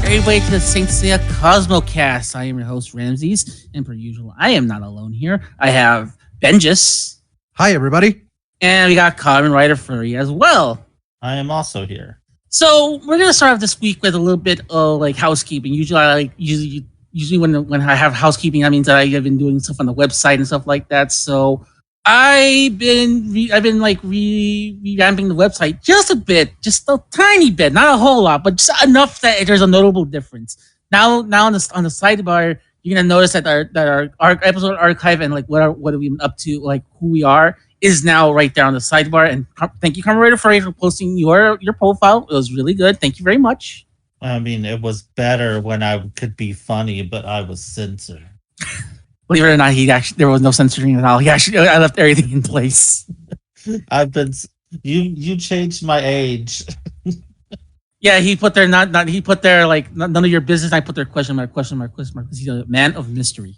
everybody to the Seiya Cosmocast. I am your host, Ramses, and per usual, I am not alone here. I have Benjus. Hi, everybody. And we got Kamen writer Furry as well. I am also here. So we're gonna start off this week with a little bit of like housekeeping. Usually when I have housekeeping, that means that I've been doing stuff on the website and stuff like that. So I've been revamping the website just a bit, just a tiny bit, not a whole lot, but just enough that there's a notable difference. Now on the sidebar, you're gonna notice that our episode archive and like what are we up to, like who we are, is now right there on the sidebar. And thank you, Comrade Furry, for posting your profile. It was really good. Thank you very much. I mean, it was better when I could be funny, but I was censored. Believe it or not, there was no censoring at all. I left everything in place. You changed my age. Yeah, he put there none of your business. I put there question mark because he's a man of mystery.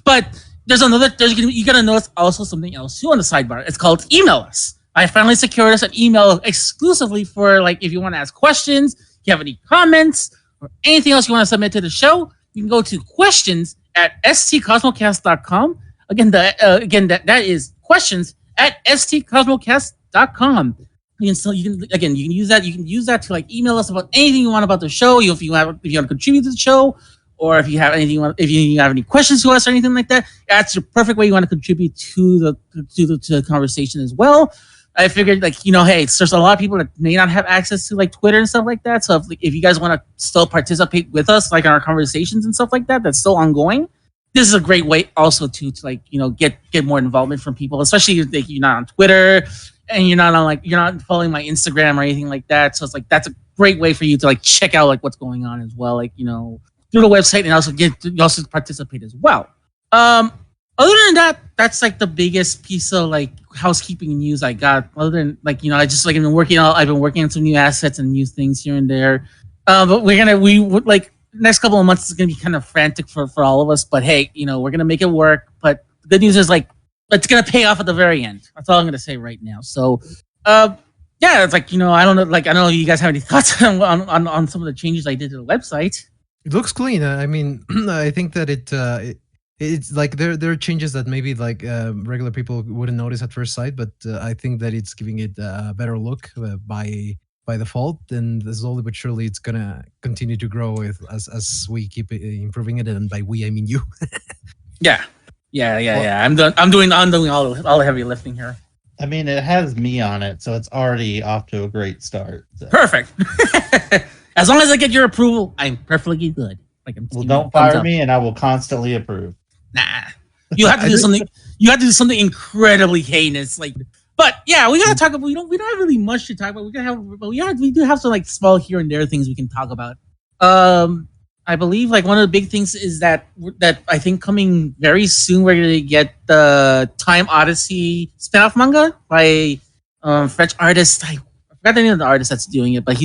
But you gotta notice also something else too on the sidebar. It's called email us. I finally secured us an email exclusively for like if you want to ask questions, if you have any comments or anything else you want to submit to the show, you can go to questions@stcosmocast.com. Again, that is questions@stcosmocast.com. You can use that. You can use that to like email us about anything you want about the show. If you want to contribute to the show, or if you have any questions to us or anything like that, that's the perfect way you want to contribute to the conversation as well. I figured, hey, there's a lot of people that may not have access to like Twitter and stuff like that. So if you guys want to still participate with us, like in our conversations and stuff like that, that's still ongoing. This is a great way also to get more involvement from people, especially if you're not on Twitter and you're not following my Instagram or anything like that. So it's like that's a great way for you to like check out like what's going on as well, through the website, and also participate as well. Other than that, that's like the biggest piece of like housekeeping news I got. Other than I've been working on some new assets and new things here and there. But next couple of months is gonna be kind of frantic for all of us. But hey, we're gonna make it work. But the good news is it's gonna pay off at the very end. That's all I'm gonna say right now. So, yeah, it's I don't know. I don't know if you guys have any thoughts on some of the changes I did to the website. It looks clean. I mean, I think that it's like there are changes that maybe regular people wouldn't notice at first sight, but I think that it's giving it a better look by default, and slowly but surely it's gonna continue to grow as we keep improving it, and by we I mean you. Yeah. I'm doing all the heavy lifting here. I mean, it has me on it, so it's already off to a great start. So. Perfect. As long as I get your approval, I'm perfectly good. Don't fire me, and I will constantly approve. Nah, you have to do something. You have to do something incredibly heinous, But yeah, we gotta talk about. We don't have really much to talk about. We do have some small here and there things we can talk about. I believe one of the big things is that I think coming very soon we're gonna get the Time Odyssey spin-off manga by French artist. I forgot the name of the artist that's doing it, but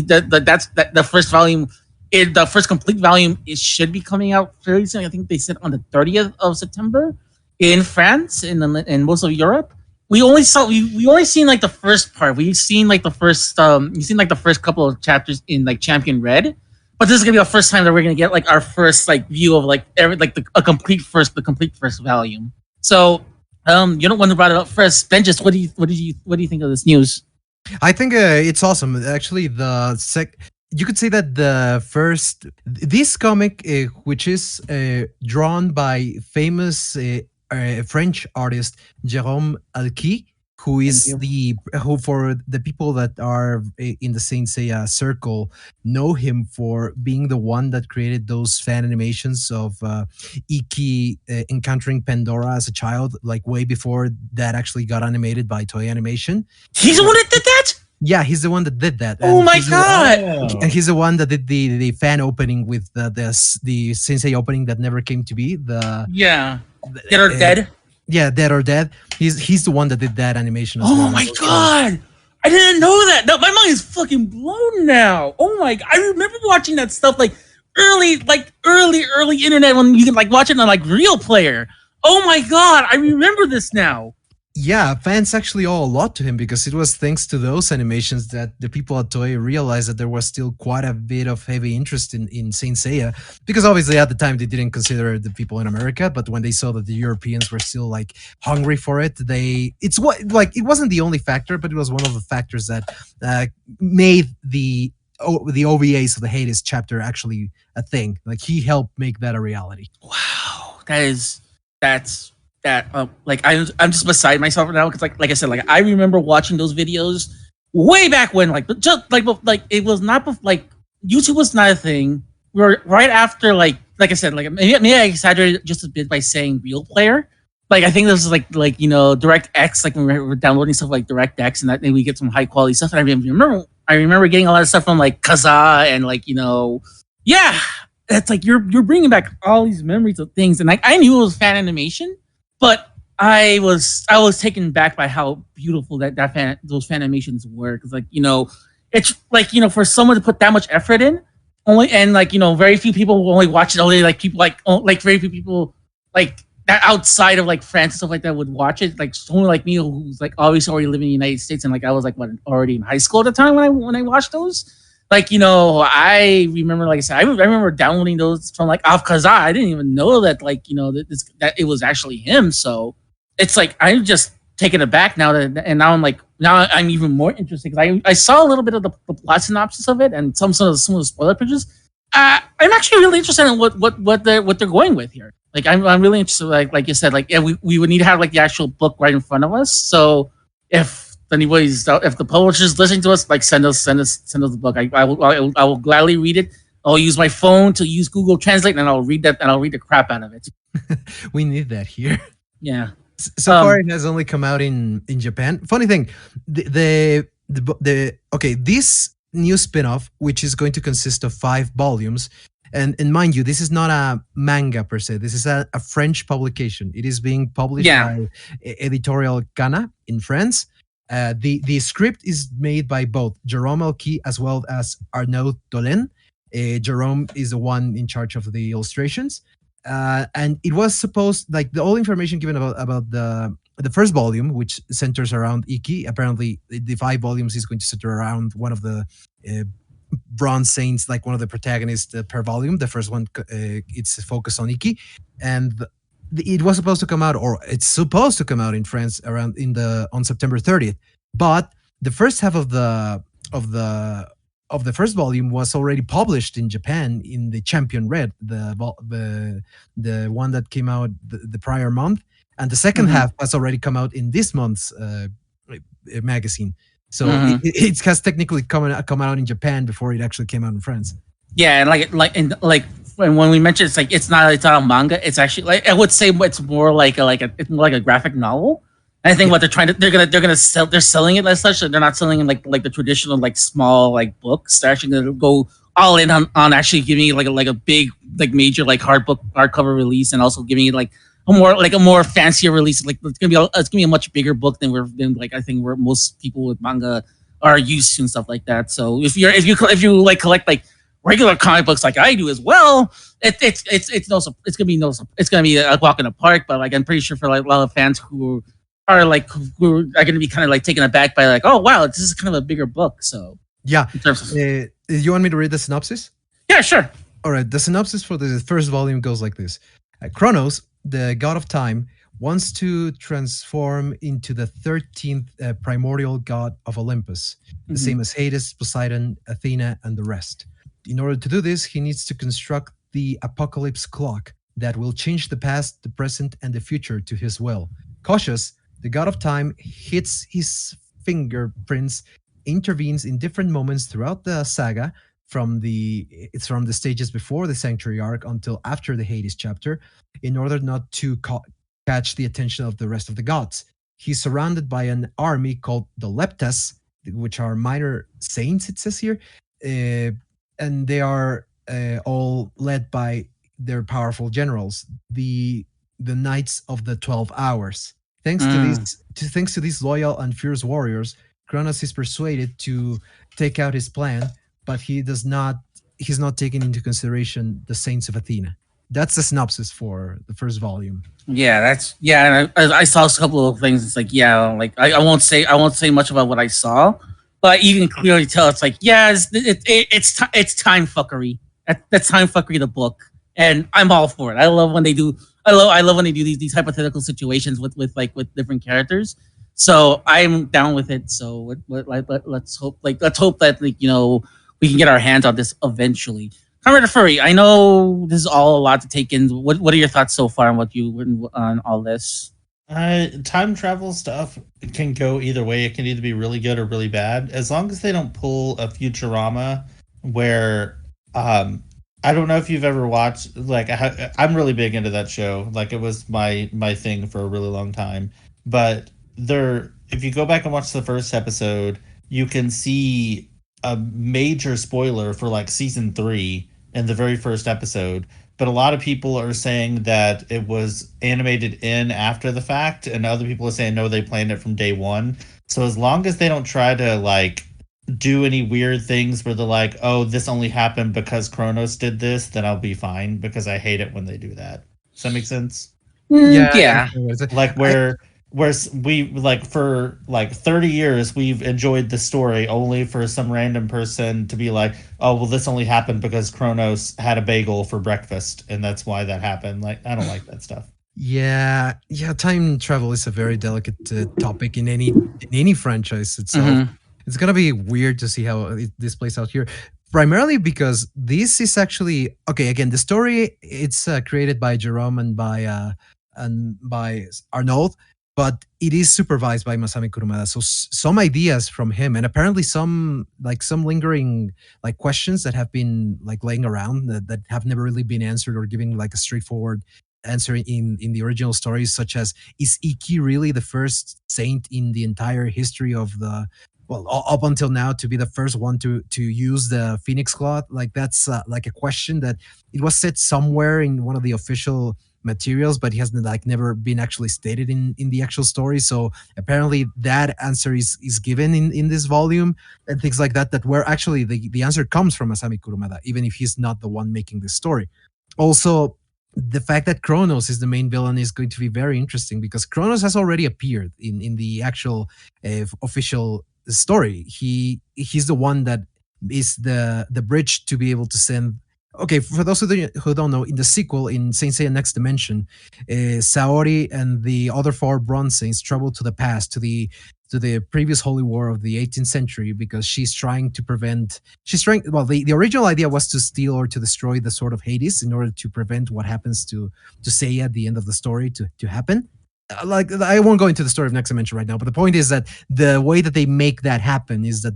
that's the first volume. The first complete volume should be coming out fairly soon. I think they said on the 30th of September in France and in most of Europe. We only seen the first part. We've seen the first couple of chapters in Champion Red, but this is gonna be the first time that we're gonna get our first view of the complete first volume. So you're the one who brought it up first. Benjus, what do you think of this news? I think it's awesome. Actually, you could say that this comic, which is drawn by famous French artist Jérôme Alki, who for the people that are in the Saint Seiya circle know him for being the one that created those fan animations of Iki encountering Pandora as a child, way before that actually got animated by Toei Animation. He's the one that did that? Yeah, he's the one that did that. Oh my god! And he's the one that did the fan opening with the Sensei opening that never came to be. Dead or Dead? Yeah, Dead or Dead. He's the one that did that animation as well. Oh my god! I didn't know that. No, my mind is fucking blown now. Oh my god! I remember watching that stuff early internet when you could watch it on Real Player. Oh my god! I remember this now. Yeah, fans actually owe a lot to him because it was thanks to those animations that the people at Toei realized that there was still quite a bit of heavy interest in Saint Seiya. Because obviously at the time they didn't consider the people in America, but when they saw that the Europeans were still like hungry for it, it's what like it wasn't the only factor, but it was one of the factors that uh, made the OVAs of the Hades chapter actually a thing. Like he helped make that a reality. Wow, that's that. Like I'm just beside myself now because like I said, like I remember watching those videos way back when, like just like it was not like YouTube was not a thing. We were right after like I said, like maybe I exaggerated just a bit by saying real player. Like I think this is like Direct X, like when we were downloading stuff like Direct X, and that and we get some high quality stuff. And I remember getting a lot of stuff from like Kazaa and like yeah, it's like you're bringing back all these memories of things, and like I knew it was fan animation, but I was taken back by how beautiful those fan animations were. Because like it's like for someone to put that much effort in, only and like very few people will only watch it. Only like people like very few people like that outside of like France and stuff like that would watch it. Like someone like me who's like obviously already living in the United States, and like I was like already in high school at the time when I watched those. Like I remember, like I said, I remember downloading those from like off Kazaa. I didn't even know that like that it was actually him. So it's like I'm just taken aback now and now I'm even more interested because I saw a little bit of the plot synopsis of it and some of the spoiler pictures. I'm actually really interested in what they're going with here. Like I'm really interested. Like you said, like yeah, we would need to have like the actual book right in front of us. So if the publisher's listening to us, like send us the book. I will gladly read it. I'll use my phone to use Google Translate, and I'll read the crap out of it. We need that here. Yeah. So far, it has only come out in Japan. Funny thing, okay, this new spin-off, which is going to consist of 5 volumes, and mind you, this is not a manga per se. This is a French publication. It is being published Yeah. by Editorial Cana in France. The script is made by both Jerome Elki as well as Arnaud Dolen. Jerome is the one in charge of the illustrations. And it was supposed like the all information given about the first volume, which centers around Iki. Apparently, the 5 volumes is going to center around one of the bronze saints, like one of the protagonists per volume. The first one, it's focused on Iki, and it was supposed to come out, or it's supposed to come out in France around on September 30th. But the first half of the first volume was already published in Japan in the Champion Red, the one that came out the prior month, and the second half has already come out in this month's magazine. So it has technically come out in Japan before it actually came out in France. Yeah, and when we mentioned it's not a manga. It's actually like I would say it's more like it's more like a graphic novel. And I think what they're gonna sell, they're selling it as such. They're not selling it like the traditional like small like books. They're actually gonna go all in on actually giving it like a big like major like hardcover release, and also giving it like a more fancier release. Like it's gonna be a much bigger book than I think where most people with manga are used to and stuff like that. So if you like collect like regular comic books like I do as well, it's gonna be a walk in the park. But like I'm pretty sure for like a lot of fans who are going to be kind of like taken aback by like, oh wow, this is kind of a bigger book. So yeah, you want me to read the synopsis? Yeah, sure. All right, the synopsis for the first volume goes like this: Kronos, the god of time, wants to transform into the 13th primordial god of Olympus, the same as Hades, Poseidon, Athena, and the rest. In order to do this, he needs to construct the apocalypse clock that will change the past, the present, and the future to his will. Cautious, the god of time hits his fingerprints, intervenes in different moments throughout the saga, from the stages before the Sanctuary arc until after the Hades chapter, in order not to catch the attention of the rest of the gods. He's surrounded by an army called the Leptas, which are minor saints, it says here, and they are all led by their powerful generals, the Knights of the 12 Hours. Thanks to these loyal and fierce warriors, Kronos is persuaded to take out his plan, but he's not taking into consideration the Saints of Athena. That's the synopsis for the first volume. Yeah, that's yeah. And I saw a couple of things. It's like yeah, like I won't say much about what I saw, but you can clearly tell it's like yeah, it's time fuckery. That's time fuckery. The book, and I'm all for it. I love when they do. I love when they do these hypothetical situations with different characters. So I'm down with it. So let's hope that like we can get our hands on this eventually. Comrade Furry, I know this is all a lot to take in. What are your thoughts so far on what you on all this? Time travel stuff can go either way. It can either be really good or really bad. As long as they don't pull a Futurama where I don't know if you've ever watched like I'm really big into that show. Like it was my thing for a really long time. But there if you go back and watch the first episode, you can see a major spoiler for like season 3 in the very first episode, but a lot of people are saying that it was animated in after the fact, and other people are saying no, they planned it from day one. So as long as they don't try to like do any weird things where they're like, oh, this only happened because Kronos did this, then I'll be fine because I hate it when they do that. Does that make sense? Yeah, I Yeah. understand what it's- Like where we like for like 30 years we've enjoyed the story only for some random person to be like, oh well, this only happened because Kronos had a bagel for breakfast and that's why that happened. Like I don't like that stuff. yeah. Time travel is a very delicate topic in any franchise itself. Mhm. It's gonna be weird to see how this plays out here. Primarily because this is actually okay. Again, the story it's created by Jerome and by Arnold, but it is supervised by Masami Kurumada. So some ideas from him, and apparently some lingering like questions that have been like laying around that have never really been answered or given like a straightforward answer in the original stories, such as is Iki really the first saint in the entire history of the well up until now to be the first one to use the phoenix cloth? Like that's like a question that it was said somewhere in one of the official materials, but he hasn't like never been actually stated in the actual story. So apparently that answer is given in this volume and things like that, that where actually the answer comes from Masami Kurumada, even if he's not the one making this story. Also, the fact that Kronos is the main villain is going to be very interesting because Kronos has already appeared in the actual official story. He's the one that is the bridge to be able to send. Okay, for those who don't know, in the sequel, in Saint Seiya Next Dimension, Saori and the other four Bronze Saints travel to the past, to the previous holy war of the 18th century, because she's trying to prevent. She's trying. Well, the original idea was to steal or to destroy the sword of Hades in order to prevent what happens to Seiya at the end of the story to happen. Like I won't go into the story of Next Dimension right now, but the point is that the way that they make that happen is that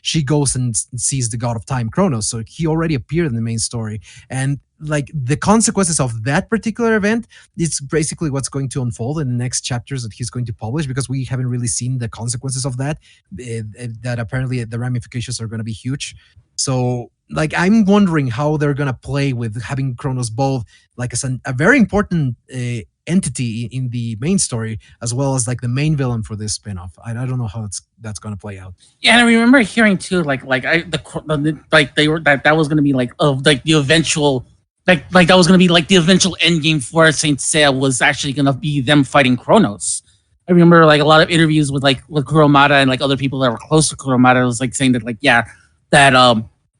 she goes and sees the god of time, Kronos. So he already appeared in the main story, and like the consequences of that particular event, it's basically what's going to unfold in the next chapters that he's going to publish, because we haven't really seen the consequences of that. That apparently the ramifications are going to be huge. So like I'm wondering how they're gonna play with having Kronos both like as a very important entity in the main story, as well as like the main villain for this spinoff. I don't know how that's gonna play out. Yeah, and I remember hearing too, like they were that was gonna be like of like the eventual like that was gonna be like the eventual end game for Saint Seiya was actually gonna be them fighting Kronos. I remember like a lot of interviews with Kuromada and like other people that were close to Kuromada was like saying that like yeah that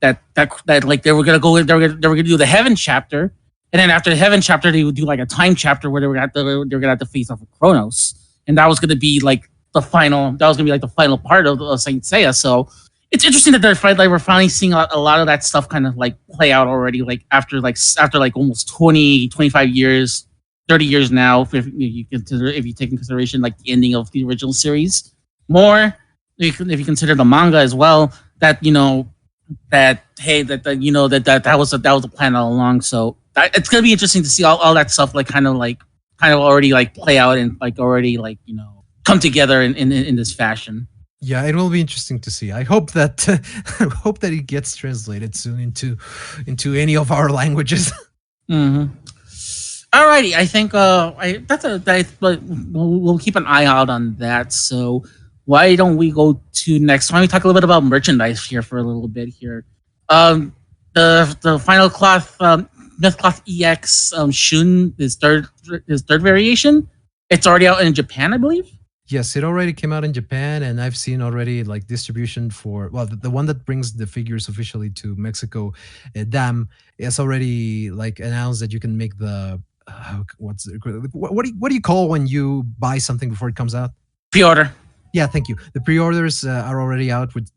that like they were gonna do the heaven chapter, and then after the heaven chapter they would do like a time chapter where they were gonna have to face off with Kronos, and that was gonna be like the final part of Saint Seiya. So it's interesting that we're finally seeing a lot of that stuff kind of like play out already, like after almost 20-25 years, 30 years now, if you take in consideration like the ending of the original series. More if you consider the manga as well, that that hey that was a plan all along. So it's gonna be interesting to see all that stuff like kind of already like play out and like already like come together in this fashion. Yeah, it will be interesting to see. I hope that I hope that it gets translated soon into any of our languages. Mm-hmm. Alrighty, I think we'll keep an eye out on that. So why don't we go to next? Why don't we talk a little bit about merchandise here for a little bit here? The final cloth Mythcloth EX Shun, his third variation. It's already out in Japan, I believe. Yes, it already came out in Japan, and I've seen already like distribution for well, the one that brings the figures officially to Mexico, Dam, has already like announced that you can make the what's it, what do you call when you buy something before it comes out? Pre-order. Yeah, thank you. The pre-orders are already out with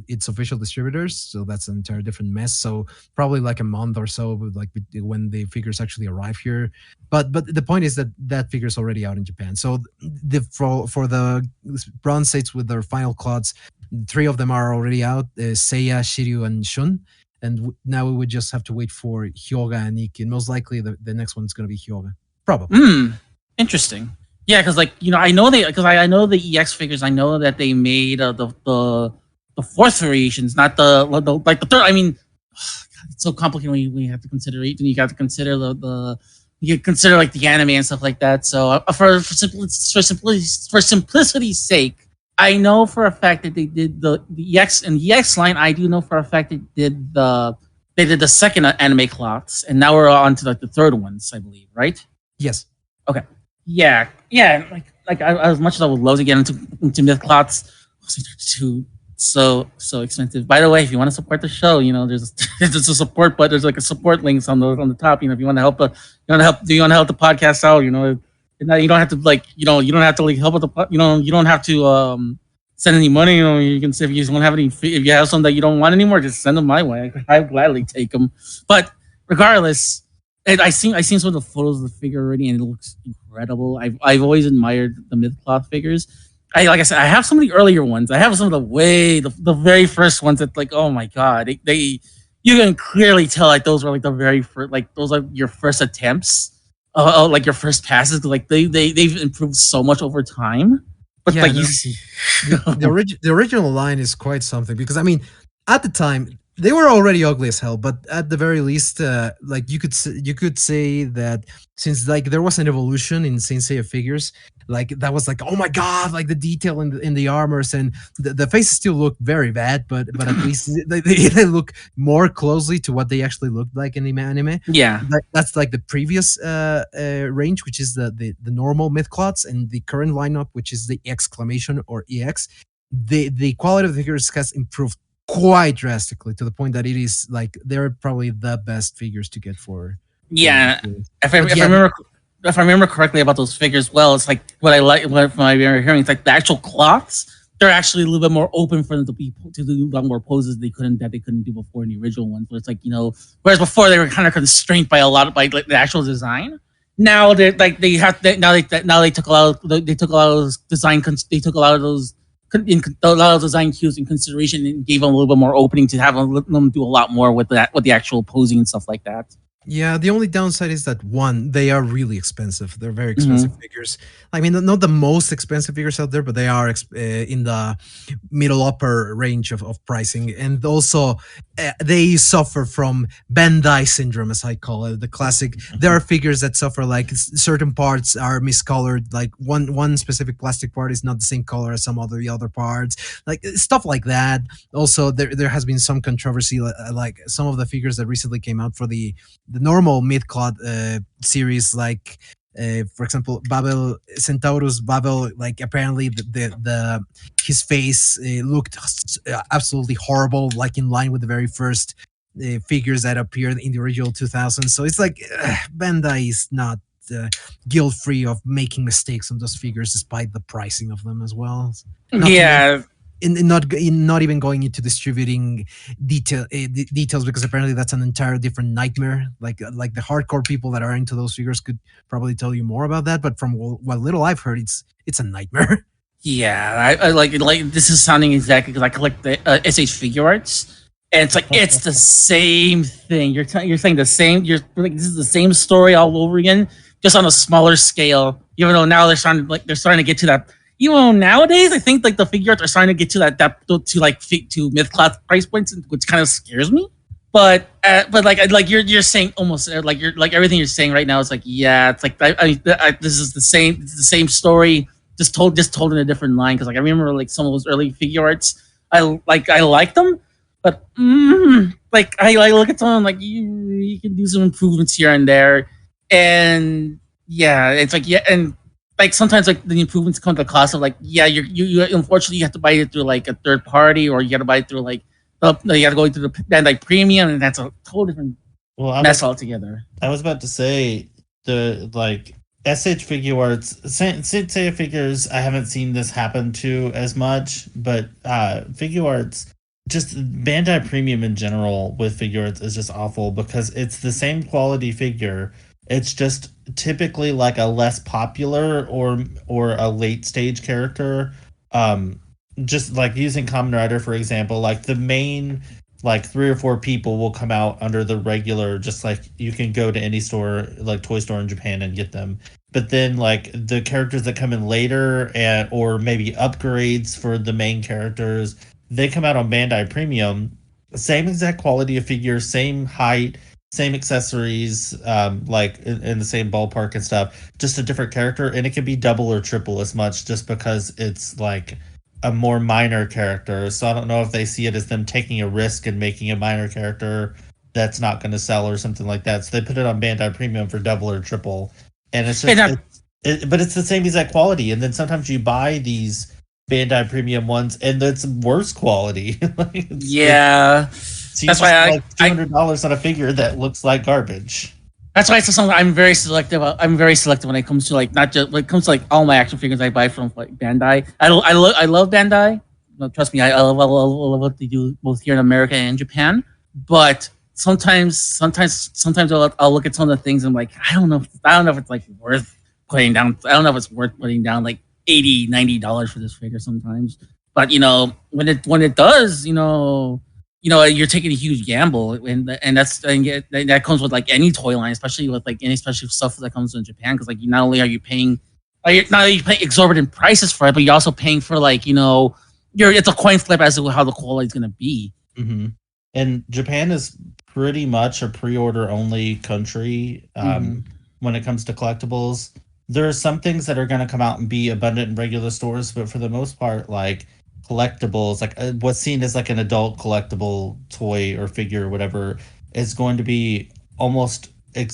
its official distributors, so that's an entire different mess. So probably like a month or so, like when the figures actually arrive here. But the point is that that figure is already out in Japan. So the for the bronze sets with their final clots, three of them are already out: Seiya, Shiryu, and Shun. And now we would just have to wait for Hyoga and Ikki. And most likely, the next one's going to be Hyoga, probably. Interesting. Yeah, because I know I know the EX figures. I know that they made the fourth variations, not the third. I mean, it's so complicated when you have to consider it, and you got to consider you consider like the anime and stuff like that. So for simplicity's sake, I know for a fact that they did the EX and the EX line. I do know for a fact they did the second anime cloths, and now we're on to like the third ones, I believe, right? Yes. Okay. Yeah. Like as much as I would love to get into myth clots, they're too so expensive. By the way, if you want to support the show, there's a support button. There's like a support links on the top. If you want to help the podcast out, you don't have to you don't have to like help with the you don't have to send any money. You can say if you don't have if you have some that you don't want anymore, just send them my way. I gladly take them. But regardless. I seen some of the photos of the figure already, and it looks incredible. I've always admired the Mythcloth figures. Like I said, I have some of the earlier ones. I have some of the very first ones that like, oh my god, they you can clearly tell like those were like the very first, like those are your first attempts, like your first passes. Like they've improved so much over time. But Yeah, like no, you see, the original line is quite something because I mean, at the time they were already ugly as hell, but at the very least, like you could say that since like there was an evolution in Saint Seiya figures, like that was like oh my god, like the detail in the armors and the faces still look very bad, but at least they look more closely to what they actually looked like in the anime. yeah, That's like the previous range, which is the normal myth clots, and the current lineup, which is the exclamation or EX. The quality of the figures has improved quite drastically to the point that it is like they're probably the best figures to get for yeah. this. If I remember. If I remember correctly about those figures, well, it's like what I like from my hearing. It's like the actual cloths. They're actually a little bit more open for them to do a lot more poses they couldn't do before in the original ones. So it's like whereas before they were kind of constrained by like the actual design. Now they like they have now they took a lot of those design they took a lot of those a lot of design cues in consideration and gave them a little bit more opening to have them do a lot more with the actual posing and stuff like that. Yeah, the only downside is that one, they are really expensive. They're very expensive figures. I mean, not the most expensive figures out there, but they are in the middle upper range of pricing. And also, they suffer from Bandai syndrome, as I call it. The classic. There are figures that suffer like certain parts are miscolored. Like one specific plastic part is not the same color as some other the other parts. Like stuff like that. Also, there has been some controversy, like some of the figures that recently came out for the normal Mythcloth series, like for example, Babel Centaurus Babel. Like apparently the his face looked absolutely horrible, like in line with the very first figures that appeared in the original 2000s. So it's like Bandai is not guilt free of making mistakes on those figures, despite the pricing of them as well. Not Yeah. not even going into distributing details, because apparently that's an entire different nightmare. Like the hardcore people that are into those figures could probably tell you more about that, but from what little I've heard, it's a nightmare. Yeah, I like this is sounding exactly because I collect the SH figure arts, and it's like it's the same thing. You're saying the same. You're like this is the same story all over again, just on a smaller scale. Even though now they're starting to get to that. Even though nowadays I think like the figure arts are starting to get to that to like to myth-class price points, which kind of scares me. But like you're saying almost like you're like everything you're saying right now is like yeah, it's like this is the same. It's the same story. Just told in a different line, because like I remember like some of those early figure arts, I liked them, But like I look at someone like you can do some improvements here and there, and yeah, it's like yeah, and like sometimes like the improvements come at the cost of like yeah, you unfortunately you have to buy it through like a third party or you got to buy it through like you got to go through the like premium, and that's a totally different Well, mess altogether. I was about to say the like SH figure arts, Seiya figures. I haven't seen this happen to as much, but figure arts, just Bandai Premium in general with figure arts is just awful because it's the same quality figure. It's just typically like a less popular or a late stage character. Um, just like using Kamen Rider for example, like the main like 3 or 4 people will come out under the regular, just like you can go to any store like toy store in Japan and get them, but then like the characters that come in later and or maybe upgrades for the main characters, they come out on Bandai Premium, same exact quality of figure, same height, same accessories, like in the same ballpark and stuff, just a different character, and it can be double or triple as much just because it's like a more minor character. So I don't know if they see it as them taking a risk and making a minor character that's not going to sell or something like that. So they put it on Bandai Premium for double or triple, and it's just, but it's the same exact quality. And then sometimes you buy these Bandai Premium ones, and it's worse quality. Yeah, so that's why like $200 on a figure that looks like garbage. That's why it's something I'm very selective. I'm very selective when it comes to like not just when it comes to like all my action figures I buy from like Bandai. I love Bandai. No, trust me, I love what they do both here in America and Japan. But sometimes I'll look at some of the things and I'm like I don't know if it's like worth putting down. I don't know if it's worth putting down like $80-$90 for this figure sometimes. But when it does, you're taking a huge gamble, and that comes with like any toy line, especially with like any special stuff that comes in Japan, because like not only are you paying, not only are you paying exorbitant prices for it, but you're also paying for like it's a coin flip as to how the quality is going to be. Mm-hmm. And Japan is pretty much a pre-order only country when it comes to collectibles. There are some things that are going to come out and be abundant in regular stores, but for the most part, like collectibles, like what's seen as like an adult collectible toy or figure or whatever, is going to be almost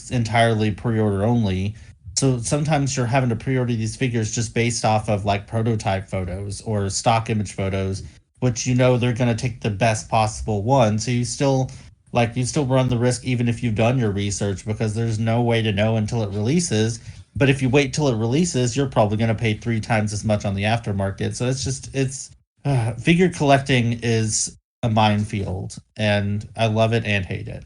entirely pre-order only. So sometimes you're having to pre-order these figures just based off of like prototype photos or stock image photos, which they're going to take the best possible one. So you still run the risk even if you've done your research, because there's no way to know until it releases. But if you wait till it releases, you're probably going to pay 3 times as much on the aftermarket. So it's figure collecting is a minefield, and I love it and hate it.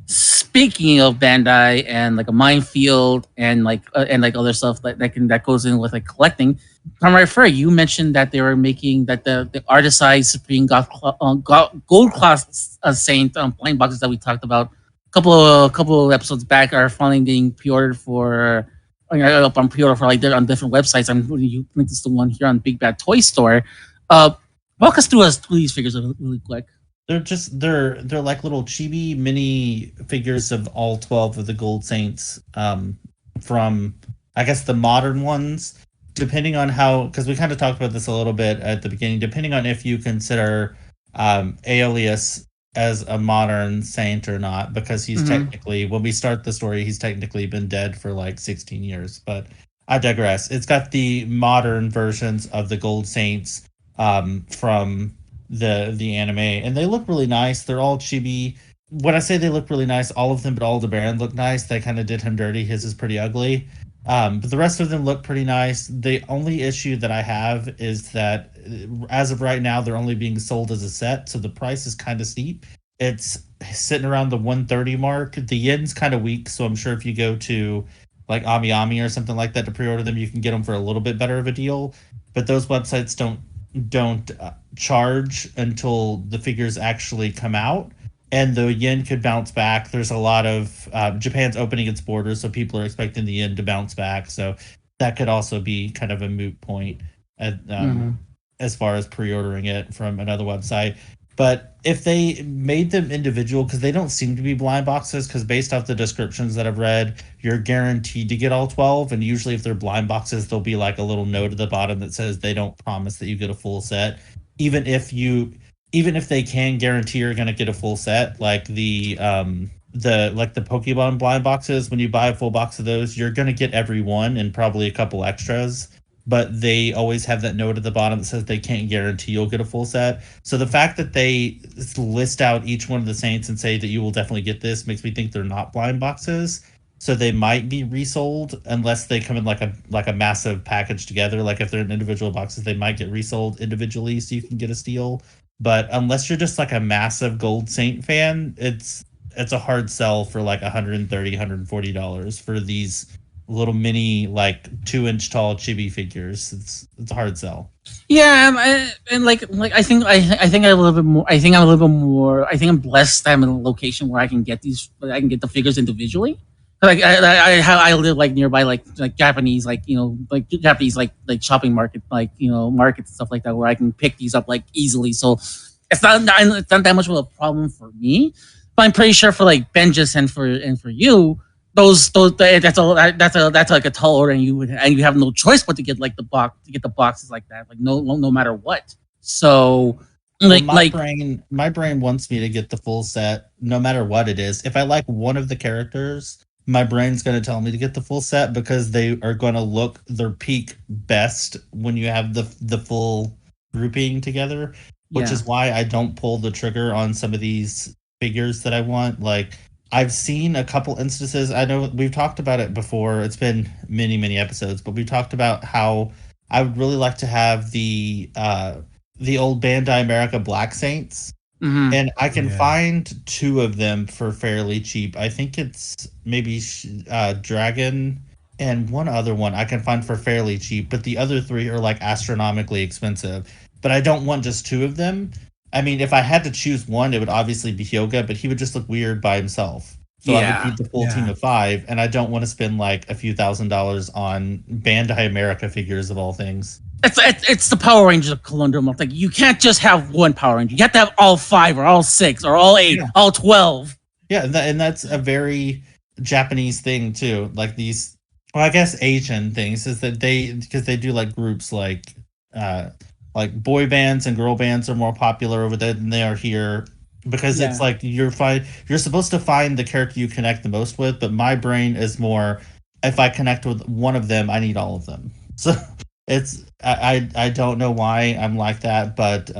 Speaking of Bandai and like a minefield and like other stuff that goes in with like collecting, Comrade Furry, you mentioned that they were making that the artisized Supreme Gold Class Saint blind boxes that we talked about a couple of episodes back are finally being pre-ordered for up on pre-order for like on different websites. You link this to one here on Big Bad Toy Store. Walk us through these figures really quick. They're like little chibi mini figures of all 12 of the Gold Saints, from I guess the modern ones, depending on how, because we kind of talked about this a little bit at the beginning, depending on if you consider Aeolus as a modern saint or not, because he's technically, when we start the story, he's technically been dead for like 16 years, but I digress. It's got the modern versions of the Gold Saints from the anime, and they look really nice. They're all chibi. When I say they look really nice, all of them but Aldebaran look nice. They kind of did him dirty. His is pretty ugly. But the rest of them look pretty nice. The only issue that I have is that as of right now, they're only being sold as a set, so the price is kind of steep. It's sitting around the 130 mark. The yen's kind of weak, so I'm sure if you go to like Ami or something like that to pre-order them, you can get them for a little bit better of a deal. But those websites don't charge until the figures actually come out, and the yen could bounce back. There's a lot of Japan's opening its borders, so people are expecting the yen to bounce back, so that could also be kind of a moot point as far as pre-ordering it from another website. But if they made them individual, because they don't seem to be blind boxes, because based off the descriptions that I've read, you're guaranteed to get all 12. And usually if they're blind boxes, there'll be like a little note at the bottom that says they don't promise that you get a full set. Even if you even if they can guarantee you're going to get a full set, like the Pokemon blind boxes, when you buy a full box of those, you're going to get every one and probably a couple extras. But they always have that note at the bottom that says they can't guarantee you'll get a full set. So the fact that they list out each one of the Saints and say that you will definitely get this makes me think they're not blind boxes. So they might be resold unless they come in like a massive package together. Like if they're in individual boxes, they might get resold individually so you can get a steal. But unless you're just like a massive Gold Saint fan, it's a hard sell for like $140 for these little mini like 2-inch tall chibi figures. It's a hard sell. Yeah, and like I think I have a little bit more. I think I'm a little bit more. I think I'm blessed that I'm in a location where I can get these. I can get the figures individually. Like I live like nearby like Japanese like Japanese like shopping market markets and stuff like that where I can pick these up like easily. So it's not that much of a problem for me. But I'm pretty sure for like Benjis and for you, those that's like a tall order, and you have no choice but to get like the boxes like that, like no matter what. So Well, like like my brain wants me to get the full set no matter what it is. If I like one of the characters, my brain's going to tell me to get the full set because they are going to look their peak best when you have the full grouping together, which yeah is why I don't pull the trigger on some of these figures that I want. Like I've seen a couple instances. I know we've talked about it before. It's been many episodes, but we've talked about how I would really like to have the old Bandai America Black Saints, hmm and I can Yeah. find two of them for fairly cheap. I think it's maybe Dragon and one other one I can find for fairly cheap, but the other three are like astronomically expensive. But I don't want just two of them. I mean, if I had to choose one, it would obviously be Hyoga, but he would just look weird by himself. So I would yeah. need the full team Yeah. of five, and I don't want to spend like a few $1,000s on Bandai America figures of all things. It's the Power Rangers conundrum of like you can't just have one Power Ranger. You have to have all five or all six or all eight, Yeah. all 12. Yeah, and that's a very Japanese thing too. Like these, well, I guess Asian things is that because they do like groups uh like boy bands and girl bands are more popular over there than they are here because Yeah. it's like you're supposed to find the character you connect the most with, but my brain is more if I connect with one of them, I need all of them. So it's I don't know why I'm like that, but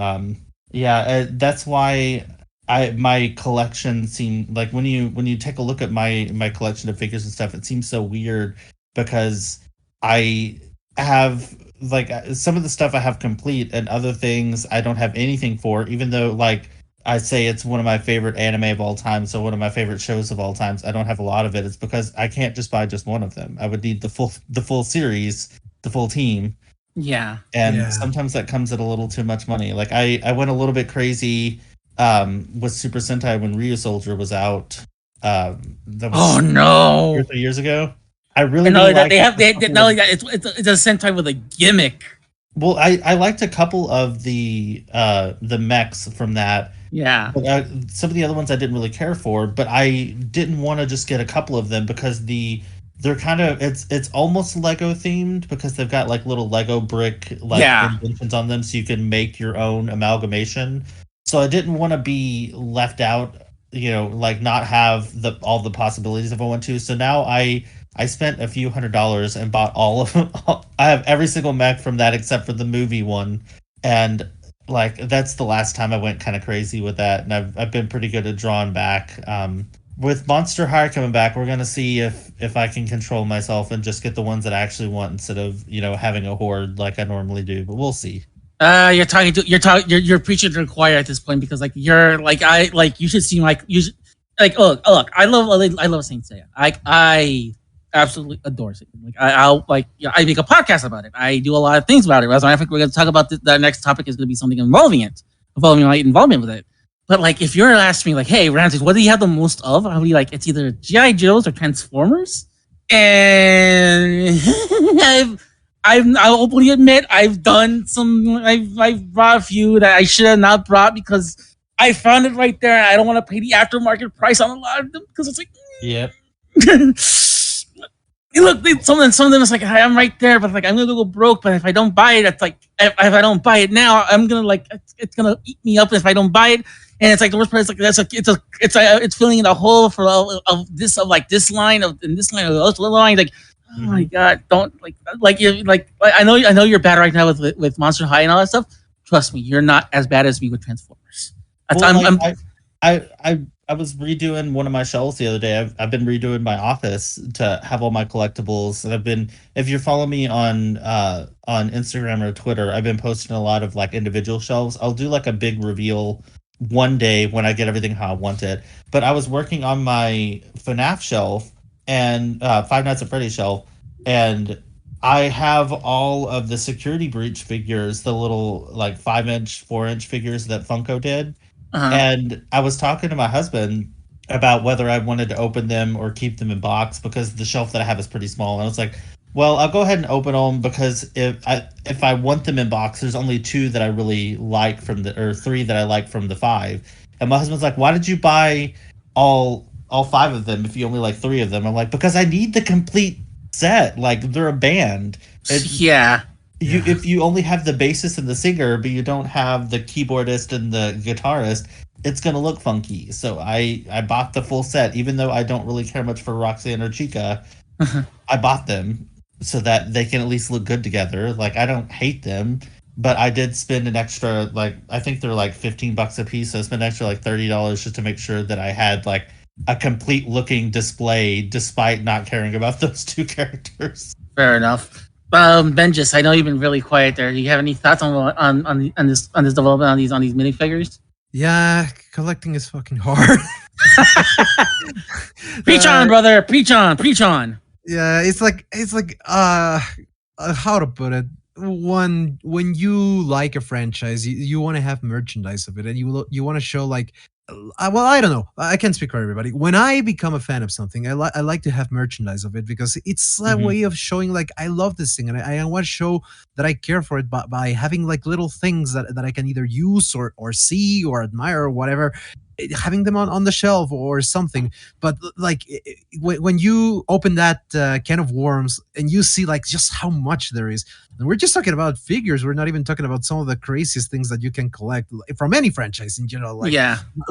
yeah, that's why my collection seemed like when you take a look at my collection of figures and stuff, it seems so weird because I have like some of the stuff I have complete and other things I don't have anything for, even though like I say it's one of my favorite anime of all time, so one of my favorite shows of all times. I don't have a lot of it. It's because I can't just buy just one of them. I would need the full series, the full team, Yeah. and Yeah. sometimes that comes at a little too much money. Like I went a little bit crazy with Super Sentai when Ryu Soldier was out. That Oh was 2 or no. 3 years ago. I really And not really only that, liked they have a they couple not of, only that it's a Sentai with a gimmick. well, I liked a couple of the mechs from that. Yeah. But some of the other ones I didn't really care for, but I didn't want to just get a couple of them because they're kind of it's almost Lego themed because they've got like little Lego brick like Yeah. inventions on them, so you can make your own amalgamation. So I didn't want to be left out, like not have all the possibilities if I want to. So now I spent a few $100s and bought all of them. I have every single mech from that except for the movie one, and like that's the last time I went kind of crazy with that, and I've been pretty good at drawing back. With Monster High coming back, we're gonna see if I can control myself and just get the ones that I actually want instead of having a horde like I normally do. But we'll see. You're preaching to the choir at this point because like you're like I like you should see like you should, like look I love Saint Seiya. I absolutely adore it. Like I'll like I make a podcast about it. I do a lot of things about it. As a matter of fact, we're going to talk about the next topic is going to be something involving my involvement with it. But like if you're asking me like, hey Ramses, what do you have the most of? I'll be like, it's either GI Joes or Transformers, and I'll openly admit I've done some. I've brought a few that I should have not brought because I found it right there. And I don't want to pay the aftermarket price on a lot of them because it's like, Yep. look, some of them is like I'm right there, but like I'm gonna go broke. But if I don't buy it, it's like if I don't buy it now, I'm gonna like it's gonna eat me up if I don't buy it. And it's like the worst part is like it's filling in a hole for of like this line of and this line of those little lines. Like oh my god, don't like you like I know you're bad right now with Monster High and all that stuff. Trust me, you're not as bad as me with Transformers. That's, Well, I'm I was redoing one of my shelves the other day. I've been redoing my office to have all my collectibles, and I've been if you follow me on Instagram or Twitter, I've been posting a lot of like individual shelves. I'll do like a big reveal one day when I get everything how I want it. But I was working on my FNAF shelf and Five Nights at Freddy's shelf, and I have all of the Security Breach figures, the little like 5-inch, 4-inch figures that Funko did. And I was talking to my husband about whether I wanted to open them or keep them in box because the shelf that I have is pretty small. And I was like, well, I'll go ahead and open them because if I want them in box, there's only 2 that I really like from the or 3 that I like from the 5. And my husband's like, why did you buy all 5 of them if you only like 3 of them? I'm like, because I need the complete set. Like they're a band. yeah. If you only have the bassist and the singer, but you don't have the keyboardist and the guitarist, it's gonna look funky. So I bought the full set, even though I don't really care much for Roxanne or Chica. I bought them so that they can at least look good together. Like I don't hate them, but I did spend an extra like I think they're like $15 a piece. So I spent an extra like $30 just to make sure that I had like a complete looking display, despite not caring about those 2 characters. Fair enough. Benjis, I know you've been really quiet there. Do you have any thoughts on this development on these minifigures? Yeah, collecting is fucking hard. Preach on, brother. Preach on. Preach on. Yeah, it's like how to put it. When you like a franchise, you want to have merchandise of it, and you want to show like well, I don't know. I can't speak for everybody. When I become a fan of something, I like to have merchandise of it because it's a way of showing like I love this thing and I want to show that I care for it by having like little things that I can either use or see or admire or whatever, having them on the shelf or something. But like when you open that can of worms and you see like just how much there is, and we're just talking about figures. We're not even talking about some of the craziest things that you can collect from any franchise in general. Like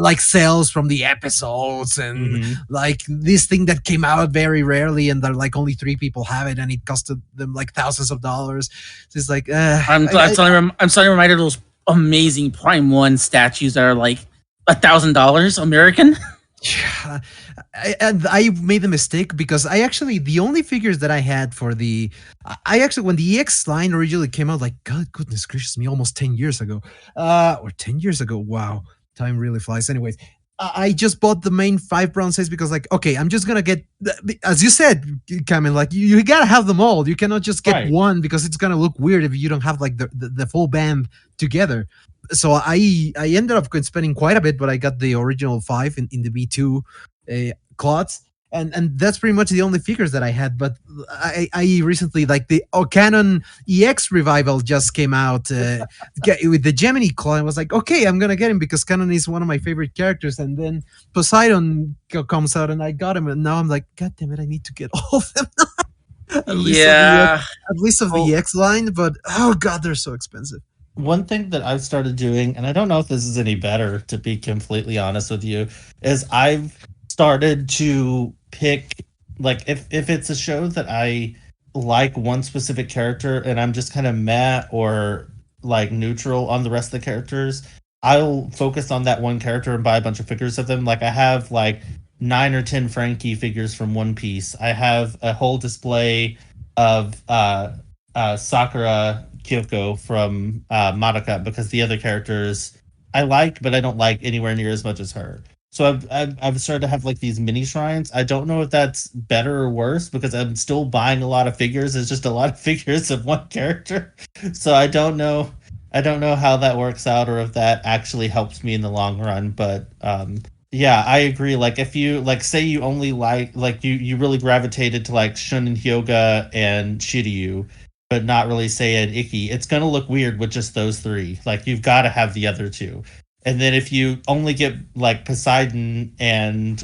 like sales from the episodes and like this thing that came out very rarely and that like only 3 people have it and it costed them like thousands of dollars. So it's like I'm suddenly reminded of those amazing Prime 1 statues that are like $1,000 American. Yeah, I made the mistake because I actually the only figures that I had for the I actually when the EX line originally came out, like God goodness gracious me, almost 10 years ago, or 10 years ago. Wow, time really flies. Anyways, I just bought the main 5 brown size because like okay, I'm just gonna get as you said, Kamen, like you gotta have them all. You cannot just get one because it's gonna look weird if you don't have like the full band together. So I ended up spending quite a bit, but I got the original 5 in the B2 clots, and that's pretty much the only figures that I had. But I recently like the Canon EX revival just came out with the Gemini claw. I was like, okay, I'm gonna get him because Canon is one of my favorite characters. And then Poseidon comes out, and I got him, and now I'm like, God damn it, I need to get all of them. at least of the EX line, but oh god, they're so expensive. One thing that I've started doing, and I don't know if this is any better, to be completely honest with you, is I've started to pick, like, if it's a show that I like one specific character and I'm just kind of meh or like neutral on the rest of the characters, I'll focus on that one character and buy a bunch of figures of them. Like I have like 9 or 10 Frankie figures from One Piece. I have a whole display of Sakura Kyoko from Madoka because the other characters I like, but I don't like anywhere near as much as her. So I've started to have like these mini shrines. I don't know if that's better or worse because I'm still buying a lot of figures. It's just a lot of figures of one character. So I don't know how that works out or if that actually helps me in the long run. But yeah, I agree. Like if you like say you only like you really gravitated to like Shun and Hyoga and Shiryu, but not really Seiya and Ikki, it's gonna look weird with just those 3. Like you've got to have the other 2. And then if you only get like Poseidon and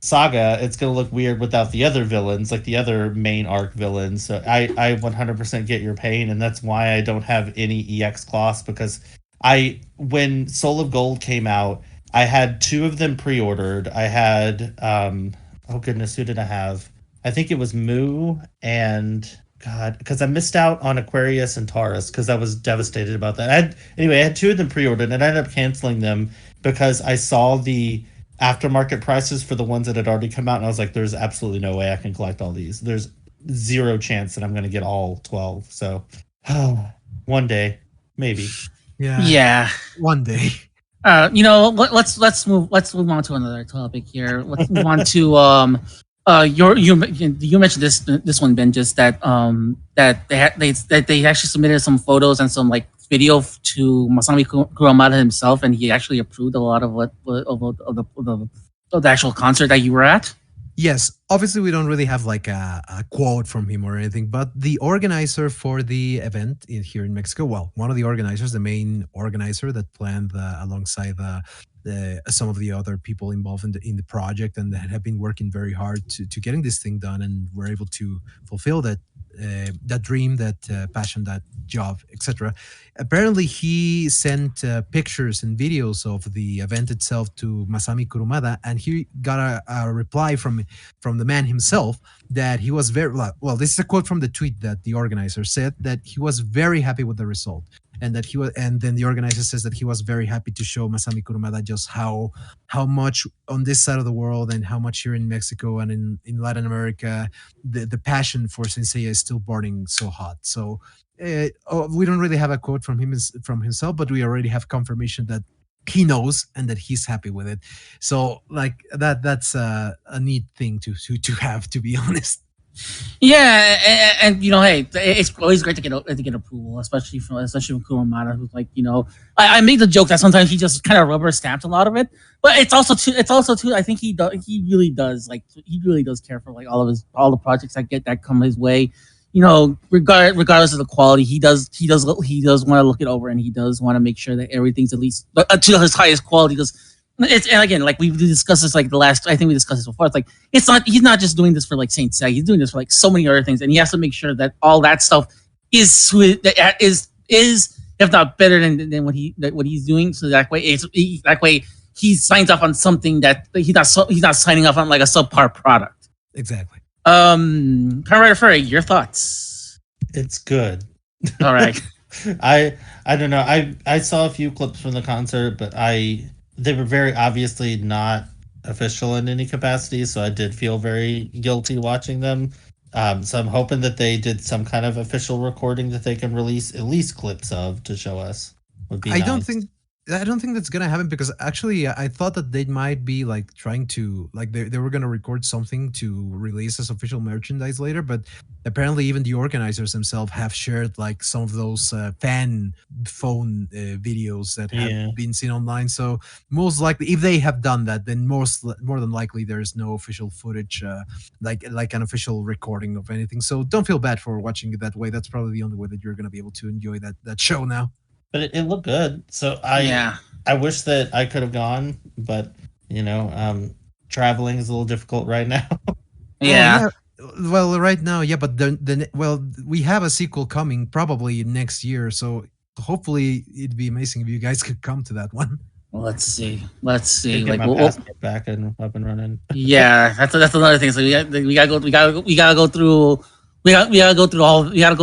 saga, it's going to look weird without the other villains, like the other main arc villains. So I 100% get your pain, and that's why I don't have any EX cloths, because when Soul of Gold came out, I had 2 of them pre-ordered. I had oh goodness, who did I have? I think it was Moo and God, because I missed out on Aquarius and Taurus because I was devastated about that. Anyway, I had 2 of them pre-ordered, and I ended up canceling them because I saw the aftermarket prices for the ones that had already come out, and I was like, there's absolutely no way I can collect all these. There's zero chance that I'm going to get all 12. So one day, maybe. Yeah. One day. Let's move on to another topic here. Let's move on to you mentioned this one, Ben, just that that they actually submitted some photos and some like video to Masami Kurumada himself, and he actually approved a lot of the actual concert that you were at. Yes, obviously we don't really have like a quote from him or anything, but the organizer for the event here in Mexico, well, one of the organizers, the main organizer that planned alongside some of the other people involved in the project and that have been working very hard to getting this thing done, and were able to fulfill that dream, that passion, that job, etc. Apparently, he sent pictures and videos of the event itself to Masami Kurumada, and he got a reply from the man himself that he was very well. This is a quote from the tweet that the organizer said, that he was very happy with the result, and that he was, and then the organizer says that he was very happy to show Masami Kurumada just how much on this side of the world and how much here in Mexico and in Latin America the passion for Sensei is still burning so hot. So we don't really have a quote from himself, but we already have confirmation that he knows and that he's happy with it. So like that's a neat thing to have, to be honest. Yeah, and hey, it's always great to get approval, especially from Kurumada, who's like, I make the joke that sometimes he just kind of rubber stamps a lot of it, but it's also too. I think he really does care for like all the projects that come his way. Regardless of the quality, he does want to look it over, and he does want to make sure that everything's at least to his highest quality. Because and again, like we discussed this like I think we discussed this before. It's like he's not just doing this for like Saint Seiya. He's doing this for like so many other things, and he has to make sure that all that stuff is if not better than what he's doing. So that way he signs off on something that he's not signing off on like a subpar product. Exactly. Kamen Rider Furry, your thoughts? It's good. All right. I don't know. I saw a few clips from the concert, but they were very obviously not official in any capacity, so I did feel very guilty watching them. So I'm hoping that they did some kind of official recording that they can release at least clips of to show us. Would be I nice. don't think that's gonna happen, because actually I thought that they might be like trying to like they were gonna record something to release as official merchandise later, but apparently even the organizers themselves have shared like some of those fan phone videos that have been seen online. So most likely, if they have done that, then more than likely there is no official footage, like an official recording of anything. So don't feel bad for watching it that way. That's probably the only way that you're gonna be able to enjoy that show now. But it looked good. So I wish that I could have gone, but traveling is a little difficult right now. Yeah. Well, right now, yeah, but we have a sequel coming probably next year, so hopefully it'd be amazing if you guys could come to that one. Well, let's see. Like my passport back and up and running. Yeah, that's another thing. So we gotta go through. We gotta go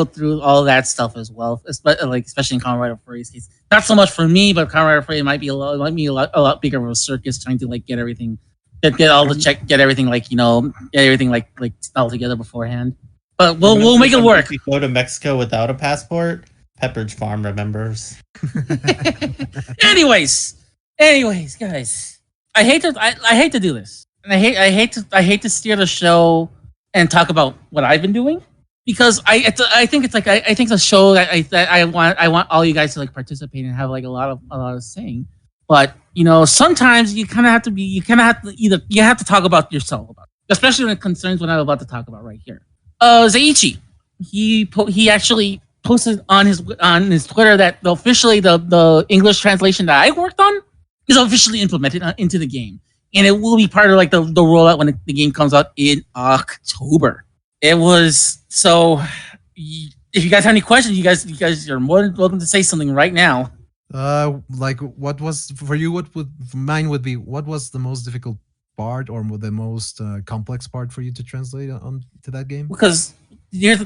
through all that stuff as well, especially in Kamen Rider Furry's case. Not so much for me, but Kamen Rider Furry might be a lot bigger of a circus trying to like get everything, get everything like all together beforehand. But we'll make it work. If you go to Mexico without a passport, Pepperidge Farm remembers. Anyways, guys, I hate to do this, and I hate to steer the show and talk about what I've been doing. Because I think it's a show that I want all you guys to like participate and have like a lot of saying. But sometimes you have to talk about yourself about it, especially when it concerns what I'm about to talk about right here. Zaichi, he actually posted on his Twitter that officially the English translation that I worked on is officially implemented into the game. and it will be part of like the rollout when the game comes out in October. It was so. If you guys have any questions, you guys are more than welcome to say something right now. Like what was for you? What would mine would be? What was the most difficult part or the most complex part for you to translate on to that game? Because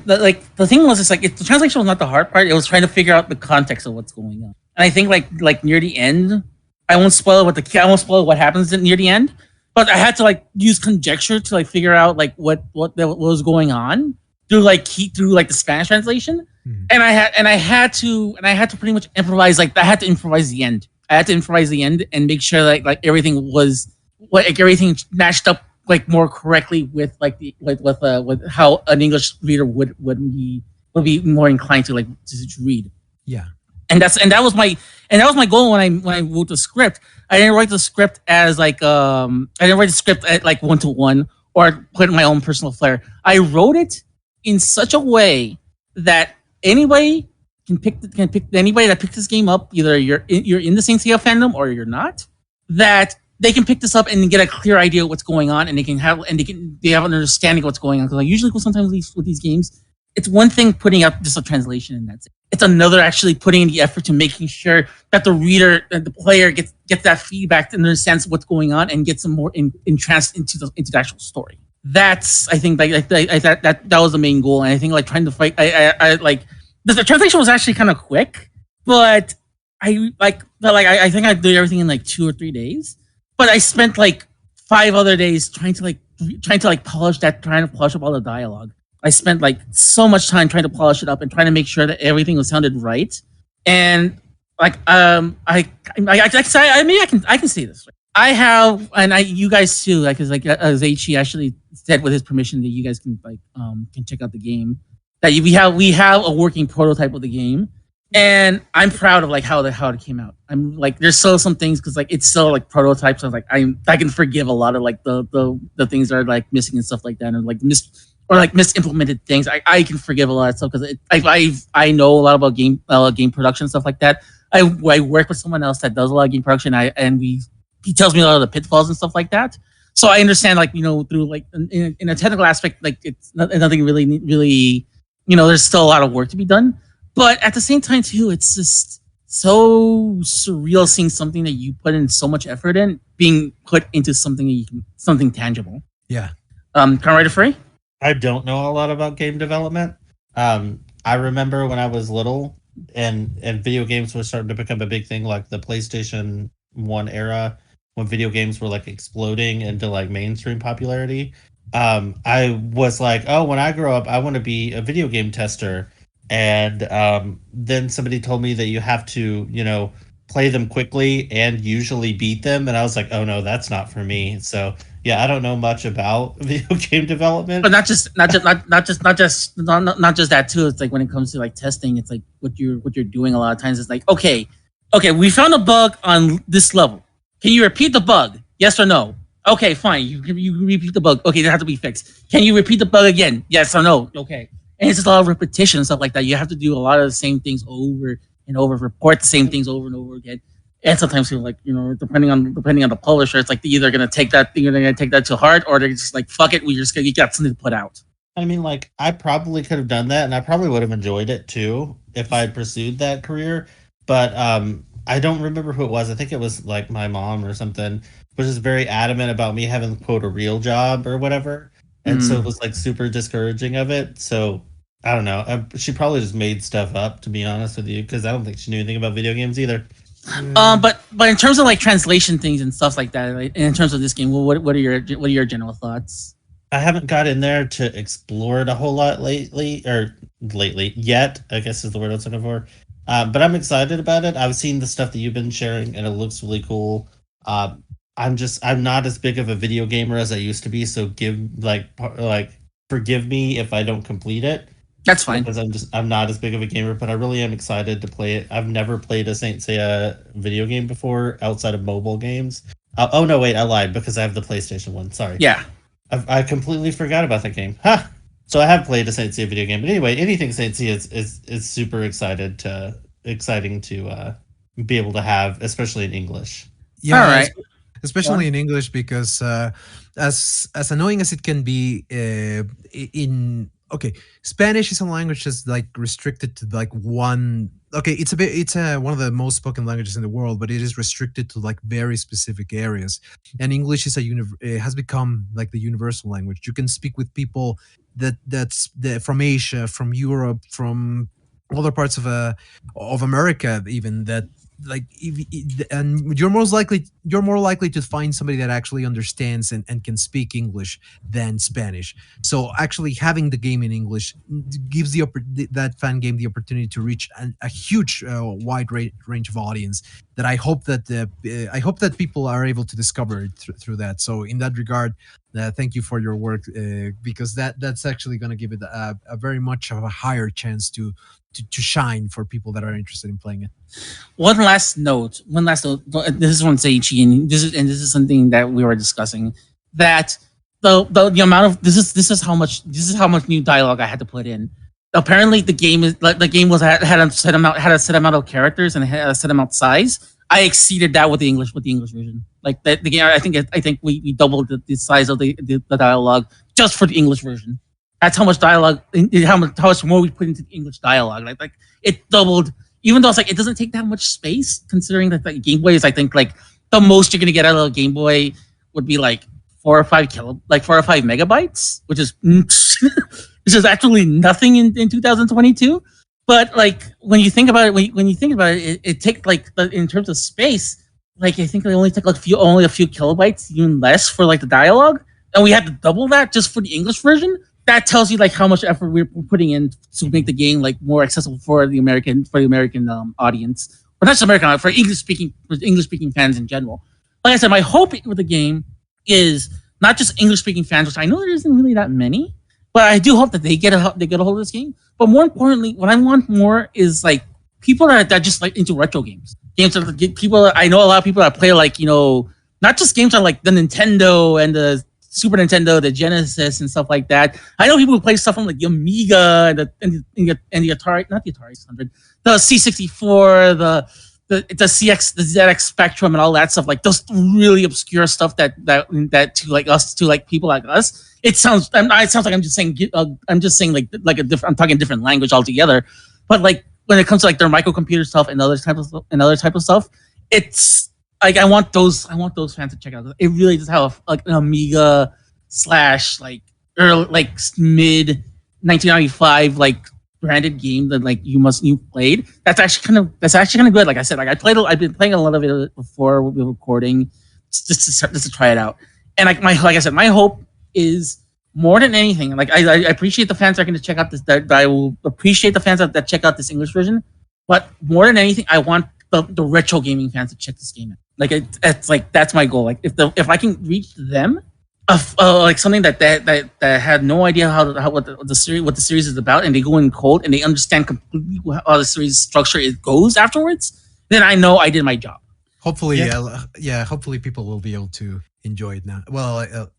like the thing was, it's like the translation was not the hard part. It was trying to figure out the context of what's going on. And I think like near the end, I won't spoil what happens near the end. But I had to like use conjecture to like figure out like what was going on through the Spanish translation. And I had to pretty much improvise. Like I had to improvise the end. I had to improvise the end and make sure like everything was like everything matched up like more correctly with like the with how an English reader would be more inclined to like to read. Yeah. And that was my goal when I wrote the script. I didn't write the script as like I didn't write the script at like 1-to-1 or put my own personal flair. I wrote it in such a way that anybody can pick anybody that picks this game up. Either you're in the Saint Seiya fandom or you're not. That they can pick this up and get a clear idea of what's going on, and they have an understanding of what's going on. Because I usually sometimes with these games, it's one thing putting up just a translation and that's it. It's another actually putting in the effort to making sure that the reader and the player gets that feedback and understands what's going on and gets some more entranced into the actual story. That's I think that was the main goal, and I think like trying to fight. I like the translation was actually kind of quick, but I think I did everything in like 2 or 3 days. But I spent like 5 other days trying to polish up all the dialogue. I spent like so much time trying to polish it up and trying to make sure that everything was sounded right. And like I can say this. I have, and you guys too, like as H actually said with his permission that you guys can can check out the game. That we have a working prototype of the game. And I'm proud of like how it came out. I'm like there's still some things because like it's still like prototypes. So like I can forgive a lot of like the things that are like missing and stuff like that, or like misimplemented things. I can forgive a lot of stuff because I know a lot about game production and stuff like that. I work with someone else that does a lot of game production. He tells me a lot of the pitfalls and stuff like that. So I understand like through like in a technical aspect like it's nothing really there's still a lot of work to be done. But at the same time, too, it's just so surreal seeing something that you put in so much effort in being put into something tangible. Yeah. Conrad Furry? I don't know a lot about game development. I remember when I was little and video games were starting to become a big thing, like the PlayStation 1 era, when video games were like exploding into like mainstream popularity. I was like, oh, when I grow up, I want to be a video game tester. And then somebody told me that you have to, play them quickly and usually beat them. And I was like, oh no, that's not for me. So yeah, I don't know much about video game development. But not just that too. It's like when it comes to like testing, it's like what you're doing a lot of times. It's like, okay, we found a bug on this level. Can you repeat the bug? Yes or no? Okay, fine. You repeat the bug. Okay, that has to be fixed. Can you repeat the bug again? Yes or no? Okay. And it's just a lot of repetition and stuff like that. You have to do a lot of the same things over and over, report the same things over and over again. And sometimes you're like, depending on the publisher, it's like they're either gonna take that to heart, or they're just like, fuck it, you got something to put out. I mean, like, I probably could have done that, and I probably would have enjoyed it too if I had pursued that career. But I don't remember who it was. I think it was like my mom or something, was just very adamant about me having, quote, a real job or whatever. And so it was like super discouraging of it. So I don't know. She probably just made stuff up, to be honest with you, because I don't think she knew anything about video games either. But in terms of like translation things and stuff like that, like, in terms of this game, what are your general thoughts? I haven't got in there to explore it a whole lot yet, I guess is the word I was looking for. But I'm excited about it. I've seen the stuff that you've been sharing, and it looks really cool. I'm not as big of a video gamer as I used to be, so forgive me if I don't complete it. That's fine. Because I'm not as big of a gamer, but I really am excited to play it. I've never played a Saint Seiya video game before outside of mobile games. Oh no, wait, I lied because I have the PlayStation 1. Sorry. Yeah. I completely forgot about that game. Ha! So I have played a Saint Seiya video game, but anyway, anything Saint Seiya is super exciting to be able to have, especially in English. Yeah, all right. especially in English, because as annoying as it can be, in okay, Spanish is a language that's like restricted to like one. Okay, it's one of the most spoken languages in the world, but it is restricted to like very specific areas. And English is it has become like the universal language. You can speak with people from Asia, from Europe, from other parts of America, even that like and you're more likely to find somebody that actually understands and can speak English than Spanish. So actually having the game in English gives that fan game the opportunity to reach a huge wide range of audience that I hope that people are able to discover it through that. So in that regard, thank you for your work, because that's actually going to give it a very much of a higher chance to shine for people that are interested in playing it. One last note. One last note. This is from Seichi, and this is something that we were discussing. That the amount of this is how much new dialogue I had to put in. Apparently, the game had a set amount of characters and it had a set amount size. I exceeded that with the English version. Like the game, I think we doubled the size of the dialogue just for the English version. That's how much dialogue, how much more we put into the English dialogue. Like it doubled, even though it's like it doesn't take that much space, considering that the Game Boy is, I think, like the most you're gonna get out of a Game Boy would be like 4 or 5 megabytes, which is which is actually nothing in 2022. But like when you think about it, when you think about it, it takes like in terms of space, like I think they only took like only a few kilobytes, even less for like the dialogue, and we had to double that just for the English version. That tells you like how much effort we're putting in to make the game like more accessible for the American audience, or not just American, for English speaking fans in general. Like I said, my hope with the game is not just English speaking fans, which I know there isn't really that many, but I do hope that they get a hold of this game. But more importantly, what I want more is like people that just like into retro games. Games that get people. I know a lot of people that play like not just games on like the Nintendo and the Super Nintendo, the Genesis, and stuff like that. I know people who play stuff on like the Amiga and the Atari, not the Atari 600, the C64, the CX, the ZX Spectrum, and all that stuff. Like those really obscure stuff that to like us, to like people like us. It sounds like I'm just saying like a different. I'm talking a different language altogether. But like when it comes to like their microcomputer stuff and other type of stuff, it's like I want those fans to check out. It really does have like an Amiga slash like early like mid 1995 like branded game that like you played. That's actually kind of good. Like I said, like I've been playing a lot of it before we were recording, just to try it out. And like I said, my hope is more than anything. Like I appreciate the fans that are going to check out this. That I will appreciate the fans that check out this English version. But more than anything, I want the retro gaming fans to check this game out. Like it's like that's my goal. Like if I can reach them, like something that had no idea what the series is about, and they go in cold and they understand completely how the series structure goes afterwards, then I know I did my job. Hopefully, hopefully people will be able to enjoy it now. Well,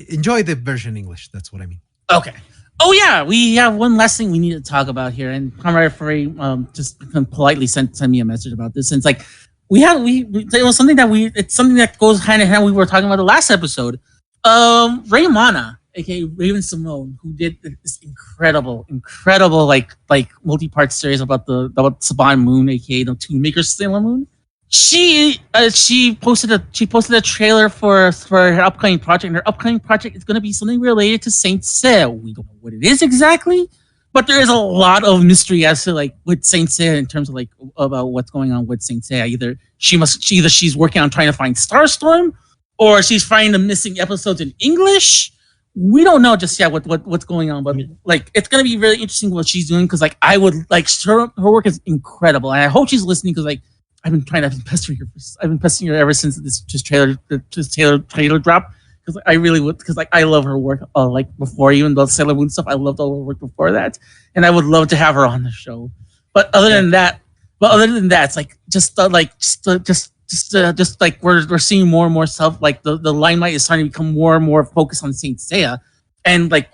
enjoy the version in English. That's what I mean. Okay. Oh yeah, we have one last thing we need to talk about here, and Comrade Furry just politely sent me a message about this. And it's like it was something it's something that goes hand in hand. We were talking about the last episode. Ray Mana, aka Raven Simone, who did this incredible like multi-part series about Saban Moon, aka the Tomb Maker Sailor Moon. She posted a trailer for her upcoming project, and her upcoming project is going to be something related to Saint Seiya. We don't know what it is exactly, but there is a lot of mystery as to like with Saint Seiya in terms of like about what's going on with Saint Seiya. Either she's working on trying to find Starstorm, or she's finding the missing episodes in English. We don't know just yet what's going on, but like it's going to be really interesting what she's doing, because like I would like her work is incredible, and I hope she's listening, because like I've been pestering her ever since this trailer drop, because I really would, because like I love her work like before, even though Sailor Moon stuff, I loved all her work before that, and I would love to have her on the show. But other than that, it's like just like we're seeing more and more stuff. Like the limelight is starting to become more and more focused on Saint Seiya, and like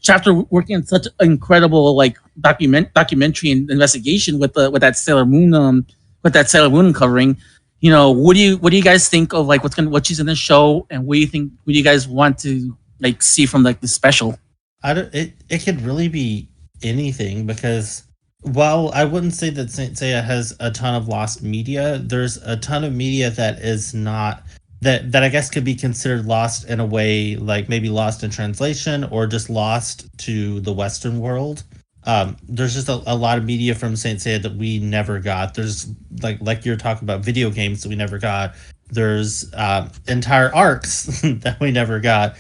after working on such an incredible like documentary and investigation with that Sailor Moon. With that Sailor Moon covering, what do you guys think of like what she's in the show, and what do you guys want to like see from like the special? I don't. It could really be anything because while I wouldn't say that Saint Seiya has a ton of lost media, there's a ton of media that is not that I guess could be considered lost in a way, like maybe lost in translation or just lost to the Western world. There's just a lot of media from Saint Seiya that we never got. There's like you're talking about video games that we never got. There's entire arcs that we never got.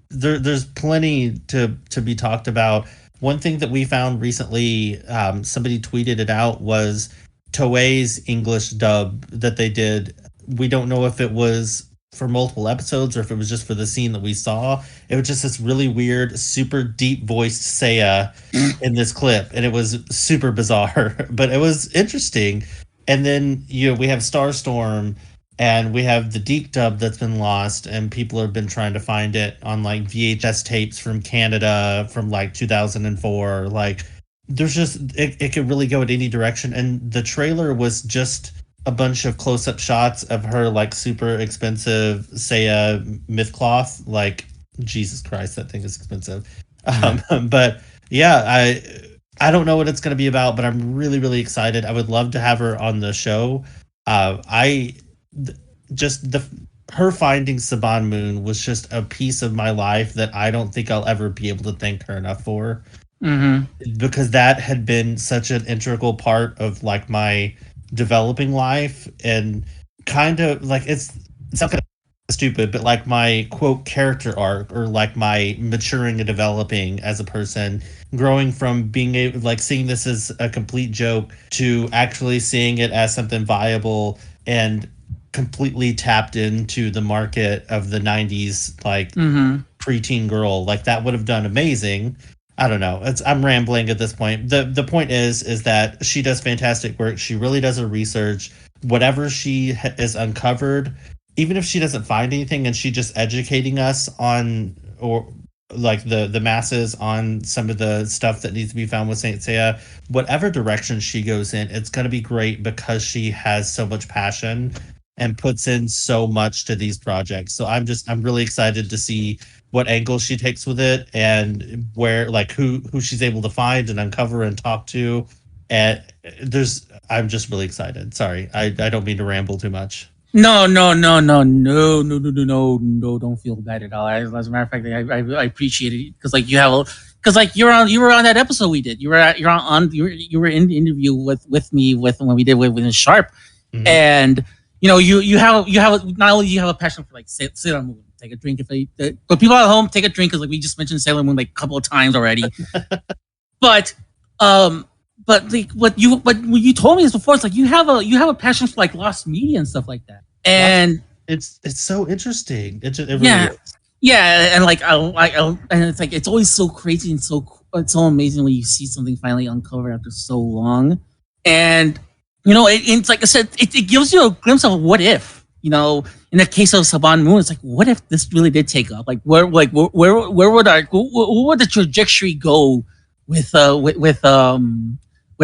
There's plenty to be talked about. One thing that we found recently, somebody tweeted it out, was Toei's English dub that they did. We don't know if it was for multiple episodes or if it was just for the scene that we saw. It was just this really weird, super deep voiced Seiya in this clip, and it was super bizarre, but it was interesting. And then we have Starstorm, and we have the Deke dub that's been lost, and people have been trying to find it on like VHS tapes from Canada from like 2004. Like, there's just it could really go in any direction. And the trailer was just a bunch of close-up shots of her like super expensive Seiya myth cloth. Like, Jesus Christ, that thing is expensive. But yeah, I don't know what it's going to be about, but I'm really, really excited. I would love to have her on the show. Just her finding Saban Moon was just a piece of my life that I don't think I'll ever be able to thank her enough for, because that had been such an integral part of like my developing life, and kind of like it's not kind of stupid, but like my quote character arc, or like my maturing and developing as a person, growing from being able like seeing this as a complete joke to actually seeing it as something viable and completely tapped into the market of the 90s, like preteen girl. Like, that would have done amazing. I don't know. I'm rambling at this point. The point is that she does fantastic work. She really does her research. Whatever she is uncovered, even if she doesn't find anything and she just educating us on, or like the masses on some of the stuff that needs to be found with Saint Seiya, whatever direction she goes in, it's going to be great because she has so much passion and puts in so much to these projects. So I'm really excited to see what angle she takes with it, and where, like, who she's able to find and uncover and talk to. And I'm just really excited. Sorry, I don't mean to ramble too much. No, don't feel bad at all. As a matter of fact, I appreciate it because like you were on that episode we did. You were in the interview with me when we did with Sharp, and you have not only you have a passion for like Sailor Moon. Take a drink but people at home, take a drink, because like we just mentioned Sailor Moon like a couple of times already. but like what you told me this before, it's like you have a passion for like lost media and stuff like that, and it's so interesting. It really is. Yeah, and like and it's like it's always so crazy and it's so amazing when you see something finally uncovered after so long, and it's like I said, it gives you a glimpse of what if. In the case of Saban Moon, it's like, what if this really did take off? Like, where would the trajectory go with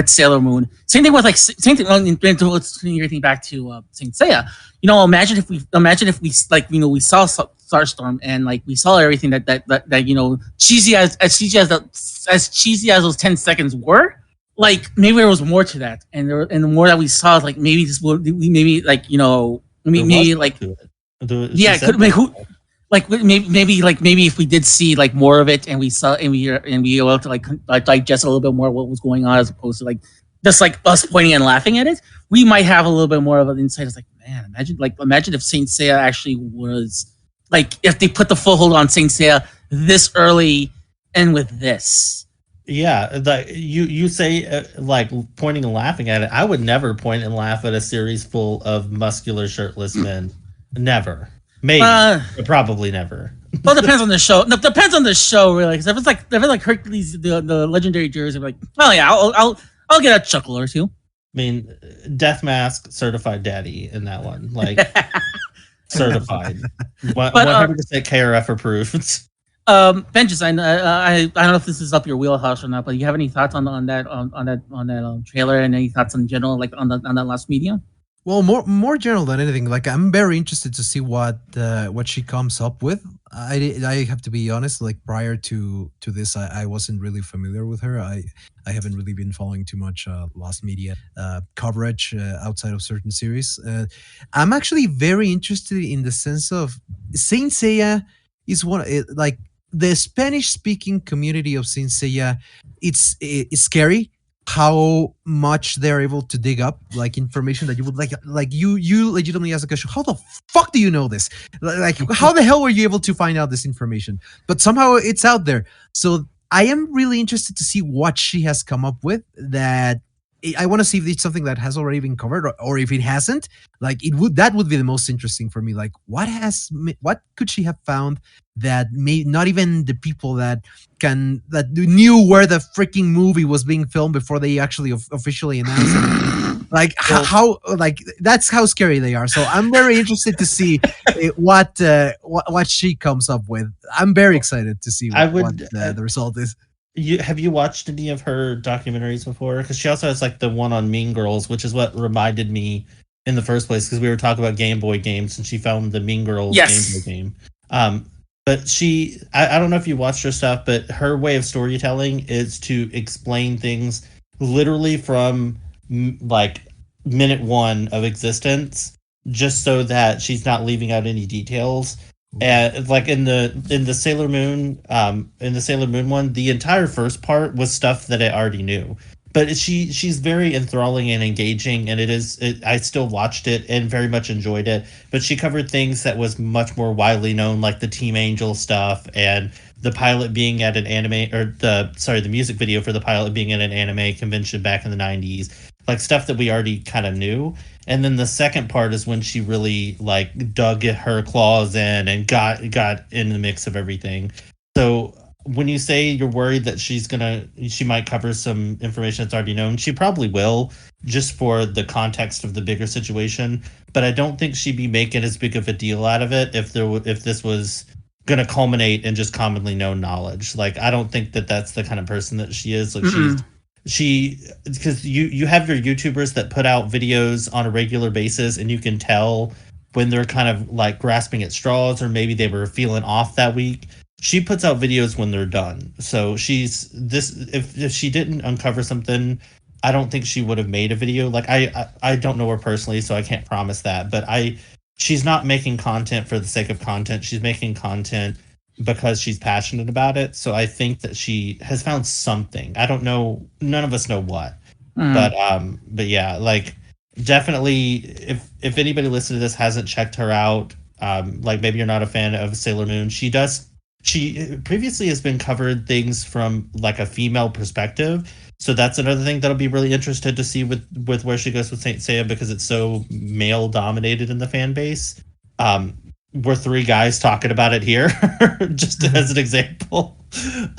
Sailor Moon? Same thing with everything back to Saint Seiya. Imagine if we like we saw Starstorm, and like we saw everything that cheesy as cheesy as those 10 seconds were. Like, maybe there was more to that, and the more that we saw, like maybe this will maybe like maybe like yeah, maybe if we did see like more of it, and we saw and we were able to like digest a little bit more of what was going on, as opposed to like just like us pointing and laughing at it, we might have a little bit more of an insight. It's like, man, imagine if Saint Seiya actually was like, if they put the full hold on Saint Seiya this early and with this. Yeah, you say like pointing and laughing at it. I would never point and laugh at a series full of muscular shirtless men. Never. Maybe, but probably never. Well, it depends on the show. No, depends on the show, really. Because if it's like Hercules, the legendary jersey, like, oh yeah, I'll get a chuckle or two. I mean, Death Mask, certified daddy in that one, like certified, 100% KRF approved. Benches, I don't know if this is up your wheelhouse or not, but do you have any thoughts on that trailer, and any thoughts in general, like on that last media? Well, more general than anything. Like, I'm very interested to see what she comes up with. I have to be honest. Like, prior to this, I wasn't really familiar with her. I haven't really been following too much lost media coverage outside of certain series. I'm actually very interested in the sense of Saint Seiya is like the Spanish speaking community of Saint Seiya. It's scary how much they're able to dig up like information that you would like you legitimately ask a question, how the fuck do you know this, like how the hell were you able to find out this information, but somehow it's out there. So I am really interested to see what she has come up with. That I want to see if it's something that has already been covered, or if it hasn't. Like, that would be the most interesting for me. Like, what could she have found that may not even the people that knew where the freaking movie was being filmed before they actually officially announced it. Like, Well, how like that's how scary they are. So I'm very interested to see what she comes up with. I'm very excited to see I what would. the result is. Have you watched any of her documentaries before? Because she also has like the one on Mean Girls, which is what reminded me in the first place, because we were talking about Game Boy games, and she found the Mean Girls Game Boy Yes. game. But I don't know if you watched her stuff, but her way of storytelling is to explain things literally from like minute one of existence, just so that she's not leaving out any details. And like in the Sailor Moon, in the Sailor Moon one, the entire first part was stuff that I already knew. But she's very enthralling and engaging, and I still watched it and very much enjoyed it. But she covered things that was much more widely known, like the Team Angel stuff and the pilot being at an anime, or the music video for the pilot being at an anime convention back in the 90s, like stuff that we already kind of knew. And then the second part is when she really like dug her claws in and got in the mix of everything. So when you say you're worried that she might cover some information that's already known, she probably will, just for the context of the bigger situation. But I don't think she'd be making as big of a deal out of it if this was gonna culminate in just commonly known knowledge. Like, I don't think that that's the kind of person that she is. Like, Mm-mm. she because you have your YouTubers that put out videos on a regular basis, and you can tell when they're kind of like grasping at straws, or maybe they were feeling off that week. She puts out videos when they're done. So she's this if she didn't uncover something, I don't think she would have made a video. Like, I don't know her personally, so I can't promise that, but I she's not making content for the sake of content. She's making content because she's passionate about it. So I think that she has found something. I don't know. None of us know what, Mm. but yeah, like, definitely, if anybody listening to this hasn't checked her out, like maybe you're not a fan of Sailor Moon, she previously has been covered things from like a female perspective. So that's another thing that'll be really interested to see with where she goes with Saint Seiya, because it's so male dominated in the fan base. We're three guys talking about it here, just as an example.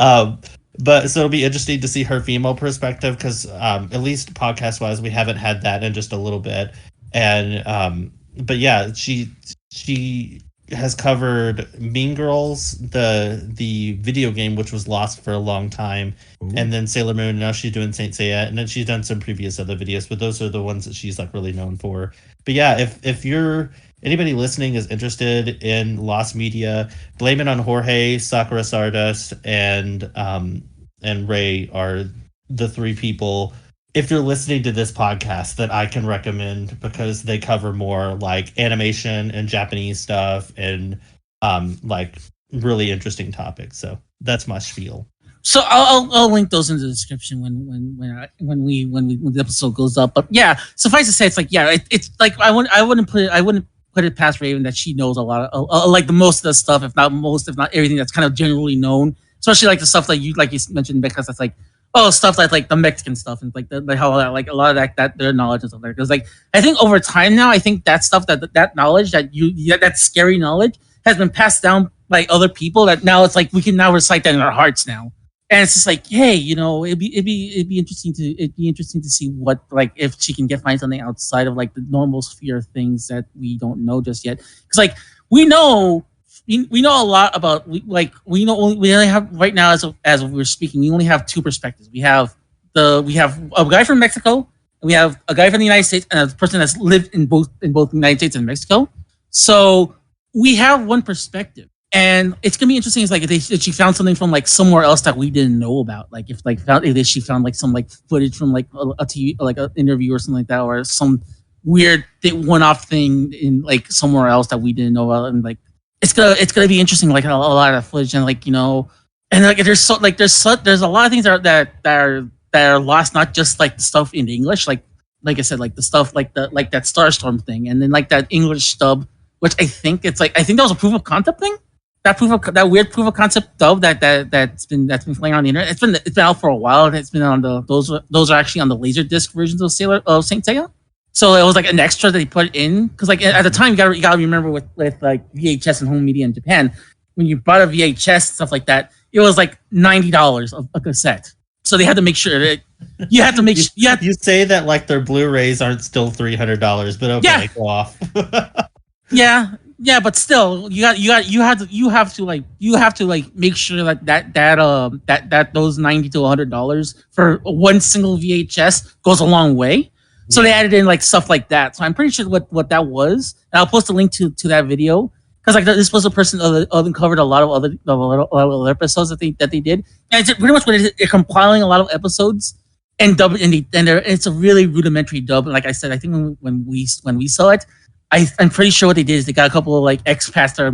Um, but so it'll be interesting to see her female perspective, because at least podcast wise, we haven't had that in just a little bit. And but yeah, she has covered Mean Girls, the video game, which was lost for a long time, Ooh. and then Sailor Moon. And now she's doing Saint Seiya, and then she's done some previous other videos, but those are the ones that she's like really known for. But yeah, if you're anybody listening is interested in lost media, blame it on Jorge, Sakura Stardust, and Ray are the three people, if you're listening to this podcast, that I can recommend, because they cover more like animation and Japanese stuff, and like really interesting topics. So that's my spiel. So I'll link those in the description when the episode goes up. But yeah, suffice to say, it's like, yeah, it's like I wouldn't put it past Raven that she knows a lot of like the most of the stuff, if not everything that's kind of generally known, especially like the stuff that you mentioned, because that's like, oh, stuff like the Mexican stuff, and like how like a lot of that their knowledge and stuff like, because like I think over time now, I think that stuff, that knowledge that scary knowledge has been passed down by other people, that now it's like we can now recite that in our hearts now. And it's just like, hey, it'd be interesting to see what, like, if she can find something outside of like the normal sphere of things that we don't know just yet. Because like we know we know a lot about, we only have right now, as we're speaking, we only have two perspectives. We have a guy from Mexico, and we have a guy from the United States and a person that's lived in both the United States and Mexico. So we have one perspective, and it's gonna be interesting. It's like if she found something from like somewhere else that we didn't know about, like if she found like some like footage from like a TV, like an interview or something like that, or some weird one-off thing in like somewhere else that we didn't know about, and like it's gonna be interesting, like a lot of footage, and like and like there's a lot of things that are lost, not just like the stuff in English, like I said, like the stuff like that Starstorm thing, and then like that English dub, which I think that was a proof of concept thing. That weird proof of concept dub that's been playing on the internet. It's been out for a while, and it's been on those are actually on the Laserdisc versions of Saint Seiya. So it was like an extra that they put in, because like at the time you gotta remember with like VHS and home media in Japan, when you bought a VHS stuff like that, it was like $90 a cassette. So they had to make sure that you have to make sure. You say that like their Blu-rays aren't still $300, but okay, yeah. Go off. yeah, but still, you have to make sure that those $90 to $100 for one single VHS goes a long way. So they added in like stuff like that. So I'm pretty sure what that was. And I'll post a link to that video, because like this was a person uncovered a lot of other episodes that they did. And it's pretty much what it is. They're compiling a lot of episodes and dubbing, and it's a really rudimentary dub. And like I said, I think when we saw it, I'm pretty sure what they did is they got a couple of like expats that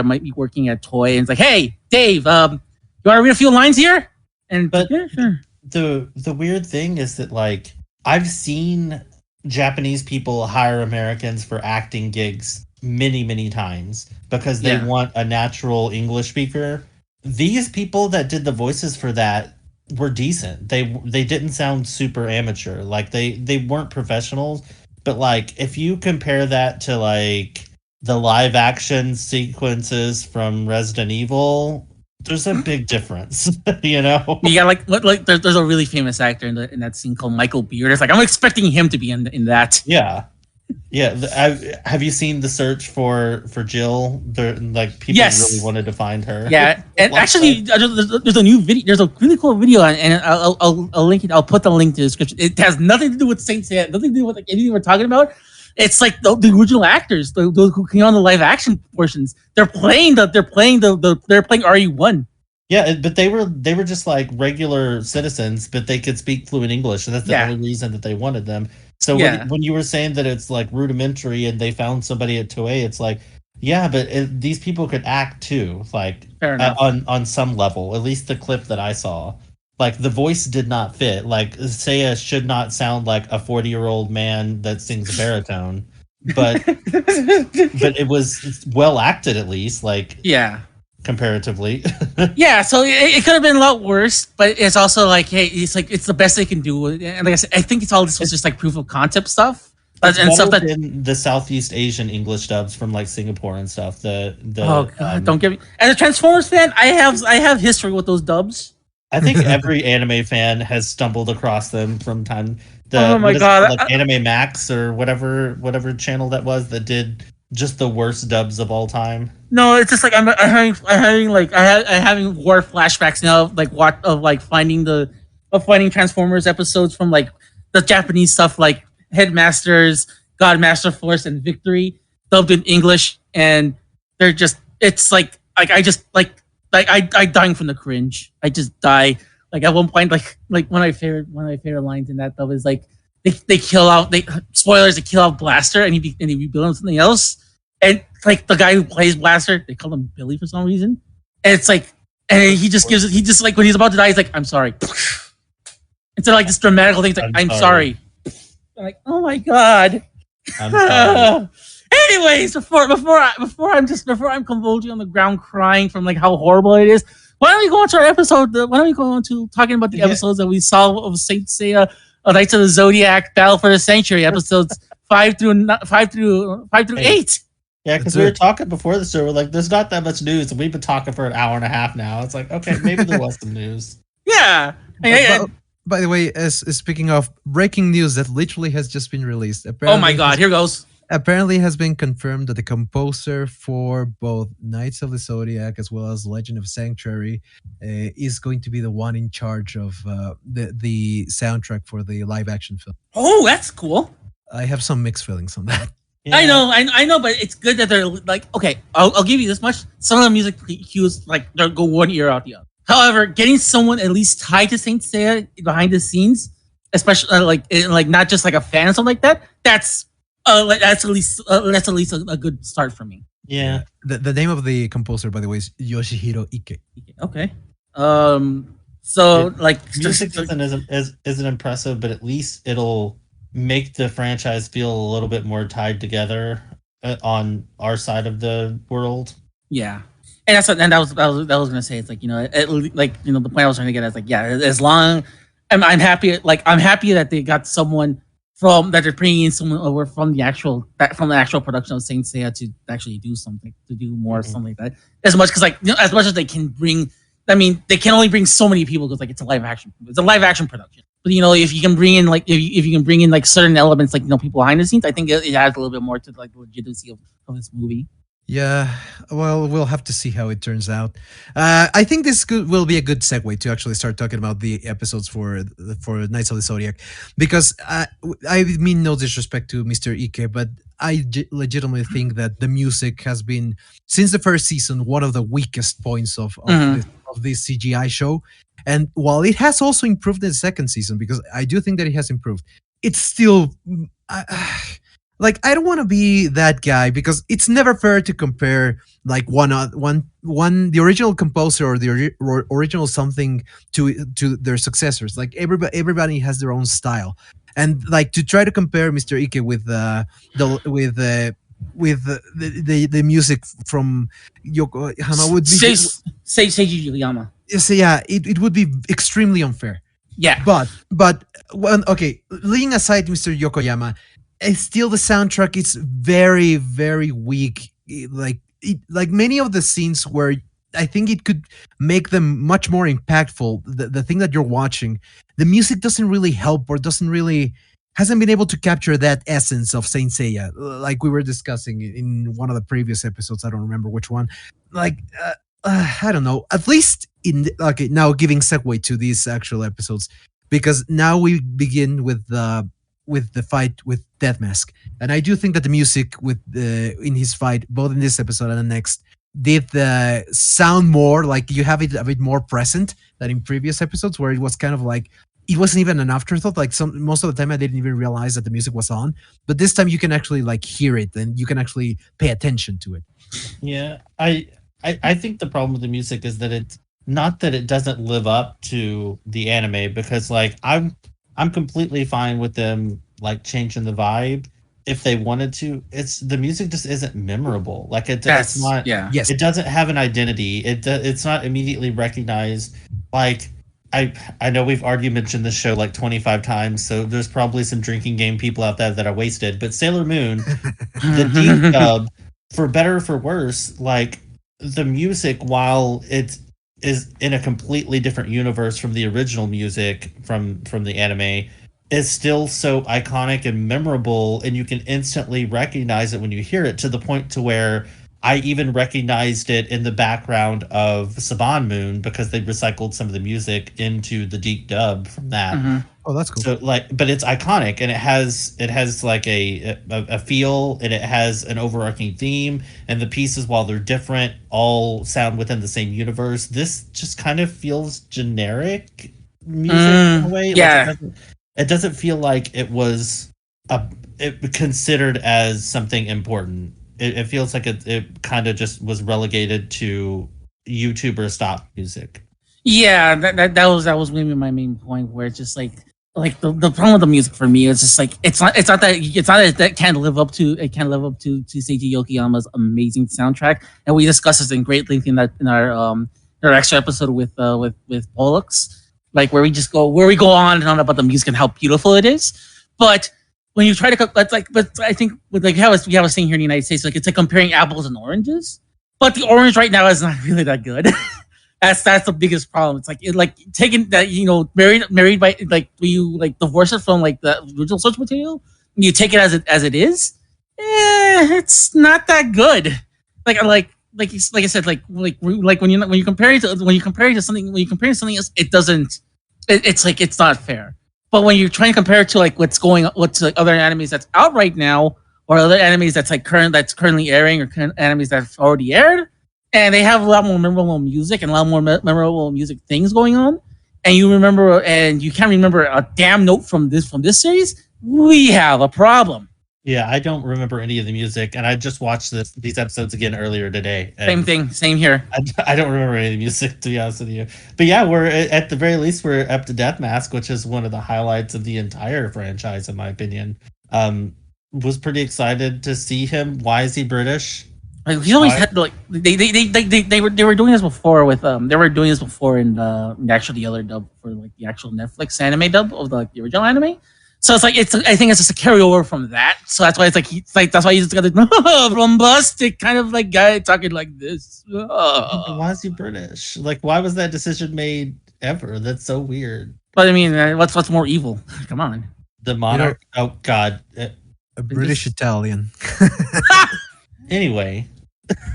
might be working at Toy, and it's like, hey, Dave, you want to read a few lines here? But yeah, sure. The weird thing is that like I've seen Japanese people hire Americans for acting gigs many times because they want a natural English speaker. These people that did the voices for that were decent. They didn't sound super amateur. Like they weren't professionals. But like if you compare that to like the live action sequences from Resident Evil, there's a big difference, You got like there's a really famous actor in that scene called Michael Beard. It's like I'm expecting him to be in that. Yeah. Have you seen the search for Jill? Like people really wanted to find her. Yeah, and actually, there's a new video. There's a really cool video, and I'll link it. I'll put the link to the description. It has nothing to do with Saint Seiya, nothing to do with like anything we're talking about. It's like the original actors, those who came on the live action portions. They're playing RE1. Yeah, but they were just like regular citizens, but they could speak fluent English, and that's the only reason that they wanted them. So when you were saying that it's like rudimentary and they found somebody at Toei, it's like, yeah, but these people could act too, like on some level. At least the clip that I saw, like the voice did not fit. Like Seiya should not sound like a 40-year-old man that sings baritone, but it was well acted at least. Like comparatively. So it could have been a lot worse, but it's also like, hey, it's the best they can do. And like I said, I think this was just like proof of concept stuff. And stuff that in the Southeast Asian English dubs from like Singapore and stuff. Don't get me. As a Transformers fan, I have history with those dubs. I think every anime fan has stumbled across them from time. Like Anime Max or whatever channel that was that did just the worst dubs of all time. No, it's just like I'm having war flashbacks now, of finding Transformers episodes from like the Japanese stuff, like Headmasters, Godmaster Force, and Victory, dubbed in English, and they're just I dying from the cringe. I just die. Like at one point, like one of my favorite lines in that dub is like they kill out they kill out Blaster and he rebuild him something else. And like the guy who plays Blaster, they call him Billy for some reason. And it's like, and he just like when he's about to die, he's like, I'm sorry. Instead of like this dramatical thing, it's like, I'm sorry. I'm like, oh my god. I'm sorry. Anyways, before I'm convulsing on the ground crying from like how horrible it is, why don't we go on to our episode? Why don't we go on to talking about the episodes that we saw of Saint Seiya, Knights of the Zodiac, Battle for the Sanctuary, episodes 5 through 8. Yeah, because we were talking before the show, we're like, there's not that much news, and we've been talking for an hour and a half now. It's like, okay, maybe there was some news. Yeah. By the way, speaking of breaking news that literally has just been released. Oh my god, here goes. Apparently, it has been confirmed that the composer for both Knights of the Zodiac as well as Legend of Sanctuary is going to be the one in charge of the soundtrack for the live action film. Oh, that's cool. I have some mixed feelings on that. I know, I know, but it's good that they're like, okay, I'll give you this much. Some of the music cues, like, they'll go one ear out the other. However, getting someone at least tied to Saint Seiya behind the scenes, especially like not just like a fan or something like that, that's at least a good start for me. Yeah. The name of the composer, by the way, is Yoshihiro Ike. Okay. So like Music isn't impressive, but at least it'll make the franchise feel a little bit more tied together on our side of the world. Yeah, and that was gonna say. It's like, the point I was trying to get at is like, yeah, as long I'm happy. Like, I'm happy that they got someone that they're bringing in someone over from the actual production of Saint Seiya to actually do something, to do more something like that. As much as much as they can bring. I mean, they can only bring so many people because like it's a live action production. But if you can bring in if you can bring in like certain elements, like people behind the scenes, I think it adds a little bit more to like the legitimacy of this movie. Yeah, well, we'll have to see how it turns out. I think this will be a good segue to actually start talking about the episodes for Knights of the Zodiac, because I mean no disrespect to Mr. Ike, but I legitimately think that the music has been, since the first season, one of the weakest points of this CGI show. And while it has also improved in the second season, because I do think that it has improved, it's still. Like, I don't want to be that guy, because it's never fair to compare like the original composer or the original something to their successors. Like, everybody has their own style, and like to try to compare Mr. Ike with the music from Yokohama would be Seiji Yama. yeah, it would be extremely unfair. Yeah, but okay, leaving aside Mr. Yokoyama, it's still the soundtrack is very, very weak. Like many of the scenes where I think it could make them much more impactful, the thing that you're watching, the music doesn't really help, or hasn't been able to capture that essence of Saint Seiya, like we were discussing in one of the previous episodes. I don't remember which one. Like, I don't know. At least now giving segue to these actual episodes, because now we begin with the fight with Death Mask, and I do think that the music in his fight, both in this episode and the next, did sound more like you have it a bit more present than in previous episodes, where it was kind of like it wasn't even an afterthought. Like most of the time, I didn't even realize that the music was on, but this time you can actually like hear it, and you can actually pay attention to it. Yeah, I think the problem with the music is that it's not that it doesn't live up to the anime, because like I'm completely fine with them like changing the vibe if they wanted to. It's the music just isn't memorable. Like it's not. Yeah. Yes. It doesn't have an identity. It's not immediately recognized. Like I know we've already mentioned this show like 25 times, so there's probably some drinking game people out there that are wasted. But Sailor Moon, the deep dub, for better or for worse, like the music, while it is in a completely different universe from the original music from the anime, is still so iconic and memorable, and you can instantly recognize it when you hear it, to the point to where I even recognized it in the background of Saban Moon, because they recycled some of the music into the deep dub from that. Mm-hmm. Oh, that's cool. So like, but it's iconic, and it has like a feel, and it has an overarching theme, and the pieces, while they're different, all sound within the same universe. This just kind of feels generic music in a way. Yeah. Like it doesn't feel like it was considered as something important. It feels like it kind of just was relegated to YouTuber stop music. Yeah, that was maybe my main point, where it's just like the problem with the music for me is just like it's not that it can't live up to Seiji Yokoyama's amazing soundtrack, and we discussed this in great length in our extra episode with Pollux, like where we go on and on about the music and how beautiful it is. But when you try to but I think with like how we have a saying here in the United States, like it's like comparing apples and oranges, but the orange right now is not really that good. That's the biggest problem. It's like taking that, married by you like divorce it from like the original source material, and you take it as it is. it's not that good. Like I said, like when you compare it to something else, it doesn't. It's like it's not fair. But when you're trying to compare it to like what's like other animes that's out right now, or other animes that's currently airing, or current animes that's already aired, and they have a lot more memorable music and a lot more memorable music things going on, and you can't remember a damn note from this series, we have a problem. Yeah, I don't remember any of the music, and I just watched these episodes again earlier today. Same thing, same here. I don't remember any of the music, to be honest with you. But yeah, we're at the very least we're up to Death Mask, which is one of the highlights of the entire franchise, in my opinion. Was pretty excited to see him. Why is he British? Like he always had like they were doing this before with they were doing this before in the actual the other dub for like the actual Netflix anime dub of the original anime. So it's like I think it's just a carryover from that. So that's why that's why he's just got this bombastic kind of like guy talking like this. Why is he British? Like, why was that decision made ever? That's so weird. But I mean, what's more evil? Come on, the monarch. Oh God, a British Italian. Anyway,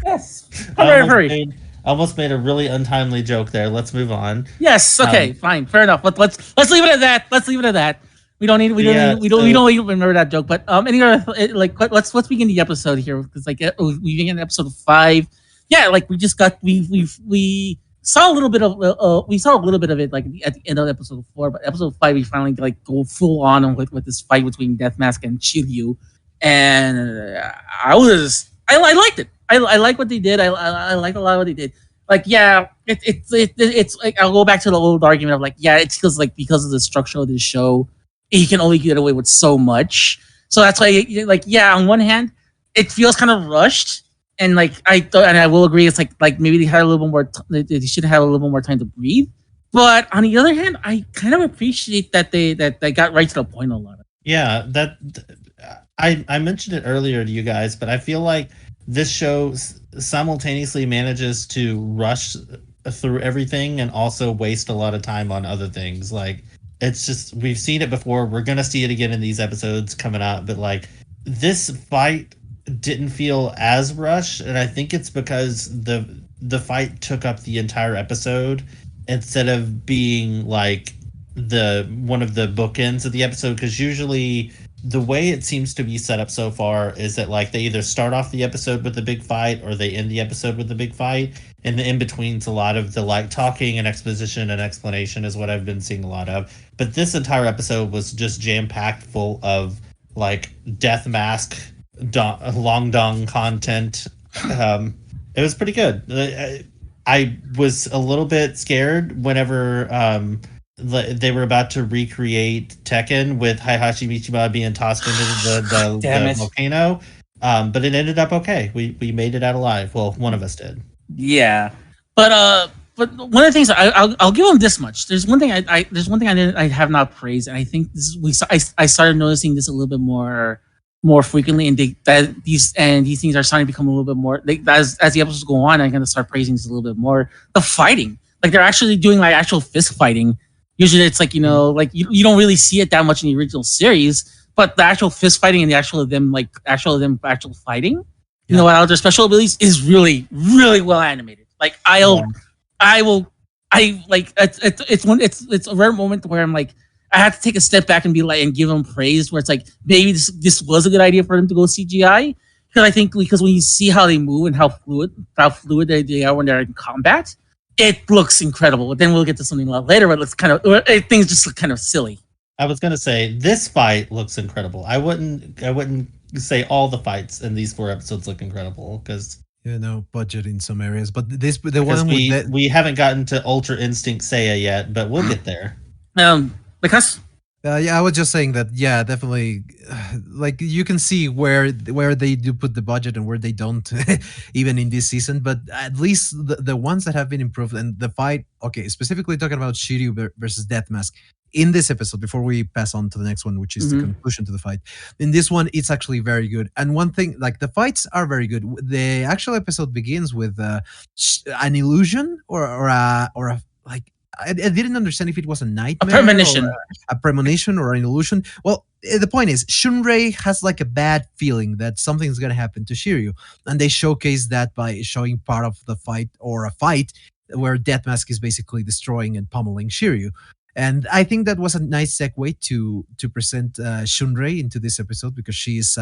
yes, I almost made a really untimely joke there. Let's move on. Yes, okay, fine, fair enough. Let's leave it at that. Let's leave it at that. We don't need remember that joke. But anyway, like let's begin the episode here because like we begin episode 5. Yeah, like we saw a little bit of it like at the end of episode 4, but episode 5 we finally like go full on with this fight between Death Mask and Shiryu, and I liked it. I like what they did. I like a lot of what they did. Like yeah, it's like I'll go back to the old argument of like yeah, it's because of the structure of this show. He can only get away with so much. So that's why, like, yeah, on one hand, it feels kind of rushed, and like I will agree, it's like maybe they had a little bit more. They should have a little bit more time to breathe. But on the other hand, I kind of appreciate that they got right to the point a lot. Yeah, that I mentioned it earlier to you guys, but I feel like this show simultaneously manages to rush through everything and also waste a lot of time on other things. Like, it's just, we've seen it before. We're going to see it again in these episodes coming out. But like, this fight didn't feel as rushed. And I think it's because the fight took up the entire episode instead of being like one of the bookends of the episode. Because usually the way it seems to be set up so far is that like they either start off the episode with the big fight or they end the episode with the big fight. And the in-between's a lot of the like talking and exposition and explanation is what I've been seeing a lot of. But this entire episode was just jam-packed full of like Death Mask, Long Dong content. It was pretty good. I was a little bit scared whenever they were about to recreate Tekken with Heihachi Mishima being tossed into the volcano. But it ended up okay. We made it out alive. Well, one of us did. Yeah, but one of the things I'll give them this much. There's one thing I have not praised, and I think I started noticing this a little bit more frequently, and these things are starting to become a little bit more. As the episodes go on, I'm going to start praising this a little bit more. The fighting, like they're actually doing like actual fist fighting. Usually, it's like like you don't really see it that much in the original series, but the actual fist fighting and the actual fighting. You know, without their special abilities is really, really well animated. Like it's a rare moment where I'm like, I have to take a step back and be like, and give them praise where it's like, maybe this was a good idea for them to go CGI. Because I think when you see how they move and how fluid they are when they're in combat, it looks incredible. But then we'll get to something a lot later where it looks things just look kind of silly. I was gonna say this fight looks incredible. I wouldn't say all the fights in these 4 episodes look incredible because budget in some areas, but we haven't gotten to Ultra Instinct Seiya yet, but we'll get there. Because I was just saying that definitely like you can see where they do put the budget and where they don't even in this season, but at least the ones that have been improved and the fight, okay, specifically talking about Shiryu versus Death Mask in this episode before we pass on to the next one, which is the conclusion to the fight. In this one, it's actually very good. And one thing, like the fights are very good. The actual episode begins with an illusion or a like I didn't understand if it was a A nightmare or premonition. a premonition or an illusion. Well, the point is, Shunrei has like a bad feeling that something's gonna happen to Shiryu, and they showcase that by showing part of the fight or a fight where Death Mask is basically destroying and pummeling Shiryu. And I think that was a nice segue to present Shunrei into this episode because she is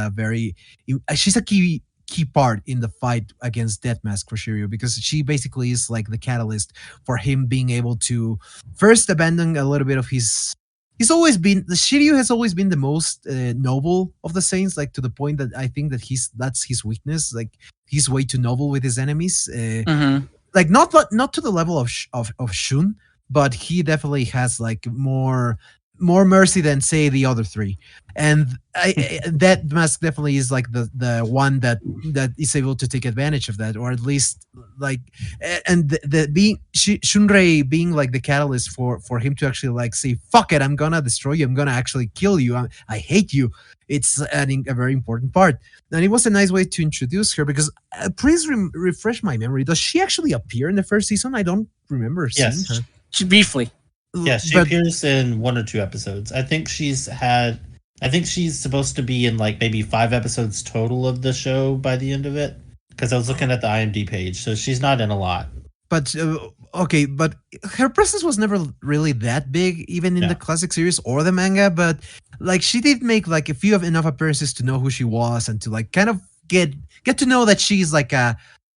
she's a key part in the fight against Death Mask for Shiryu because she basically is like the catalyst for him being able to first abandon a little bit of his. He's always been the Shiryu has always been the most noble of the Saints, like to the point that I think that that's his weakness. Like he's way too noble with his enemies. Mm-hmm. Like not to the level of Shun, but he definitely has like more mercy than say the other three, and that mask definitely is like the one that is able to take advantage of that, or at least like and the being Shunrei being like the catalyst for him to actually like say fuck it, I'm gonna destroy you, I'm gonna actually kill you, I hate you. It's adding a very important part, and it was a nice way to introduce her because please refresh my memory. Does she actually appear in the first season? I don't remember seeing Yes. her. Briefly. Yeah, she But appears in 1 or 2 episodes. I think she's supposed to be in like maybe 5 episodes total of the show by the end of it. Because I was looking at the IMDb page, so she's not in a lot. But okay, but her presence was never really that big, even in Yeah. the classic series or the manga. But like, she did make like a few of enough appearances to know who she was and to like kind of get to know that she's like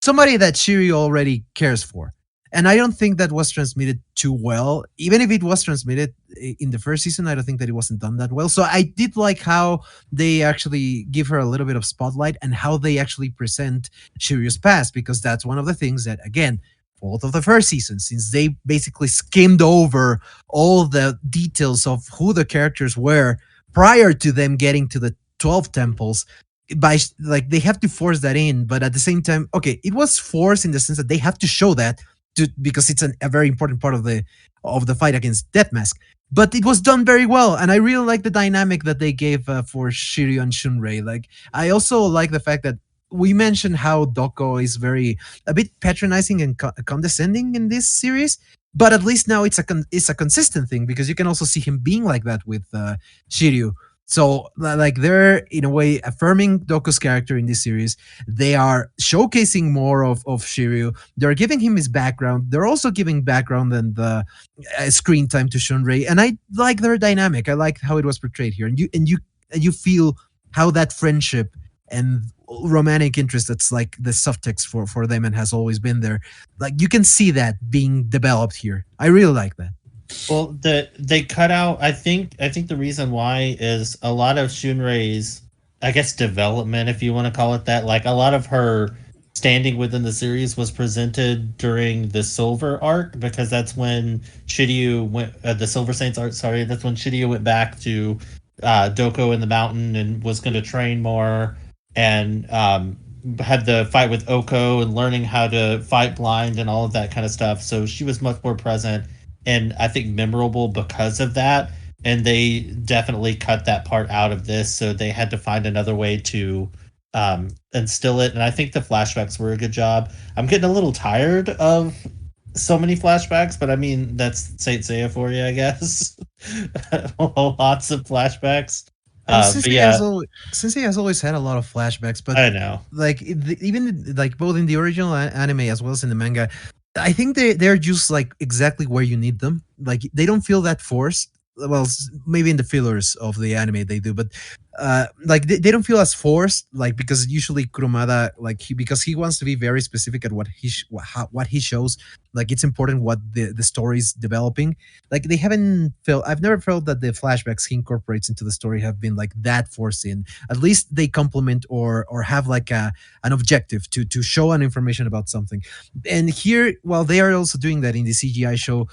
somebody that Shiryu already cares for. And I don't think that was transmitted too well. Even if it was transmitted in the first season, I don't think that it wasn't done that well. So I did like how they actually give her a little bit of spotlight and how they actually present Shiryu's past, because that's one of the things that, again, fault of the first season, since they basically skimmed over all the details of who the characters were prior to them getting to the 12 temples. By like, they have to force that in, but at the same time, okay, it was forced in the sense that they have to show that because it's a very important part of the fight against Death Mask. But it was done very well, and I really like the dynamic that they gave for Shiryu and Shunrei. Like, I also like the fact that we mentioned how Doko is a bit patronizing and condescending in this series, but at least now it's a consistent thing because you can also see him being like that with Shiryu. So like, they're in a way affirming Doko's character in this series. They are showcasing more of Shiryu. They're giving him his background. They're also giving background and the screen time to Shunrei, and I like their dynamic. I like how it was portrayed here, and you feel how that friendship and romantic interest that's like the subtext for them and has always been there. Like, you can see that being developed here. I really like that. Well, they cut out. I think the reason why is a lot of Shunrei's, I guess, development, if you want to call it that. Like, a lot of her standing within the series was presented during the Silver arc, because that's when Shiryu went. The Silver Saints arc. Sorry, that's when Shiryu went back to Doko in the mountain and was going to train more, and had the fight with Oko and learning how to fight blind and all of that kind of stuff. So she was much more present and I think memorable because of that. And they definitely cut that part out of this, so they had to find another way to instill it. And I think the flashbacks were a good job. I'm getting a little tired of so many flashbacks, but I mean, that's Saint Seiya for you, I guess. Lots of flashbacks. Sensei has always had a lot of flashbacks, but I know, like even like both in the original anime as well as in the manga, I think they're just like exactly where you need them. Like, they don't feel that forced. Well, maybe in the fillers of the anime they do, but like they don't feel as forced. Like, because usually Kurumada, like, because he wants to be very specific at what he shows. Like, it's important what the story's developing. Like, they haven't felt. I've never felt that the flashbacks he incorporates into the story have been like that forced in. At least they complement or have like an objective to show an information about something. And here, while they are also doing that in the CGI show,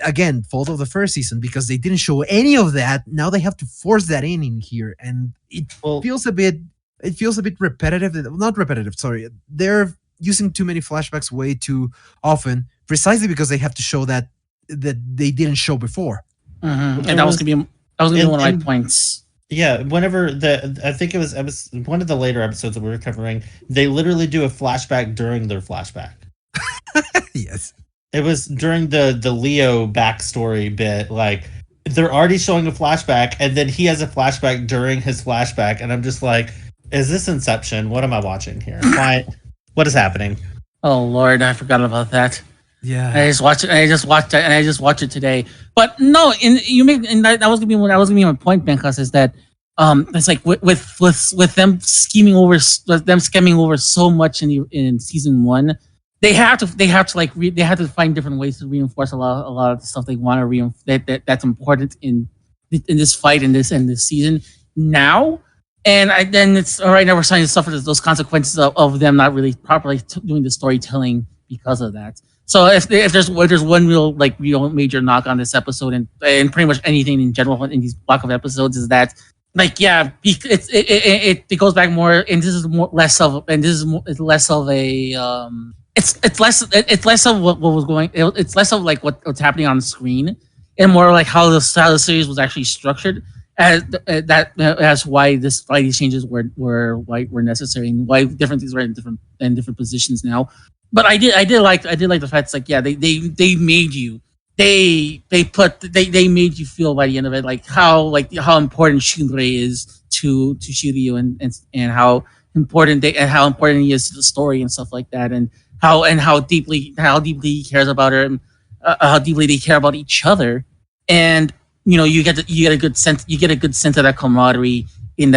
again, fault of the first season, because they didn't show any of that. Now they have to force that in here, and it feels a bit repetitive. Not repetitive, sorry. They're using too many flashbacks way too often, precisely because they have to show that they didn't show before. Mm-hmm. And that was gonna be one of my points. Yeah, whenever I think it was one of the later episodes that we were covering, they literally do a flashback during their flashback. Yes. It was during the Leo backstory bit. Like they're already showing a flashback, and then he has a flashback during his flashback, and I'm just like, is this Inception? What am I watching here? Why? What is happening? Oh Lord, I forgot about that. I Yeah. just watched it. I just watched it, and I just watched it today. But no, and that was gonna be my point, Bencas, is that it's like with them scheming over with them scamming over so much in season one, they have to find different ways to reinforce a lot of the stuff they want to reinforce that's important in this fight in this season now. And then it's all right now we're starting to suffer those consequences of them not really properly doing the storytelling because of that. So if there's one real major knock on this episode and pretty much anything in general in these block of episodes is that like yeah it goes back more and this is more less of and this is more, it's less of a it's less of what was going it's less of like what's happening on the screen and more like how the series was actually structured as that's why these changes were necessary and why different things were in different positions now. But I did like the fact it's like yeah they made you they made you feel by the end of it like how important Shinrei is to Shiryu and how important he is to the story and stuff like that and how deeply he cares about her and how deeply they care about each other and you get a good sense of that camaraderie in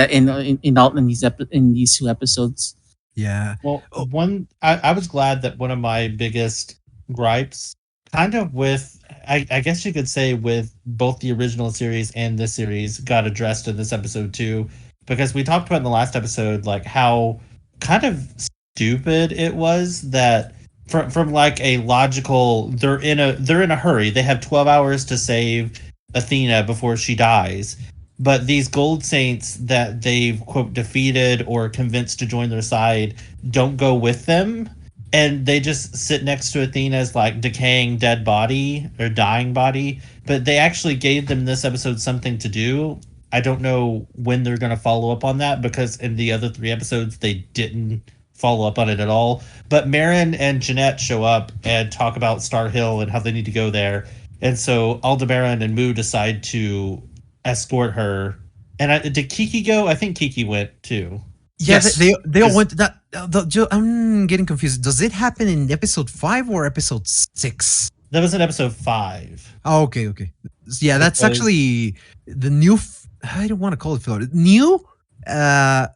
these two episodes. Yeah. Well, Oh, I was glad that one of my biggest gripes, kind of with, I guess you could say, with both the original series and this series, got addressed in this episode too, because we talked about in the last episode, like how kind of stupid it was that from like a logical, they're in a hurry. They have 12 hours to save Athena before she dies. But these gold saints that they've quote defeated or convinced to join their side don't go with them, and they just sit next to Athena's like decaying dead body or dying body. But they actually gave them this episode something to do. I don't know when they're going to follow up on that because in the other three episodes they didn't follow up on it at all. But Marin and Jeanette show up and talk about Star Hill and how they need to go there. And so Aldebaran and Moo decide to escort her. And did Kiki go? I think Kiki went too. yeah, Yes. they all went to that. I'm getting confused. Does it happen in episode 5 or episode 6? That was in episode 5. Oh, okay, okay. Yeah, that's Because- actually the new. I don't want to call it filler. Uh,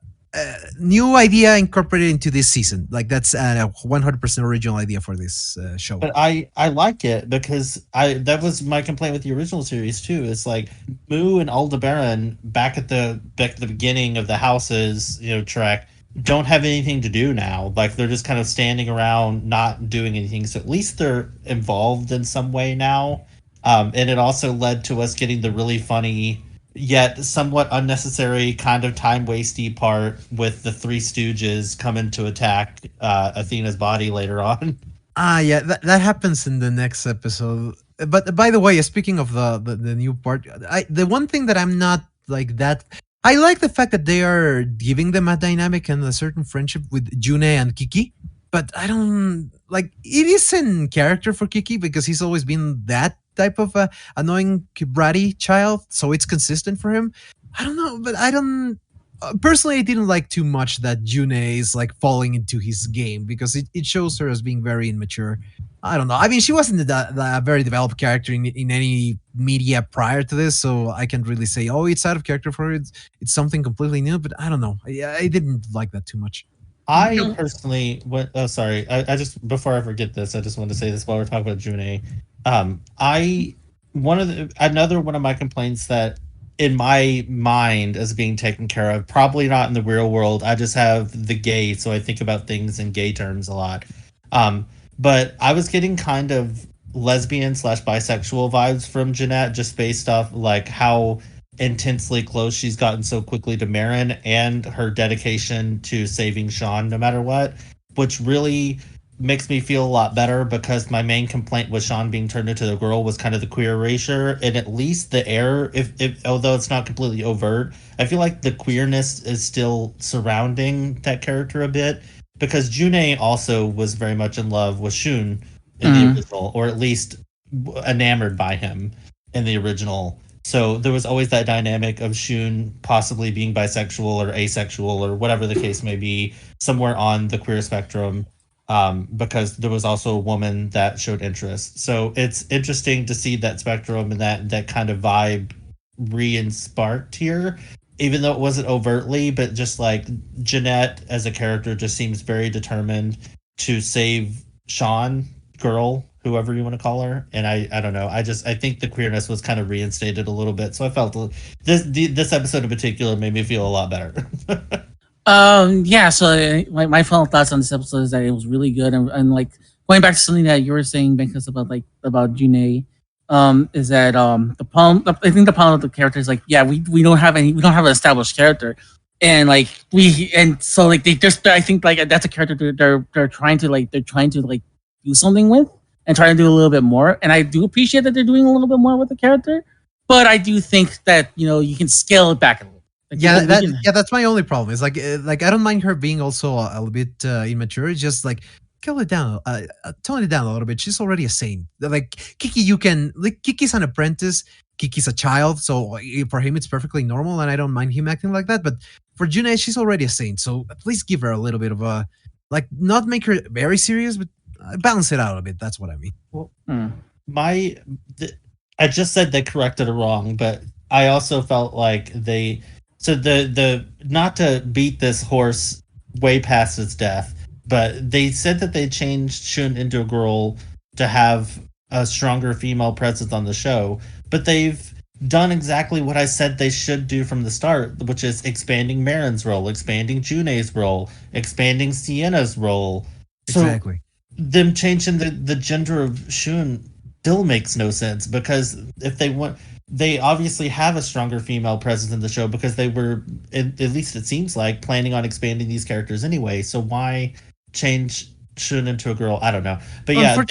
new idea incorporated into this season. Like that's a 100% original idea for this show. But I like it because that was my complaint with the original series too. It's like Moo and Aldebaran back at the beginning of the houses, track don't have anything to do now. Like they're just kind of standing around not doing anything. So at least they're involved in some way now. And it also led to us getting the really funny yet somewhat unnecessary kind of time wasty part with the Three Stooges coming to attack Athena's body later on. Ah, yeah, that happens in the next episode. But by the way, speaking of the new part, the one thing that I'm not like that, I like the fact that they are giving them a dynamic and a certain friendship with June and Kiki. But I don't like it is in character for Kiki because he's always been that type of annoying bratty child, so it's consistent for him. I don't know, but I don't. Personally, I didn't like too much that June is like falling into his game because it shows her as being very immature. I don't know. I mean, she wasn't a very developed character in any media prior to this, so I can't really say, oh, it's out of character for her. It's something completely new, but I don't know. I didn't like that too much. I personally went. Oh, sorry. I just before I forget this, I just wanted to say this while we're talking about June. I another one of my complaints that in my mind is being taken care of, probably not in the real world. I just have the gay, so I think about things in gay terms a lot. But I was getting kind of lesbian slash bisexual vibes from Jeanette, just based off like how intensely close she's gotten so quickly to Marin and her dedication to saving Sean no matter what, which really makes me feel a lot better because my main complaint with Sean being turned into the girl was kind of the queer erasure, and at least the air, if although it's not completely overt, I feel like the queerness is still surrounding that character a bit because June also was very much in love with Shun in the original, or at least enamored by him in the original. So there was always that dynamic of Shun possibly being bisexual or asexual or whatever the case may be, somewhere on the queer spectrum, because there was also a woman that showed interest. So it's interesting to see that spectrum and that kind of vibe re-sparked here, even though it wasn't overtly, but just like Jeanette as a character just seems very determined to save Sean, girl, whoever you want to call her. And I don't know. I think the queerness was kind of reinstated a little bit. So I felt this episode in particular made me feel a lot better. Yeah. So my final thoughts on this episode is that it was really good, and like going back to something that you were saying, Benkas, about June. Is that the problem? I think the problem with the character is like, yeah, we don't have an established character, and like so like they just, I think like that's a character they're trying to do something with and trying to do a little bit more, and I do appreciate that they're doing a little bit more with the character, but I do think that you can scale it back a little. Like, that's my only problem. Is like I don't mind her being also a little bit immature. It's just like kill it down, tone it down a little bit. She's already a saint. Like Kiki, Kiki's an apprentice. Kiki's a child, so for him it's perfectly normal, and I don't mind him acting like that. But for June, she's already a saint, so at least give her a little bit of a not make her very serious, but balance it out a bit. That's what I mean. Well, I just said they corrected it wrong, but I also felt like the not to beat this horse way past its death, but they said that they changed Shun into a girl to have a stronger female presence on the show, but they've done exactly what I said they should do from the start, which is expanding Marin's role, expanding June's role, expanding Sienna's role. Exactly. So them changing the gender of Shun still makes no sense, because if they obviously have a stronger female presence in the show, because they were, at least it seems like, planning on expanding these characters anyway. So why change Shun into a girl? I don't know. But yeah,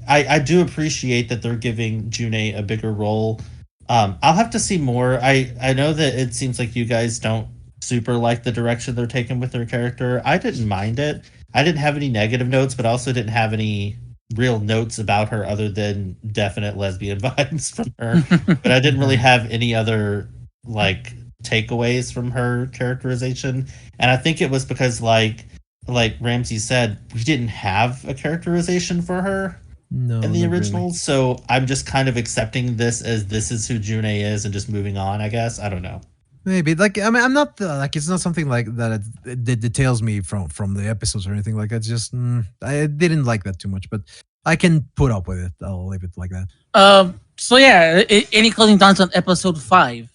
I do appreciate that they're giving June a bigger role. I'll have to see more. I know that it seems like you guys don't super like the direction they're taking with their character. I didn't mind it. I didn't have any negative notes, but also didn't have any real notes about her other than definite lesbian vibes from her. But I didn't really have any other takeaways from her characterization. And I think it was because like Ramsey said, we didn't have a characterization for her in the original. Really. So I'm just kind of accepting this is who June is and just moving on, I guess. I don't know. Maybe I'm not it's not something like that that details me from the episodes or anything like that. It's just I didn't like that too much, but I can put up with it. I'll leave it like that. So yeah, any closing thoughts on episode 5?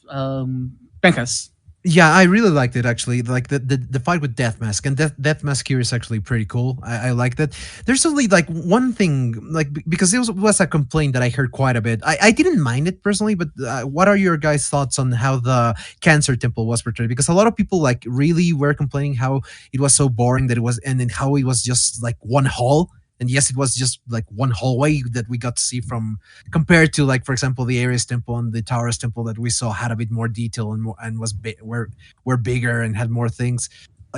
Benkas. Yeah, I really liked it actually. Like the fight with Death Mask, and Death Mask here is actually pretty cool. I like that. There's only one thing, because it was a complaint that I heard quite a bit. I didn't mind it personally, but what are your guys' thoughts on how the Cancer Temple was portrayed? Because a lot of people really were complaining how it was so boring that it was, and then how it was just one hall. And yes, it was just one hallway that we got to see from, compared to for example, the Ares Temple and the Taurus Temple that we saw had a bit more detail and were bigger and had more things.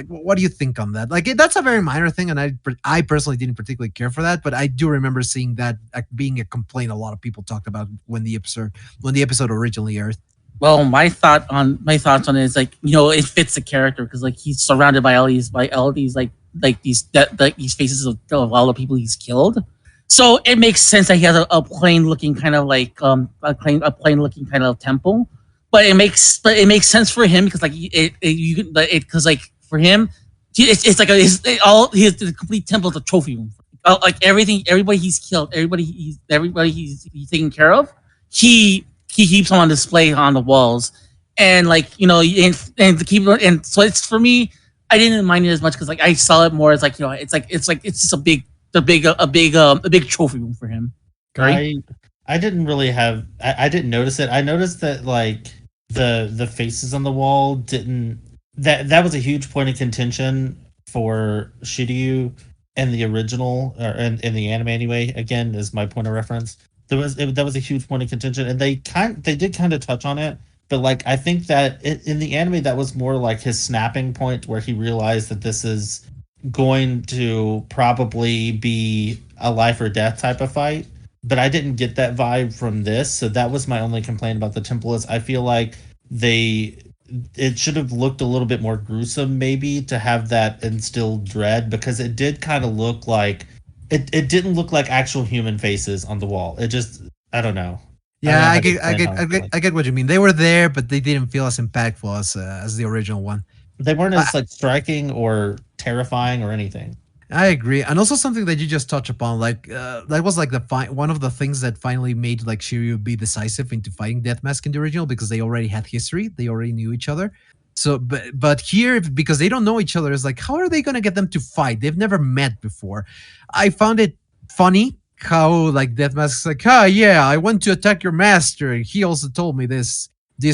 What do you think on that? That's a very minor thing, and I personally didn't particularly care for that, but I do remember seeing that being a complaint a lot of people talked about when the episode originally aired. Well, my thoughts on it is it fits the character, because he's surrounded by all these these faces of all the people he's killed. So it makes sense that he has a plain looking kind of a plain looking kind of temple. But it makes sense for him, because for him it's the complete temple is a trophy room. Everybody he's killed, everybody he's taken care of, he keeps them on display on the walls, and and to keep, and so it's, for me, I didn't mind it as much, because I saw it more as it's just a big trophy room for him. Right? I didn't really have, I didn't notice it. I noticed that the faces on the wall didn't, that was a huge point of contention for Shiryu in the original, or in the anime anyway. Again, is my point of reference. That was a huge point of contention, and they did kind of touch on it, but I think that in the anime that was more his snapping point, where he realized that this is going to probably be a life or death type of fight. But I didn't get that vibe from this, so that was my only complaint about the temple. Is I feel like they it should have looked a little bit more gruesome, maybe, to have that instilled dread, because it did kind of look like it didn't look like actual human faces on the wall. It just, I don't know. I don't know Yeah, how to explain how I feel like. I get what you mean. They were there, but they didn't feel as impactful as the original one. They weren't I, as like striking or terrifying or anything. I agree, and also something that you just touched upon, like that was like one of the things that finally made like Shiryu be decisive into fighting Deathmask in the original, because they already had history, they already knew each other. So, but here, because they don't know each other, it's like, how are they gonna get them to fight? They've never met before. I found it funny how like Deathmask's like, ah, yeah, I went to attack your master, and he also told me this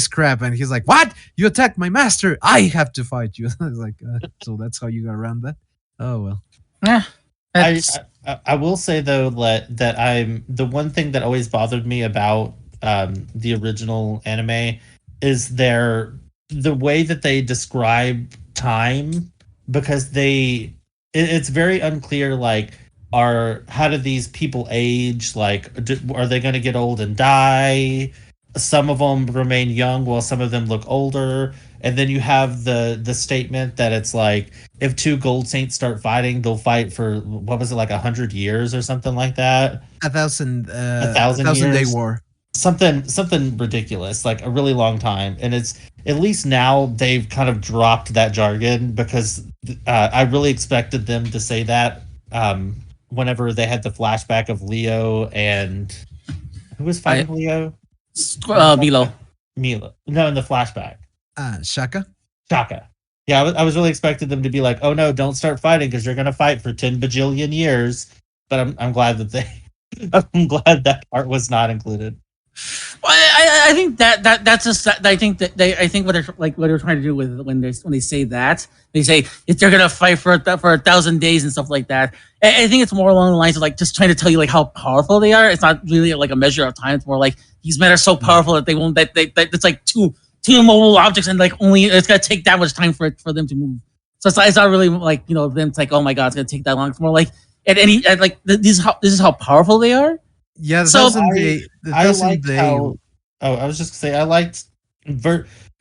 crap, and he's like, what? You attacked my master? I have to fight you. It's like, so that's how you got around that. Oh well. Yeah, I, that's I will say though that I'm the one thing that always bothered me about the original anime is the way that they describe time, because it's very unclear, like, how do these people age, like, are they going to get old and die? Some of them remain young while some of them look older, and then you have the statement that it's like, if two gold saints start fighting, they'll fight for, what was it, like 100 years or something like that, a A thousand 1,000 day years, war. something ridiculous, like a really long time. And it's, at least now they've kind of dropped that jargon, because I really expected them to say that whenever they had the flashback of Leo and who was fighting Leo? Milo. Milo. No, in the flashback. Shaka. Shaka. Yeah, I was really expecting them to be like, oh no, don't start fighting because you're gonna fight for 10 bajillion years. But I'm glad that I'm glad that part was not included. Well, I think that's just, I think that I think what they're trying to do with when they say that, they say if they're gonna fight for 1,000 days and stuff like that. I think it's more along the lines of like just trying to tell you like how powerful they are. It's not really like a measure of time. It's more like these men are so powerful that they won't, that it's like two immobile objects, and like only it's gonna take that much time for them to move. So it's not really like, them. It's like, oh my god, it's gonna take that long. It's more like this is how powerful they are. Yeah, So I liked how. Oh, I was just gonna say I liked.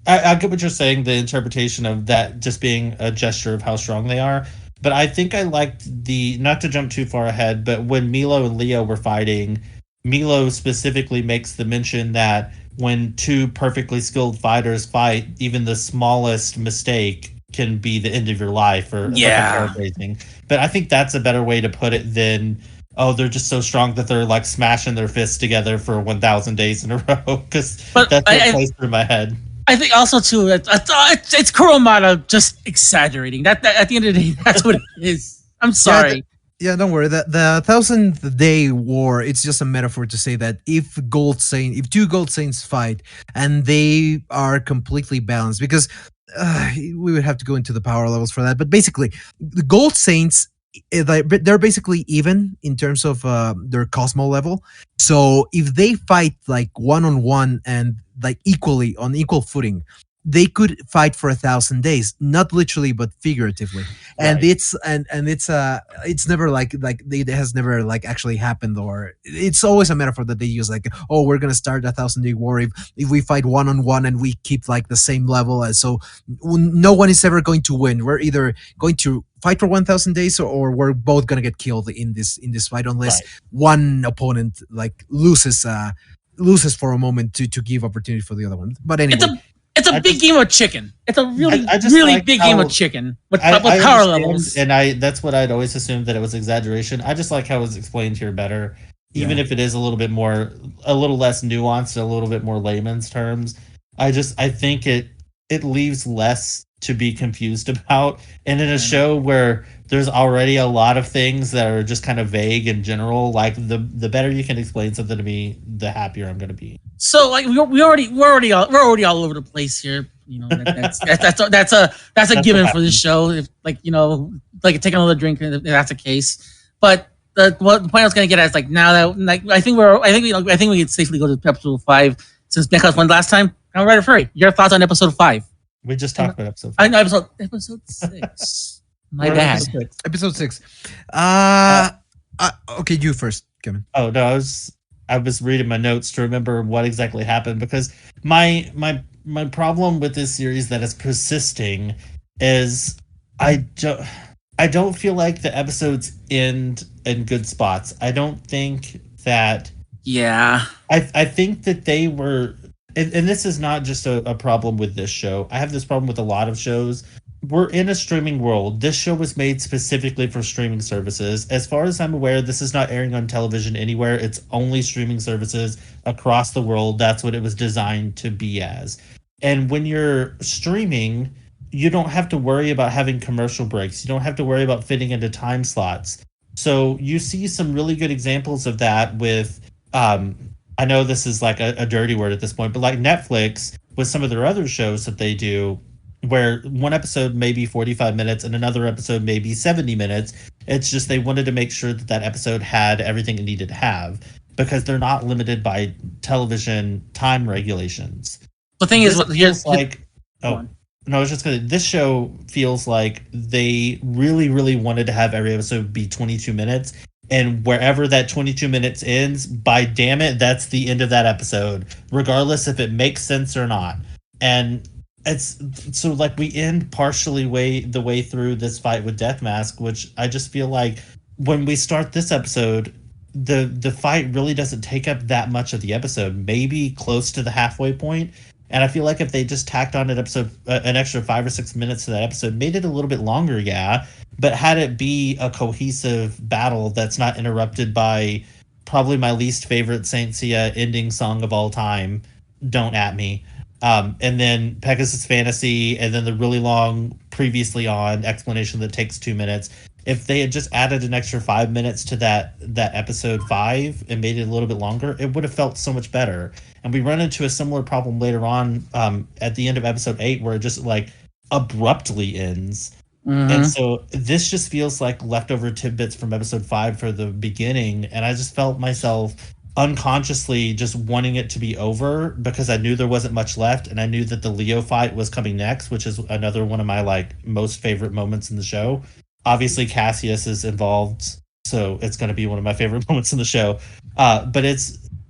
I get what you're saying. The interpretation of that just being a gesture of how strong they are, but I think I liked not to jump too far ahead, but when Milo and Leo were fighting, Milo specifically makes the mention that when two perfectly skilled fighters fight, even the smallest mistake can be the end of your life, or like, I'm paraphrasing. But I think that's a better way to put it than, oh, they're just so strong that they're like smashing their fists together for 1,000 days in a row, because that's what plays through my head. I think also too, it's Kuromada just exaggerating. That at the end of the day, that's what it is. I'm sorry. Yeah, don't worry. The 1,000th day war, it's just a metaphor to say that if two gold saints fight and they are completely balanced, because we would have to go into the power levels for that. But basically, the gold saints, they're basically even in terms of their Cosmo level. So if they fight like one-on-one and like equally on equal footing, they could fight for 1,000 days, not literally but figuratively. And right. It's never like it has never like actually happened, or it's always a metaphor that they use, like, oh, we're gonna start 1,000-day war if we fight one-on-one and we keep like the same level, and so no one is ever going to win. We're either going to fight for 1,000 days or we're both gonna get killed in this fight, unless one opponent like loses for a moment to give opportunity for the other one. But anyway, it's a big game of chicken. It's a really big game of chicken with power levels. And that's what I'd always assumed, that it was exaggeration. I just like how it was explained here better, even if it is a little less nuanced, a little bit more layman's terms. I think it leaves less to be confused about. And in a show where there's already a lot of things that are just kind of vague in general, like the better you can explain something to me, the happier I'm going to be. So like we're already all over the place here. That's a given for this show. If take another drink if that's the case. But the point I was going to get at is like, now that I think we can safely go to episode 5, since Becca's won last time. I'm ready for it. Your thoughts on episode 5? We just talked about episode 5. I know episode 6. My bad. Episode 6. Okay, you first, Kevin. Oh no, I was reading my notes to remember what exactly happened because my problem with this series that is persisting is I don't I don't feel like the episodes end in good spots. I don't think that Yeah. I think that they were, and this is not just a problem with this show. I have this problem with a lot of shows. We're in a streaming world. This show was made specifically for streaming services. As far as I'm aware, this is not airing on television anywhere. It's only streaming services across the world. That's what it was designed to be as. And when you're streaming, you don't have to worry about having commercial breaks. You don't have to worry about fitting into time slots. So you see some really good examples of that with um, I know this is like a dirty word at this point, but like Netflix with some of their other shows that they do, where one episode may be 45 minutes and another episode may be 70 minutes. It's just they wanted to make sure that that episode had everything it needed to have because they're not limited by television time regulations. The thing is, This what feels here's like, go oh, on. no, I was just gonna. This show feels like they really, really wanted to have every episode be 22 minutes, and wherever that 22 minutes ends, by damn it, that's the end of that episode, regardless if it makes sense or not. And it's so like we end partially the way through this fight with Death Mask, which I just feel like when we start this episode, the fight really doesn't take up that much of the episode, maybe close to the halfway point. And I feel like if they just tacked on an extra 5 or 6 minutes to that episode, made it a little bit longer, yeah, but had it be a cohesive battle that's not interrupted by probably my least favorite Saint Seiya ending song of all time, "Don't At Me," and then Pegasus Fantasy, and then the really long previously on explanation that takes 2 minutes. If they had just added an extra 5 minutes to that episode five and made it a little bit longer, it would have felt so much better. And we run into a similar problem later on at the end of episode eight, where it just like abruptly ends. And Mm-hmm. so this just feels like leftover tidbits from episode five for the beginning. And I just felt myself unconsciously just wanting it to be over because I knew there wasn't much left. And I knew that the Leo fight was coming next, which is another one of my like most favorite moments in the show. Obviously, Cassius is involved. So it's going to be one of my favorite moments in the show. But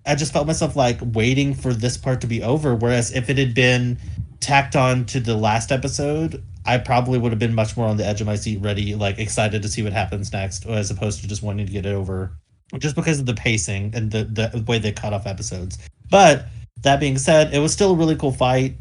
I just felt myself like waiting for this part to be over. Whereas if it had been tacked on to the last episode, I probably would have been much more on the edge of my seat, ready, like excited to see what happens next, as opposed to just wanting to get it over, just because of the pacing and the way they cut off episodes. But that being said, it was still a really cool fight.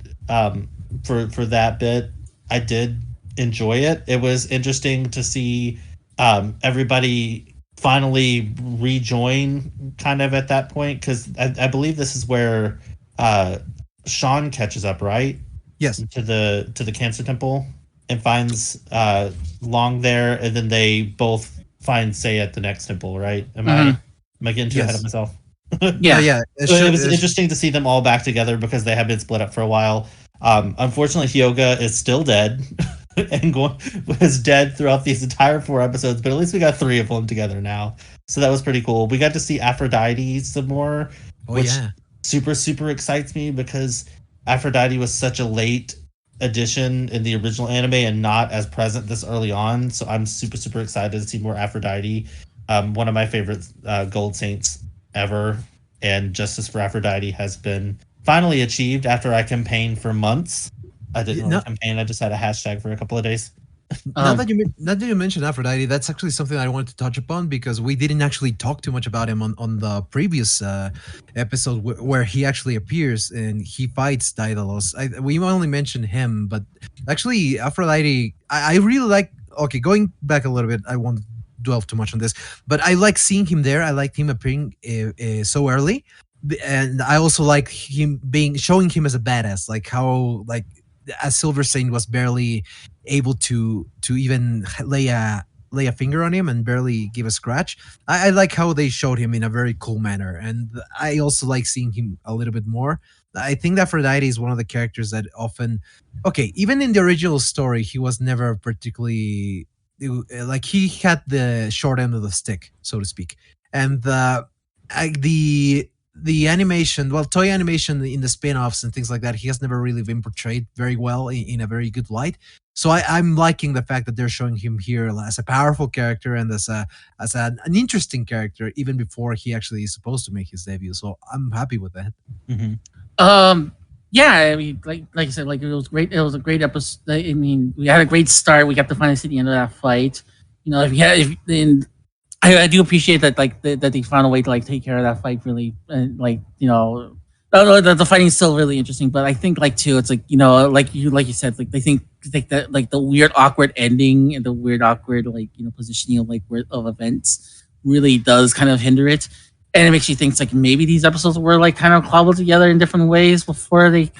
For that bit, I did enjoy it. It was interesting to see everybody finally rejoin kind of at that point because I believe this is where Sean catches up, right? Yes. To the cancer temple and finds Long there, and then they both find Say at the next temple, right? Am I getting too ahead of Yes. myself? Yeah. Yeah. It was interesting to see them all back together because they have been split up for a while. Unfortunately, Hyoga is still dead and was dead throughout these entire 4 episodes, but at least we got 3 of them together now. So that was pretty cool. We got to see Aphrodite some more, Oh which yeah. super, super excites me because Aphrodite was such a late addition in the original anime and not as present this early on. So I'm super, super excited to see more Aphrodite. One of my favorite Gold Saints ever. And Justice for Aphrodite has been finally achieved after I campaigned for months. I didn't really No, campaign. I just had a hashtag for a couple of days. now Um, that you mentioned Aphrodite, that's actually something I wanted to touch upon because we didn't actually talk too much about him on the previous episode where he actually appears and he fights Daedalus. We only mentioned him, but actually Aphrodite, I really like. Okay, going back a little bit, I won't delve too much on this, but I like seeing him there. I liked him appearing so early, and I also like him being showing him as a badass, like how like as Silver Saint was barely able to even lay a finger on him and barely give a scratch. I like how they showed him in a very cool manner, and I also like seeing him a little bit more. I think that Aphrodite is one of the characters that often, okay, even in the original story, he was never particularly like he had the short end of the stick, so to speak, and the the animation, well, toy animation in the spin-offs and things like that, he has never really been portrayed very well in a very good light. So I'm liking the fact that they're showing him here as a powerful character and an interesting character even before he actually is supposed to make his debut. So I'm happy with that. Mm-hmm. Um, yeah, I mean, like I said, like it was great. It was a great episode. I mean, we had a great start. We got to finally see the end of that fight. You know, if you had, if and I do appreciate that, like that they found a way to like take care of that fight. Really, like you know, the fighting is still really interesting. But I think like too, it's like you know, like you said, like they think that like the weird awkward ending and the weird awkward like you know positioning of like of events really does kind of hinder it, and it makes you think like maybe these episodes were like kind of cobbled together in different ways before they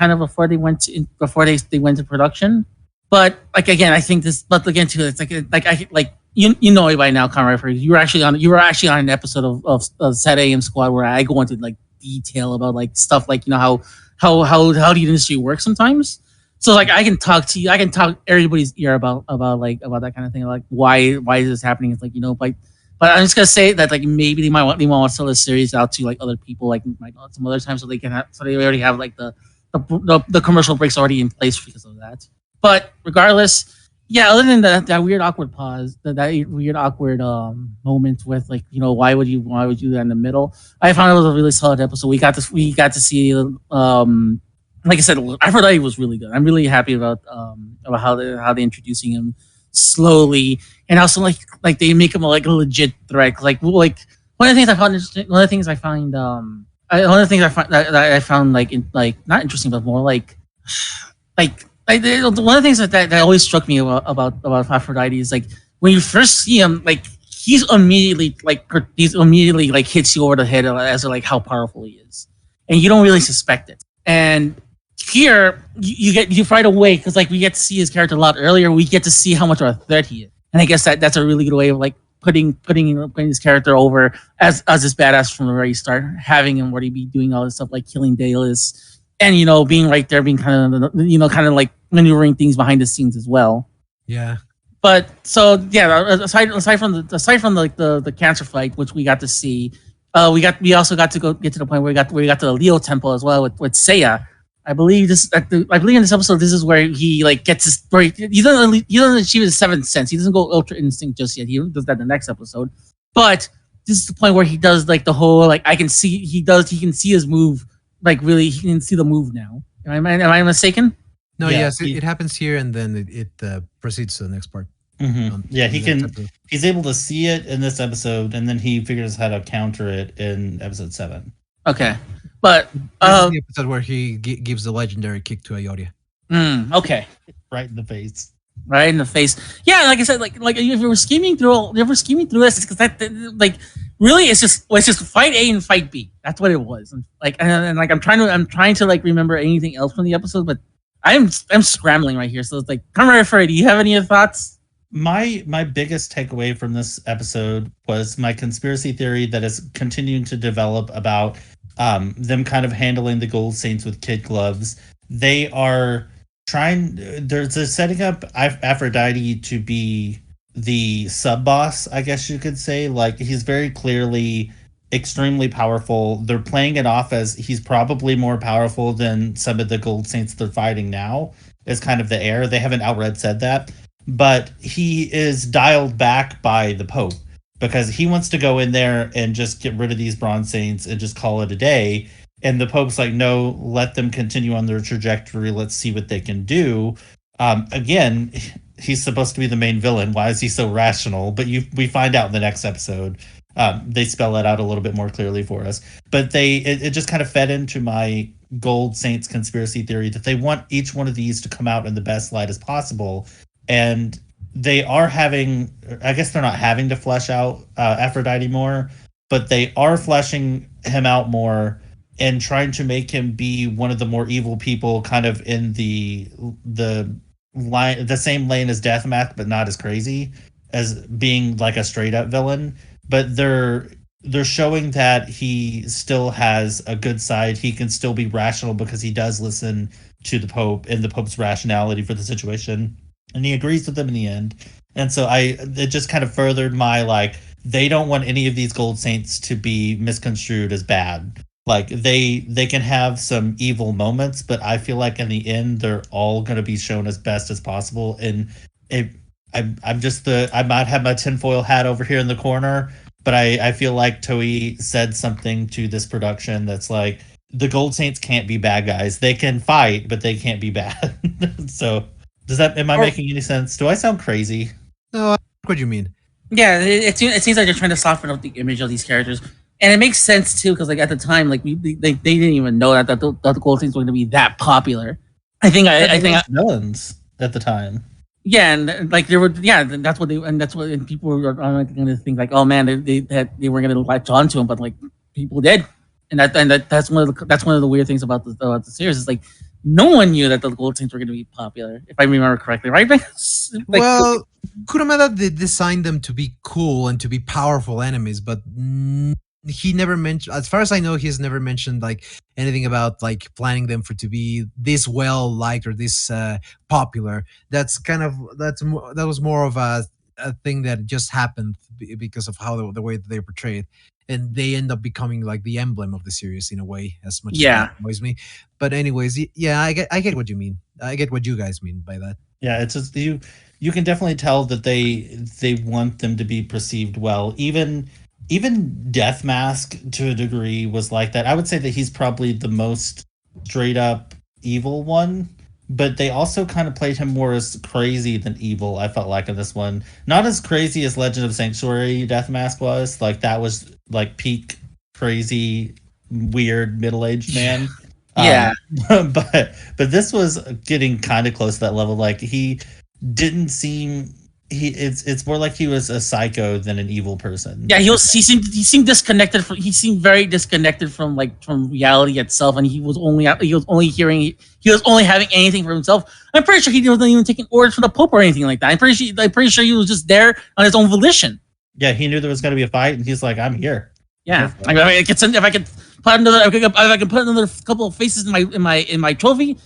went before they went to production. But like again, I think this. But again, too, it's like I like you know it by now, Conrad. You were actually on an episode of Set AM Squad where I go into like detail about like stuff like you know how the industry works sometimes. So like I can talk to you, I can talk everybody's ear about that kind of thing. Like why is this happening? It's like you know, but I'm just gonna say that like maybe they want to sell this series out to like other people like some other time so they can have so they already have like the commercial breaks already in place because of that. But regardless, yeah. Other than that weird awkward pause, that weird awkward moment with like you know why would you do that in the middle? I found it was a really solid episode. We got to see like I said, Aphrodite was really good. I'm really happy about how they introducing him slowly and also like they make him like a legit threat. Like one of the things I found interesting. One of the things I find one of the things that I found like not interesting but more like one of the things that always struck me about Aphrodite is like when you first see him, like he's immediately like hits you over the head as to, like how powerful he is, and you don't really suspect it. And here you right away because like we get to see his character a lot earlier. We get to see how much of a threat he is, and I guess that's a really good way of like putting his character over as this badass from the very start, having him already be doing all this stuff like killing Daedalus and you know being right there, being kind of you know kind of like maneuvering things behind the scenes as well. Yeah. But so yeah, aside from the cancer fight, which we got to see, we also got to get to the point where we got to the Leo temple as well with Seiya. I believe in this episode this is where he like gets his where he doesn't achieve his seventh sense. He doesn't go ultra instinct just yet. He does that in the next episode. But this is the point where he does like the whole like he can see his move like really he can see the move now. Am I mistaken? No, yes, it happens here, and then it proceeds to the next part. Mm-hmm. Yeah, he's able to see it in this episode, and then he figures how to counter it in episode 7. Okay, but this is the episode where he gives the legendary kick to Ayoria. Okay, right in the face. Right in the face. Yeah, like I said, like if you were scheming through this, it's because that like really it's just fight A and fight B. That's what it was. And like I'm trying to like remember anything else from the episode, but I'm scrambling right here. So it's like, come right for it. Do you have any other thoughts? My biggest takeaway from this episode was my conspiracy theory that is continuing to develop about them kind of handling the Gold Saints with kid gloves. They're setting up Aphrodite to be the sub boss, I guess you could say. Like he's very clearly extremely powerful. They're playing it off as he's probably more powerful than some of the Gold Saints they're fighting now. Is kind of the air. They haven't outright said that, but he is dialed back by the Pope because he wants to go in there and just get rid of these Bronze Saints and just call it a day. And the Pope's like, no, let them continue on their trajectory. Let's see what they can do. Again, he's supposed to be the main villain. Why is he so rational? But we find out in the next episode. They spell it out a little bit more clearly for us. But it just kind of fed into my Gold Saints conspiracy theory that they want each one of these to come out in the best light as possible. And they are having, I guess they're not having to flesh out Aphrodite more, but they are fleshing him out more and trying to make him be one of the more evil people kind of in the line, the same lane as Deathmatch, but not as crazy as being like a straight up villain. But they're showing that he still has a good side. He can still be rational because he does listen to the Pope and the Pope's rationality for the situation. And he agrees with them in the end. And so it just kind of furthered my, like, they don't want any of these Gold Saints to be misconstrued as bad. Like they can have some evil moments, but I feel like in the end they're all going to be shown as best as possible. And it, I'm just I might have my tinfoil hat over here in the corner, but I feel like Toei said something to this production that's like the Gold Saints can't be bad guys. They can fight, but they can't be bad. So am I Or making any sense? Do I sound crazy? No, I know what you mean. yeah, it seems like they're trying to soften up the image of these characters, and it makes sense too because like at the time, like they didn't even know that the Gold Things were going to be that popular. I think I think villains at the time. yeah, and like there were that's what and people were going to think like, oh man, they were going to latch on to him, but like people did, and that's one of the weird things about the series is like no one knew that the Gold Things were going to be popular, if I remember correctly, right? Like, Well, Kurumada designed them to be cool and to be powerful enemies, but he never mentioned, as far as I know, he's never mentioned like anything about like planning them to be this well liked or this popular. That was more of a thing that just happened because of how the way that they portrayed, and they end up becoming like the emblem of the series in a way, as much as yeah. that annoys me. But anyways, yeah, I get what you mean. I get what you guys mean by that. Yeah, it's just you can definitely tell that they want them to be perceived well. Even Death Mask to a degree was like that. I would say that he's probably the most straight up evil one, but they also kind of played him more as crazy than evil. I felt like in this one, not as crazy as Legend of Sanctuary Death Mask was. Like that was like peak crazy, weird middle aged man. Yeah. But this was getting kind of close to that level. Like he didn't seem it's more like he was a psycho than an evil person. Yeah, he seemed disconnected from he seemed very disconnected from reality itself, and he was only having anything for himself. I'm pretty sure he wasn't even taking orders from the Pope or anything like that. I'm pretty sure he was just there on his own volition. Yeah, he knew there was going to be a fight, and he's like, "I'm here." Yeah, I mean, if I could put another couple of faces in my trophy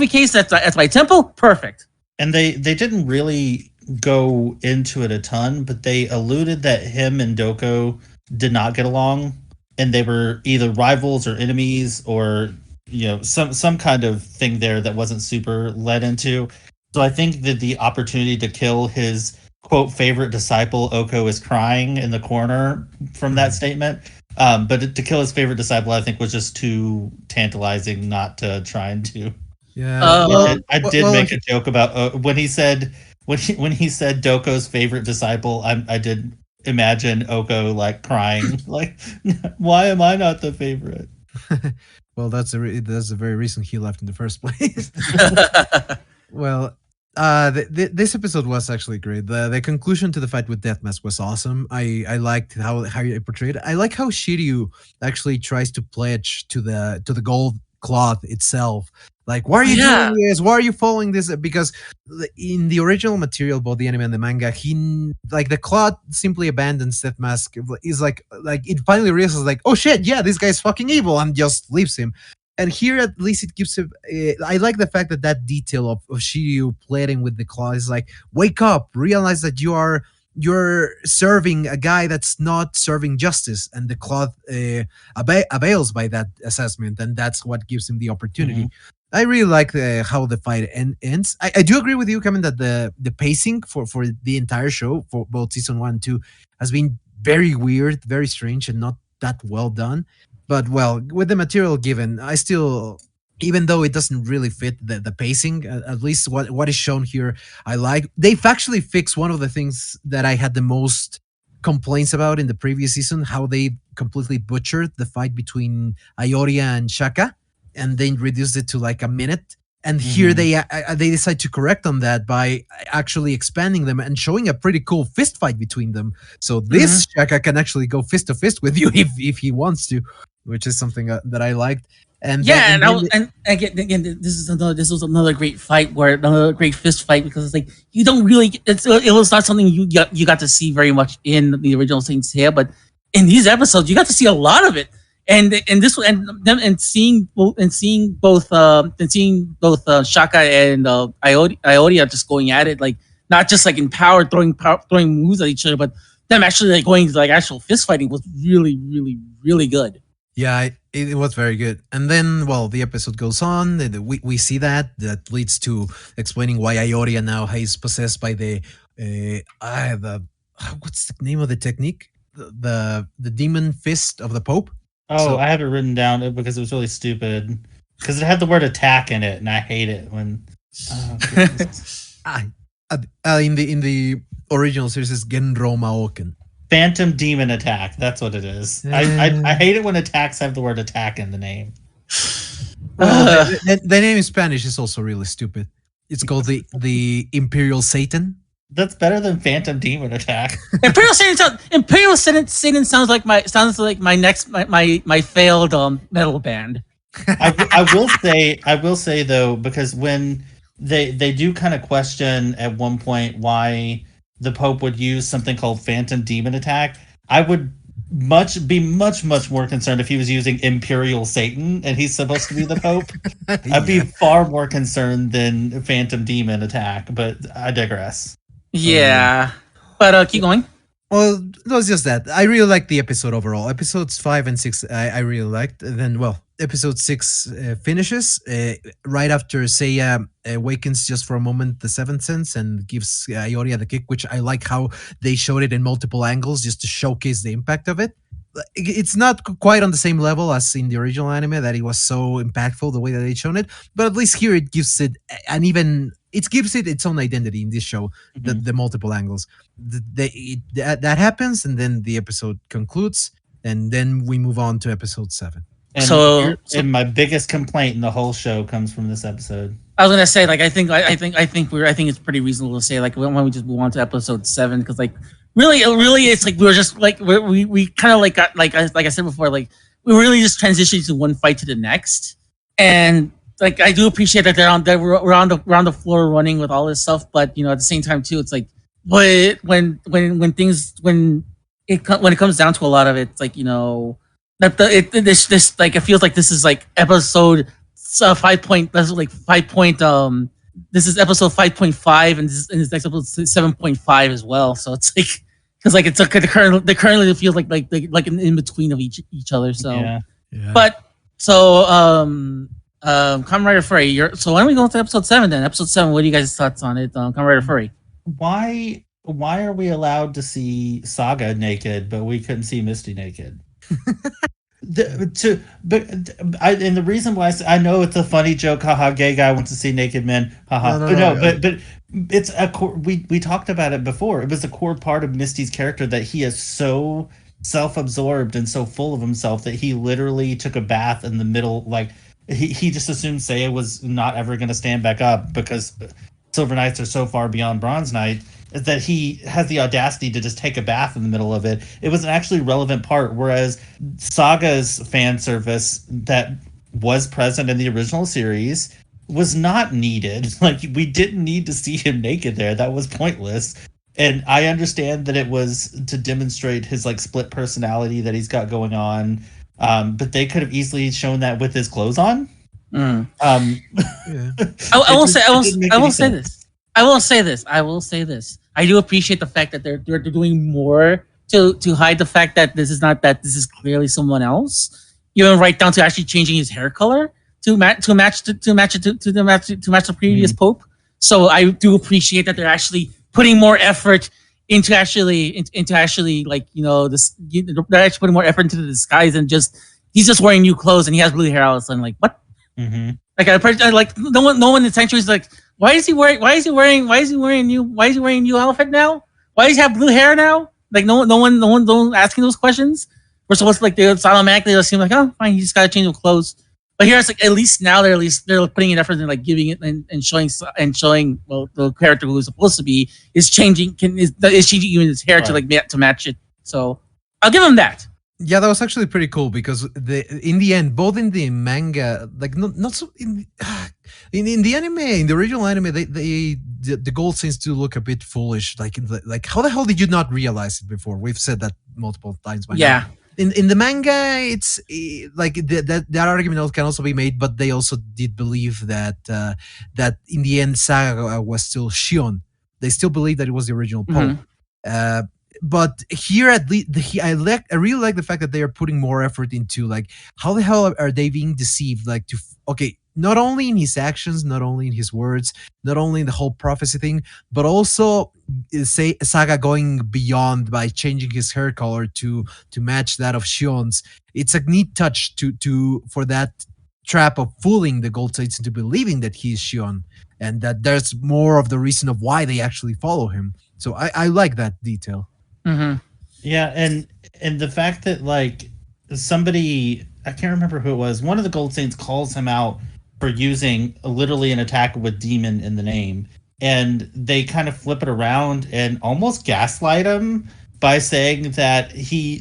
case, that's my temple. Perfect. And they didn't really go into it a ton, but they alluded that him and Doko did not get along, and they were either rivals or enemies, or some kind of thing there that wasn't super led into. So I think that the opportunity to kill his quote favorite disciple, Oko is crying in the corner from that statement. But to kill his favorite disciple, I think was just too tantalizing not to try and do. Yeah, I did make a joke about when he said Doko's favorite disciple. I did imagine Oko like crying, like, why am I not the favorite? Well, that's a very reason he left in the first place. Well, this episode was actually great. The conclusion to the fight with Deathmask was awesome. I liked how you portrayed it. I like how Shiryu actually tries to pledge to the gold cloth itself. Like, why are you doing this? Why are you following this? Because in the original material, both the anime and the manga, the cloth simply abandons Deathmask. Is like it finally realizes like, oh shit, yeah, this guy's fucking evil, and just leaves him. And here, at least, it gives him. I like the fact that detail of Shiryu pleading with the claw is like, wake up, realize that you're serving a guy that's not serving justice, and the cloth avails by that assessment, and that's what gives him the opportunity. Mm-hmm. I really like how the fight ends. I do agree with you, Kamen, that the pacing for the entire show, for both season 1 and 2, has been very weird, very strange, and not that well done. But well, with the material given, I still, even though it doesn't really fit the pacing, at least what is shown here, I like. They've actually fixed one of the things that I had the most complaints about in the previous season, how they completely butchered the fight between Ioria and Shaka, and then reduced it to like a minute. And here they decide to correct on that by actually expanding them and showing a pretty cool fist fight between them. So this Shaka can actually go fist to fist with you if he wants to, which is something that I liked. And yeah, and again, this was another great fight, another great fist fight, because it's like you don't really. It was not something you got to see very much in the original Saint Seiya, but in these episodes you got to see a lot of it. And seeing both Shaka and Ioria just going at it, like not just like in power throwing moves at each other, but them actually like going to like actual fist fighting was really, really, really good. Yeah, It was very good. And then, well, the episode goes on. And we see that leads to explaining why Ioria now is possessed by the what's the name of the technique? The demon fist of the Pope. Oh, So I have it written down because it was really stupid. Because it had the word attack in it, and I hate it when. Oh, goodness. I, in the original series is Genro Maoken. Phantom demon attack. That's what it is. I hate it when attacks have the word attack in the name. Well, the name in Spanish is also really stupid. It's called the Imperial Satan. That's better than phantom demon attack. Imperial Satan sounds like my failed metal band. I will say though, because when they do kind of question at one point why the Pope would use something called phantom demon attack, I would be much more concerned if he was using Imperial Satan and he's supposed to be the Pope. I'd be far more concerned than phantom demon attack, but I digress. Yeah, but keep going. Well, it was just that. I really liked the episode overall. Episodes 5 and 6, I really liked. And then, well, episode 6 finishes right after Seiya awakens just for a moment the seventh sense and gives Ioria the kick, which I like how they showed it in multiple angles just to showcase the impact of it. It's not quite on the same level as in the original anime that it was so impactful the way that they shown it, but at least here it gives it it gives it its own identity in this show. The multiple angles that happens, and then the episode concludes, and then we move on to episode 7. And my biggest complaint in the whole show comes from this episode. I was gonna say, like, I think it's pretty reasonable to say, like, why don't we just move on to episode 7? Because, like, really, it's like we were just like we kind of like got like I said before, like we were really just transitioning to one fight to the next, and like I do appreciate that we're on the floor running with all this stuff, but at the same time too, it's like when it comes down to a lot of it, it's like that this like it feels like this is like episode 5 point. That's like 5 point. This is episode 5.5, and this next episode 7.5 as well. So it's like because like it's they currently feel like in between of each other. So yeah. But so Kamen Rider Furry. So why don't we go into episode 7 then? Episode 7. What are you guys' thoughts on it? Kamen Rider Furry. Why are we allowed to see Saga naked, but we couldn't see Misty naked? And the reason why I know it's a funny joke, haha, gay guy wants to see naked men, haha. But it's a core. We talked about it before. It was a core part of Misty's character that he is so self-absorbed and so full of himself that he literally took a bath in the middle. Like he just assumed Seiya was not ever going to stand back up because Silver Knights are so far beyond Bronze Knight. That he has the audacity to just take a bath in the middle of it. It was an actually relevant part, whereas Saga's fan service that was present in the original series was not needed. Like, we didn't need to see him naked there. That was pointless. And I understand that it was to demonstrate his like split personality that he's got going on. But they could have easily shown that with his clothes on. Yeah. I will say this. I do appreciate the fact that they're doing more to hide the fact that this is clearly someone else. Even right down to actually changing his hair color to match the previous Pope. So I do appreciate that they're actually putting more effort into actually like this. They're actually putting more effort into the disguise and he's just wearing new clothes and he has blue hair all of a sudden. Like what? Mm-hmm. Like I like no one in the sanctuary is like, why is he wearing new outfit now? Why does he have blue hair now? Like no one asking those questions. We're supposed to like they automatically assume like, oh fine, he just gotta change of clothes. But here it's like at least they're putting an effort in like giving it and showing well the character who is supposed to be is changing is changing even his hair to match it. So I'll give him that. Yeah, that was actually pretty cool because in the end, both in the manga, like not so in the anime, in the original anime, the gold seems to look a bit foolish. Like how the hell did you not realize it before? We've said that multiple times by now. In the manga, it's like that argument can also be made, but they also did believe that in the end, Saga was still Shion. They still believe that it was the original Pope. but here at least I really like the fact that they are putting more effort into like how the hell are they being deceived, like okay, not only in his actions, not only in his words, not only in the whole prophecy thing, but also say Saga going beyond by changing his hair color to match that of Shion's. It's a neat touch to for that trap of fooling the Gold Saints into believing that he's Shion, and that there's more of the reason of why they actually follow him. So I like that detail. Mm-hmm. Yeah, and the fact that like somebody, I can't remember who it was, one of the Gold Saints calls him out for using literally an attack with demon in the name, and they kind of flip it around and almost gaslight him by saying that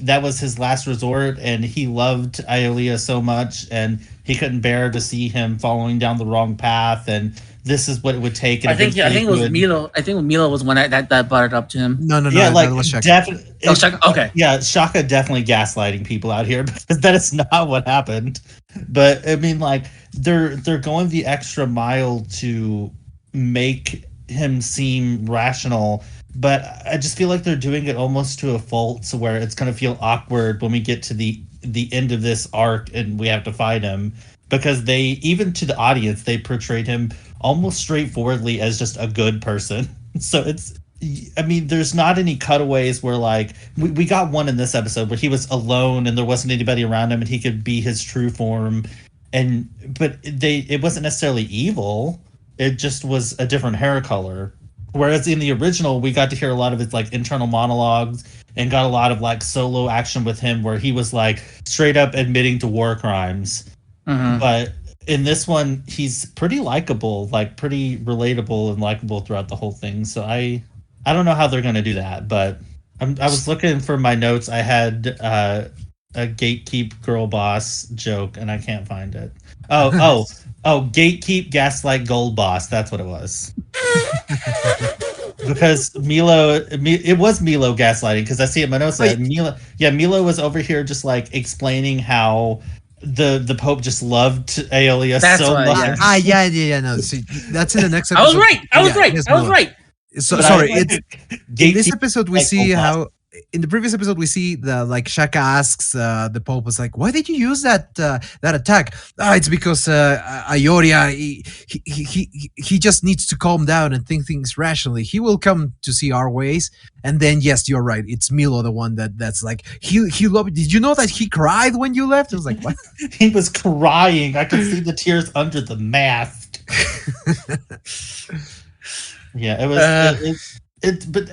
that was his last resort and he loved Iolia so much and he couldn't bear to see him following down the wrong path, and this is what it would take. And I think it was Milo. I think Milo was one that brought it up to him. No, Yeah, like that was Shaka. definitely. Oh, Shaka, okay. Yeah, Shaka definitely gaslighting people out here because that is not what happened. But I mean, like they're going the extra mile to make him seem rational. But I just feel like they're doing it almost to a fault, so where it's going to feel awkward when we get to the end of this arc and we have to fight him, because they, even to the audience, they portrayed him almost straightforwardly as just a good person. So it's, I mean, there's not any cutaways where like we got one in this episode where he was alone and there wasn't anybody around him and he could be his true form, and but it wasn't necessarily evil, it just was a different hair color. Whereas in the original, we got to hear a lot of his like internal monologues and got a lot of like solo action with him where he was like straight up admitting to war crimes. Mm-hmm. But in this one, he's pretty likable, like pretty relatable and likable throughout the whole thing. So I don't know how they're going to do that, but I was looking for my notes. I had a gatekeep girl boss joke and I can't find it. Oh, gatekeep gaslight gold boss. That's what it was. Because it was Milo gaslighting, because I see it in my notes that Milo was over here just like explaining how the Pope just loved Aeolia so much. Yeah. No, see, that's in the next episode. I was right. I was right. So But sorry, like, in this episode we like, see gold boss. how. In the previous episode, we see the like Shaka asks the Pope was like, "Why did you use that attack?" It's because Ioria he just needs to calm down and think things rationally. He will come to see our ways, and then yes, you're right. It's Milo, the one that's like he loved. Did you know that he cried when you left? I was like, what? He was crying. I could see the tears under the mask. Yeah, it was. But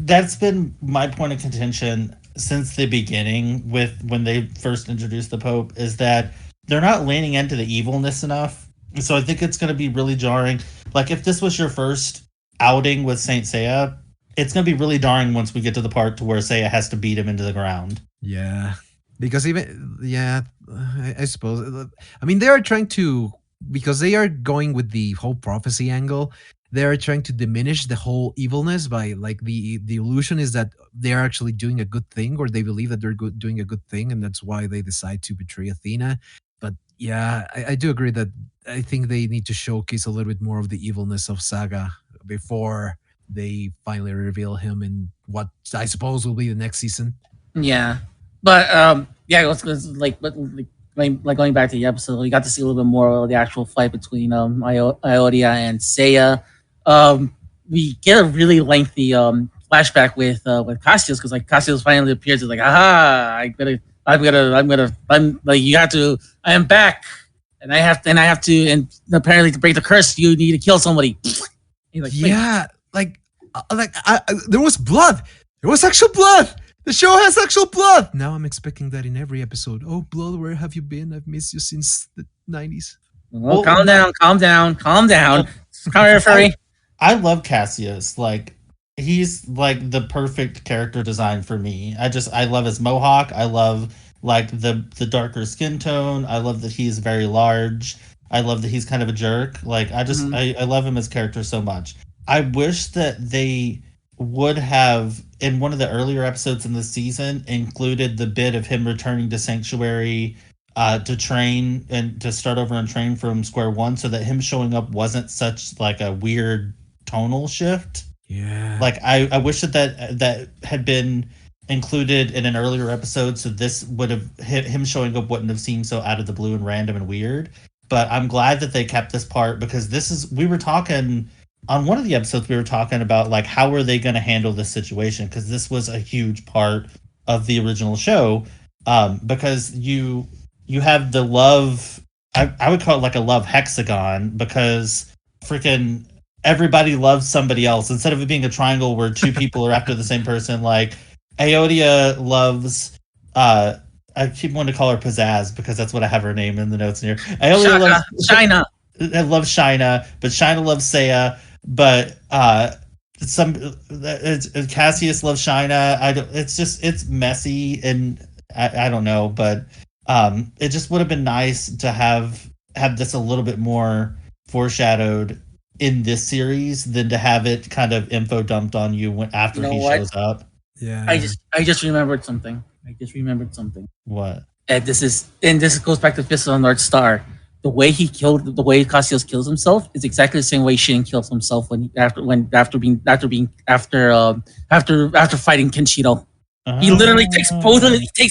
that's been my point of contention since the beginning with when they first introduced the Pope, is that they're not leaning into the evilness enough. So I think it's going to be really jarring. Like if this was your first outing with Saint Seiya, it's going to be really jarring once we get to the part to where Seiya has to beat him into the ground. Yeah, because I suppose. I mean, they are trying to, because they are going with the whole prophecy angle. They are trying to diminish the whole evilness by like the illusion is that they are actually doing a good thing, or they believe that they're doing a good thing, and that's why they decide to betray Athena. But yeah, I do agree that I think they need to showcase a little bit more of the evilness of Saga before they finally reveal him in what I suppose will be the next season. Yeah, but like going back to the episode, we got to see a little bit more of the actual fight between Iodia and Seiya. We get a really lengthy flashback with Cassius, because like Cassius finally appears. It's like, aha! I'm like, you have to. I am back, and I have to. And apparently, to break the curse, you need to kill somebody. He's like, yeah, there was blood. There was actual blood. The show has actual blood. Now I'm expecting that in every episode. Oh, blood, where have you been? I've missed you since the 90s. Well, calm down. Come here, Furry. I love Cassius. Like, he's like the perfect character design for me. I love his mohawk. I love like the darker skin tone. I love that he's very large. I love that he's kind of a jerk. Like, I love him as character so much. I wish that they would have, in one of the earlier episodes in the season, included the bit of him returning to Sanctuary to train and to start over and train from square one, so that him showing up wasn't such like a weird tonal shift. Yeah. Like I wish that had been included in an earlier episode, so this would have him showing up wouldn't have seemed so out of the blue and random and weird. But I'm glad that they kept this part, because this is we were talking on one of the episodes, we were talking about like how are they going to handle this situation, because this was a huge part of the original show. Because you have the love, I would call it like a love hexagon, because freaking everybody loves somebody else instead of it being a triangle where two people are after the same person. Like Aodia loves I keep wanting to call her Pizzazz because that's what I have her name in the notes here. Aodia loves China. I love Shina, but Shina loves Seiya, but Cassius loves Shina. It's just it's messy, and I don't know, but it just would have been nice to have this a little bit more foreshadowed in this series than to have it kind of info dumped on you when after he shows up. Yeah. I just remembered something. What? And this goes back to Fist of the North Star. The way Cassius kills himself is exactly the same way Shin kills himself after fighting Kenshiro. He literally takes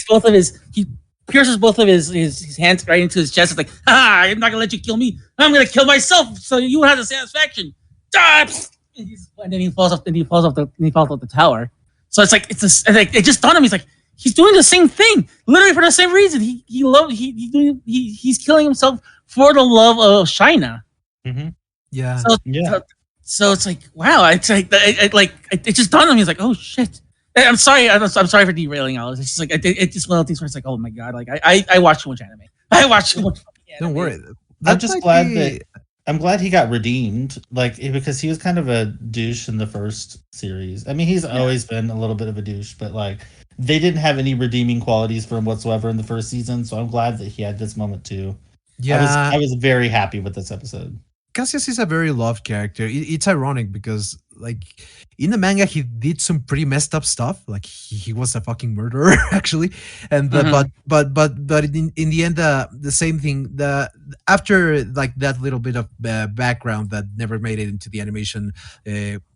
both of his he pierces both of his hands right into his chest. It's like, I'm not gonna let you kill me. I'm gonna kill myself so you have the satisfaction. And then he falls off the tower. So it's like it just dawned on me. It's like he's doing the same thing, literally for the same reason. He's killing himself for the love of Shina. Mm-hmm. Yeah. So it's like, wow. It's like it just dawned on me. It's like, oh shit. I'm sorry. I'm sorry for derailing all this. It's just like it's just one of those things where it's like, oh my god. Like I watch too much anime. I watch too much anime. Don't worry. I'm glad he got redeemed, like because he was kind of a douche in the first series. I mean, he's always been a little bit of a douche, but like they didn't have any redeeming qualities for him whatsoever in the first season. So I'm glad that he had this moment too. Yeah. I was very happy with this episode. Cassius is a very loved character. It's ironic because, like, in the manga, he did some pretty messed up stuff. Like, he was a fucking murderer, actually. And but in the end, the same thing. After like that little bit of background that never made it into the animation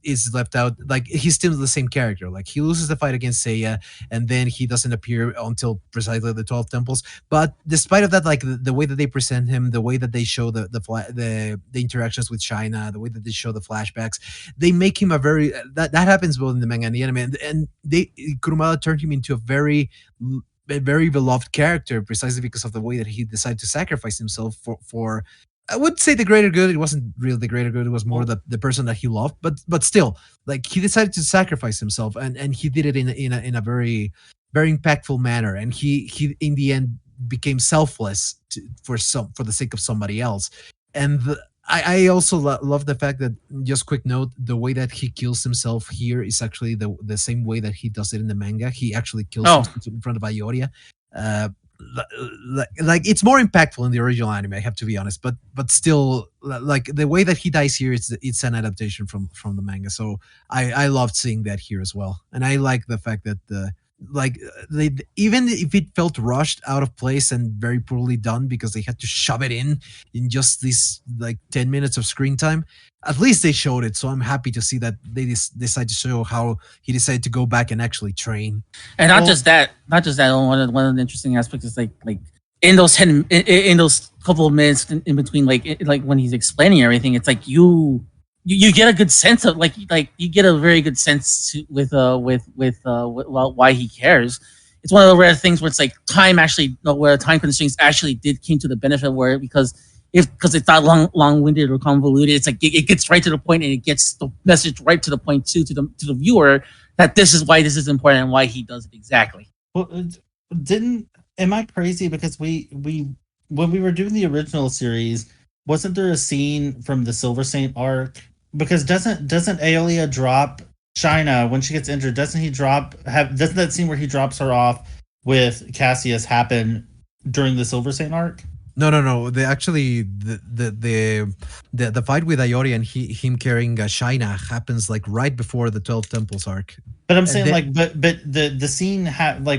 is left out. Like, he's still the same character. Like, he loses the fight against Seiya, and then he doesn't appear until precisely the 12 temples. But despite of that, like the way that they present him, the way that they show the interactions with China, the way that they show the flashbacks, they make him a very that happens both in the manga and the anime, and Kurumada turned him into a very beloved character precisely because of the way that he decided to sacrifice himself for I would say the greater good. It wasn't really the greater good. It was more the person that he loved. But still, like he decided to sacrifice himself, and he did it in a very very impactful manner. And he in the end became selfless for the sake of somebody else. And I also love the fact that, just quick note, the way that he kills himself here is actually the same way that he does it in the manga. He actually kills himself in front of Ayoria. Like it's more impactful in the original anime, I have to be honest, but still, like the way that he dies here, it's an adaptation from the manga. So I loved seeing that here as well, and I like the fact that they, even if it felt rushed, out of place, and very poorly done because they had to shove it in just these like 10 minutes of screen time, at least they showed it. So I'm happy to see that they decide to show how he decided to go back and actually train. And not just that. One of the interesting aspects is like in those in those couple of minutes in between, like when he's explaining everything, it's like you get a good sense of like you get a very good sense with why he cares. It's one of the rare things where it's like where time constraints actually came to the benefit, where because it's not long-winded or convoluted, it's like it gets right to the point, and it gets the message right to the point too, to the viewer, that this is why this is important and why he does it exactly. Well, am I crazy? Because we when we were doing the original series, wasn't there a scene from the Silver Saint arc? Because doesn't Aeolia drop China when she gets injured? Doesn't that scene where he drops her off with Cassius happen during the Silver Saint arc? No. The fight with Ayori and him carrying Shaina happens like right before the 12 Temples arc. But I'm saying but the scene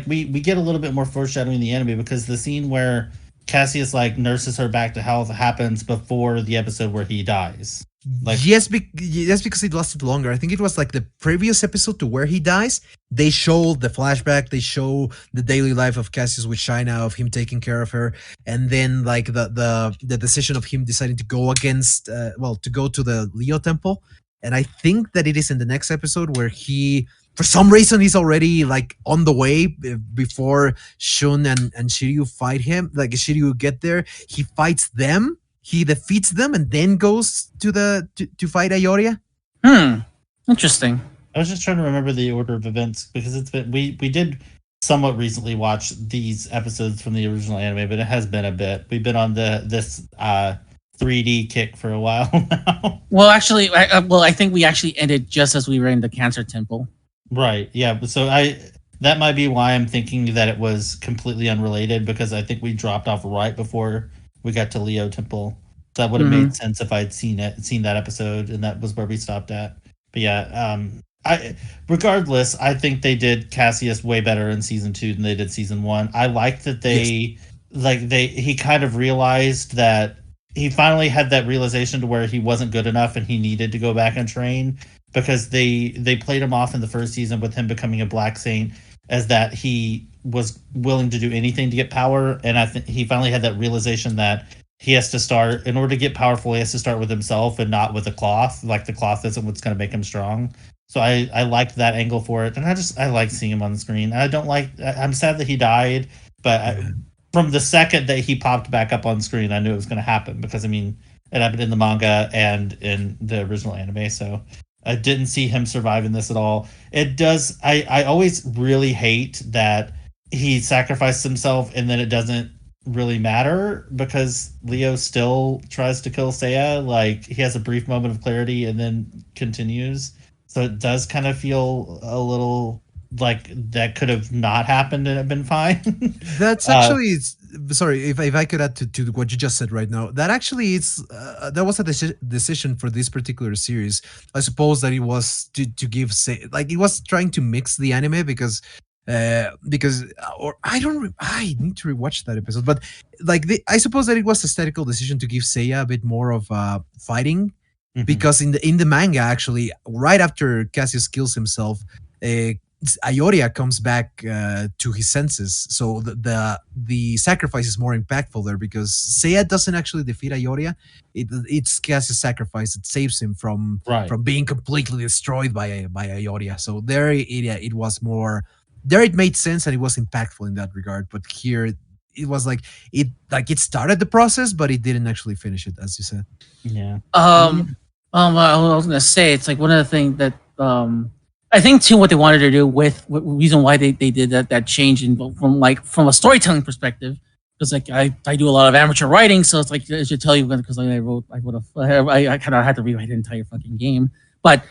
we get a little bit more foreshadowing in the anime, because the scene where Cassius like nurses her back to health happens before the episode where he dies. Like, Yes, yes, because it lasted longer. I think it was like the previous episode to where he dies. They show the flashback. They show the daily life of Cassius with Shina, of him taking care of her, and then like the decision of him deciding to go against, to go to the Leo temple. And I think that it is in the next episode where he, for some reason, he's already like on the way before Shun and Shiryu fight him. Like Shiryu get there, he fights them, he defeats them, and then goes to to fight Ayoria. Interesting. I was just trying to remember the order of events because it's been we did somewhat recently watch these episodes from the original anime, but it has been a bit. We've been on this 3D kick for a while now. Well, actually, I think we actually ended just as we were in the Cancer Temple. Right. Yeah. So that might be why I'm thinking that it was completely unrelated, because I think we dropped off right before we got to Leo Temple. That would have made sense if I'd seen that episode, and that was where we stopped at. But yeah, regardless, I think they did Cassius way better in season 2 than they did season 1. I like that he kind of realized that he finally had that realization to where he wasn't good enough and he needed to go back and train, because they played him off in the first season with him becoming a Black Saint as that he was willing to do anything to get power, and I think he finally had that realization that he has to start, in order to get powerful, he has to start with himself and not with the cloth. Like, the cloth isn't what's going to make him strong. So I liked that angle for it, and I like seeing him on the screen. I'm sad that he died, but from the second that he popped back up on screen, I knew it was going to happen, because I mean, it happened in the manga and in the original anime. So I didn't see him surviving this at all. It does. I always really hate that he sacrificed himself and then it doesn't really matter, because Leo still tries to kill Seiya. Like, he has a brief moment of clarity and then continues. So it does kind of feel a little like that could have not happened and have been fine. That's actually, sorry, if I could add to what you just said right now, that actually that was a decision for this particular series. I suppose that it was to give, say, like, it was trying to mix the anime because or I need to rewatch that episode, but like I suppose that it was a statical decision to give Seiya a bit more of fighting, because in the manga, actually, right after Cassius kills himself, Ayoria comes back to his senses. So the sacrifice is more impactful there, because Seiya doesn't actually defeat Ayoria. It's Cassius' sacrifice that saves him from being completely destroyed by Ayoria. So there it was more. There it made sense and it was impactful in that regard. But here it was like it started the process, but it didn't actually finish it, as you said. Yeah. I was gonna say, it's like one of the things that I think too, what they wanted to do with reason why they did that change from a storytelling perspective, because like I do a lot of amateur writing, so it's like I should tell you, because I kind of had to rewrite the entire fucking game. But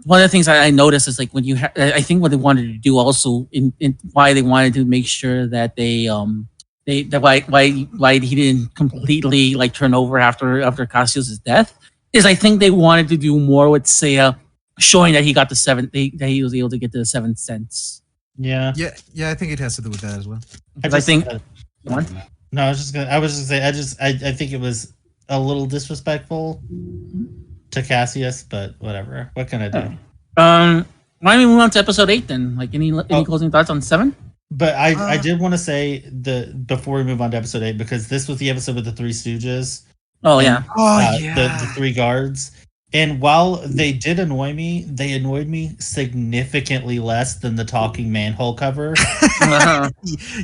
one of the things I noticed is, like, when I think what they wanted to do also in why they wanted to make sure that why he didn't completely like turn over after Cassius' death is, I think they wanted to do more with Seiya, showing that he got that he was able to get to the seventh sense. Yeah. I think it has to do with that as well. I think. No, I was just gonna say I think it was a little disrespectful to Cassius, but whatever. What can I do? Why don't we move on to episode 8 then? Like, any closing thoughts on 7? But I did want to say before we move on to episode 8, because this was the episode with the Three Stooges. Oh yeah. The three guards. And while they did annoy me, they annoyed me significantly less than the talking manhole cover.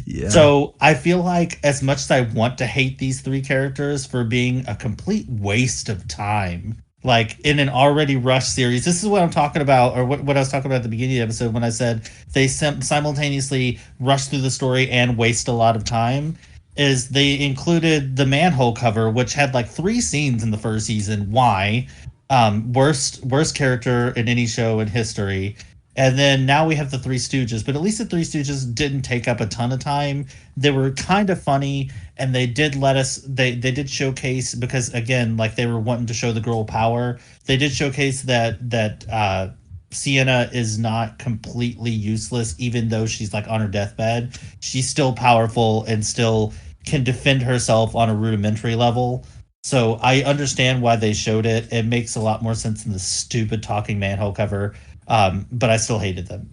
Yeah. So I feel like, as much as I want to hate these three characters for being a complete waste of time, like in an already rushed series, this is what I'm talking about, or what I was talking about at the beginning of the episode when I said they simultaneously rush through the story and waste a lot of time. Is they included the manhole cover, which had like 3 scenes in the first season. Why? Worst character in any show in history. And then now we have the Three Stooges, but at least the Three Stooges didn't take up a ton of time. They were kind of funny, and they did let us, they did showcase, because again, like, they were wanting to show the girl power. They did showcase that Sienna is not completely useless, even though she's like on her deathbed. She's still powerful and still can defend herself on a rudimentary level. So I understand why they showed it. It makes a lot more sense than the stupid talking manhole cover. But I still hated them.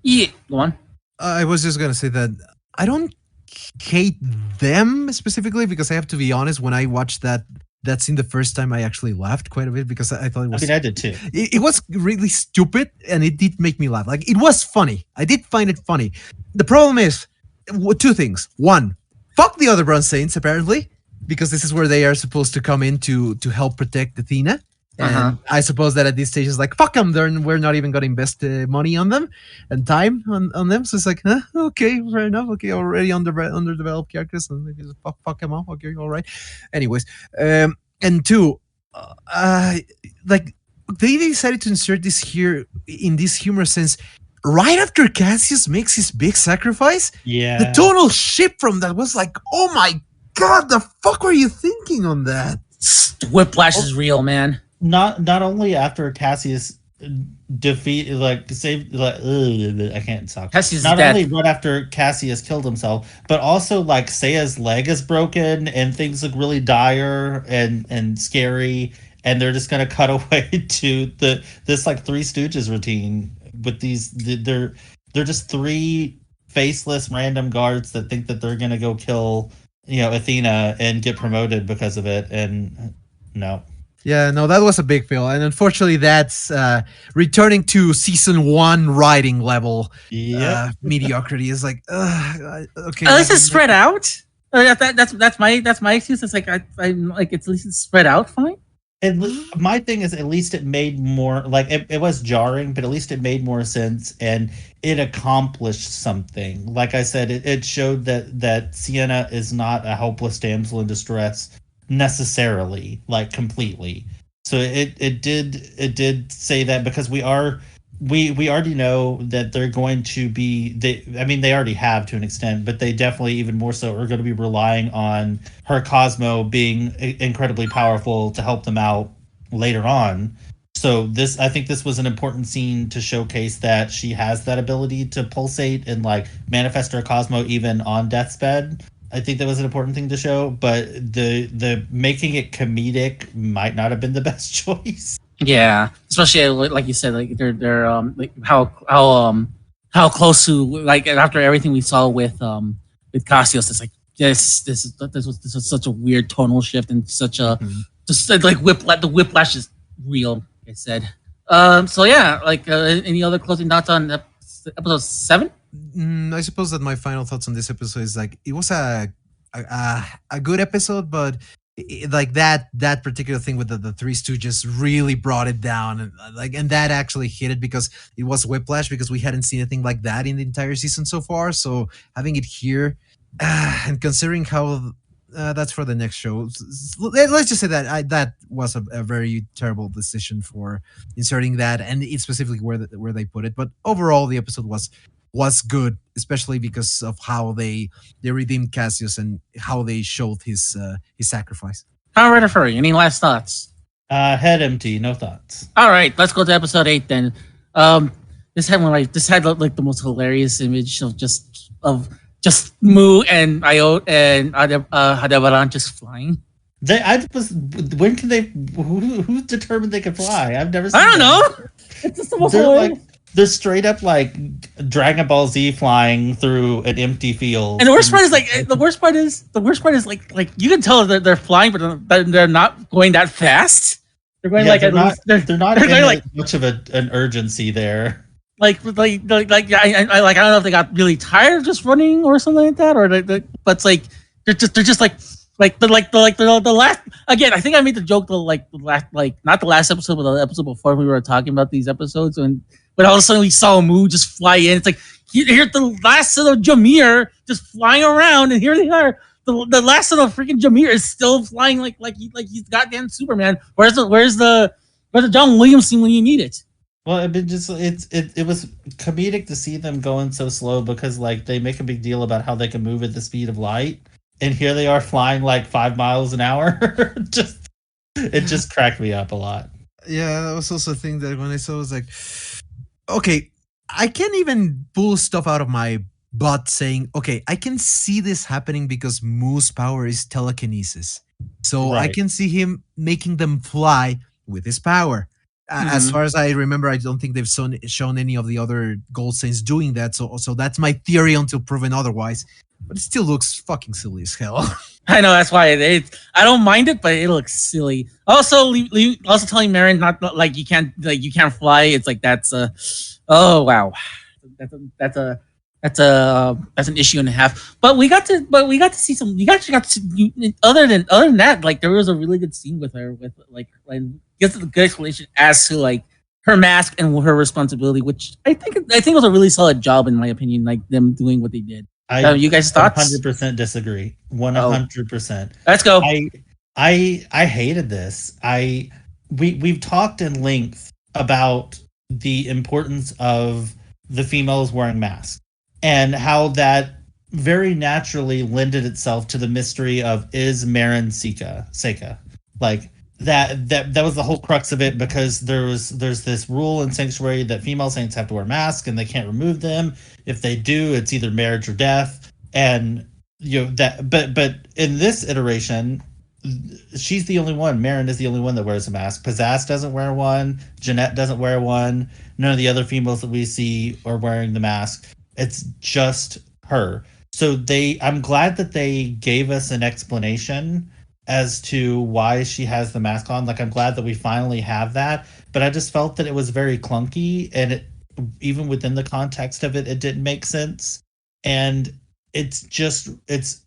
Yeah, go on. I was just gonna say that I don't hate them specifically because I have to be honest. When I watched that scene the first time, I actually laughed quite a bit because I thought it I was mean, I did too. it was really stupid and it did make me laugh. Like it was funny. I did find it funny. The problem is two things. One, fuck the other Bronze Saints apparently because this is where they are supposed to come in to help protect Athena. Uh-huh. And I suppose that at this stage is like fuck them. We're not even going to invest money on them and time on them. So it's like, huh? Okay, fair enough. Okay, already underdeveloped characters, and maybe just fuck them up. Okay, all right. Anyways, and two, uh, like they decided to insert this here in this humorous sense right after Cassius makes his big sacrifice. The Yeah. total ship from that was like, oh my god, the fuck were you thinking on that? Whiplash is real, man. Not only after Cassius defeat like saved like I can't talk. Cassius is Not dead. only right after Cassius killed himself, but also like Seiya's leg is broken and things look really dire and scary, and they're just gonna cut away to this like Three Stooges routine with they're just three faceless random guards that think that they're gonna go kill Athena and get promoted because of it, and no. Yeah, no, that was a big fail, and unfortunately, that's returning to season one writing level Yep. mediocrity. Is like, okay, At least it's spread out. That's my excuse. It's like I like it's at least it's spread out fine. And my thing is, at least it made more like it was jarring, but at least it made more sense and it accomplished something. Like I said, it showed that Sienna is not a helpless damsel in distress necessarily, like completely. So it did say that because we already know that they're going to be they already have to an extent, but they definitely even more so are going to be relying on her Cosmo being incredibly powerful to help them out later on. So I think this was an important scene to showcase that she has that ability to pulsate and like manifest her Cosmo even on death's bed. I think that was an important thing to show, but the making it comedic might not have been the best choice. Yeah, especially like you said, like they're like how close to like after everything we saw with Cassius, it's like this was such a weird tonal shift and such a just like the whiplash is real. Like I said. So yeah, like any other closing thoughts on episode 7? I suppose that my final thoughts on this episode is like it was a good episode, but like that particular thing with the Three Stooges really brought it down, and that actually hit it because it was whiplash because we hadn't seen anything like that in the entire season so far. So having it here, and considering how that's for the next show, let's just say that that was a very terrible decision for inserting that, and it's specifically where they put it. But overall, the episode was good, especially because of how they redeemed Cassius and how they showed his sacrifice. All right, Furry, any last thoughts? Head empty, no thoughts. All right, let's go to episode 8 then. This had like the most hilarious image of just Moo and Io and Hadebaran just flying. When can they? Who determined they could fly? I've never seen. I don't know. It's just the most hilarious. They're straight up like Dragon Ball Z flying through an empty field. And the worst part is like you can tell that they're flying, but they're not going that fast. They're going they're not in like much of an urgency there. I don't know if they got really tired of just running or something like that, but it's like they're just like the last again. I think I made the joke not the last episode, but the episode before we were talking about these episodes but all of a sudden we saw Moo just fly in. It's like here's the last of the Jameer just flying around, and here they are. The last of the freaking Jameer is still flying like he's goddamn Superman. Where's the John Williams scene when you need it? Well, it was comedic to see them going so slow because like they make a big deal about how they can move at the speed of light, and here they are flying like 5 miles an hour. It just cracked me up a lot. Yeah, that was also a thing that when I saw, I was like, okay, I can't even pull stuff out of my butt saying, okay, I can see this happening because Moo's power is telekinesis. So I Right. can see him making them fly with his power. As Mhm. far as I remember, I don't think they've shown any of the other Gold Saints doing that. So that's my theory until proven otherwise. But it still looks fucking silly as hell. I know that's why I don't mind it, but it looks silly. Also, also telling Marin not like you can't fly. It's like that's a oh wow, that's a that's an issue and a half. But we got to see some. You actually got to see, other than that, like there was a really good scene with her with like gets a good explanation as to like her mask and her responsibility, which I think was a really solid job in my opinion. Like them doing what they did. I You guys thoughts? 100% disagree. Oh, 100%. let's go. I I hated this. We've talked in length about the importance of the females wearing masks and how that very naturally lended itself to the mystery of is Marin Seika. Like that was the whole crux of it because there's this rule in Sanctuary that female saints have to wear masks and they can't remove them. If they do, it's either marriage or death. And but in this iteration, she's the only one. Marin is the only one that wears a mask. Pizzazz doesn't wear one. Jeanette doesn't wear one. None of the other females that we see are wearing the mask. It's just her. So I'm glad that they gave us an explanation as to why she has the mask on. Like I'm glad that we finally have that. But I just felt that it was very clunky, and even within the context of it, it didn't make sense. And it's just it's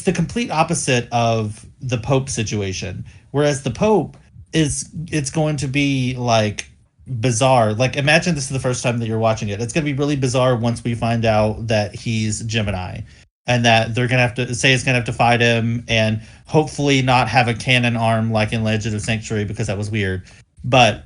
the complete opposite of the Pope situation. Whereas the Pope it's going to be like bizarre. Like imagine this is the first time that you're watching it. It's going to be really bizarre once we find out that he's Gemini and that they're going to have to say it's going to have to fight him and hopefully not have a cannon arm like in Legend of Sanctuary because that was weird. But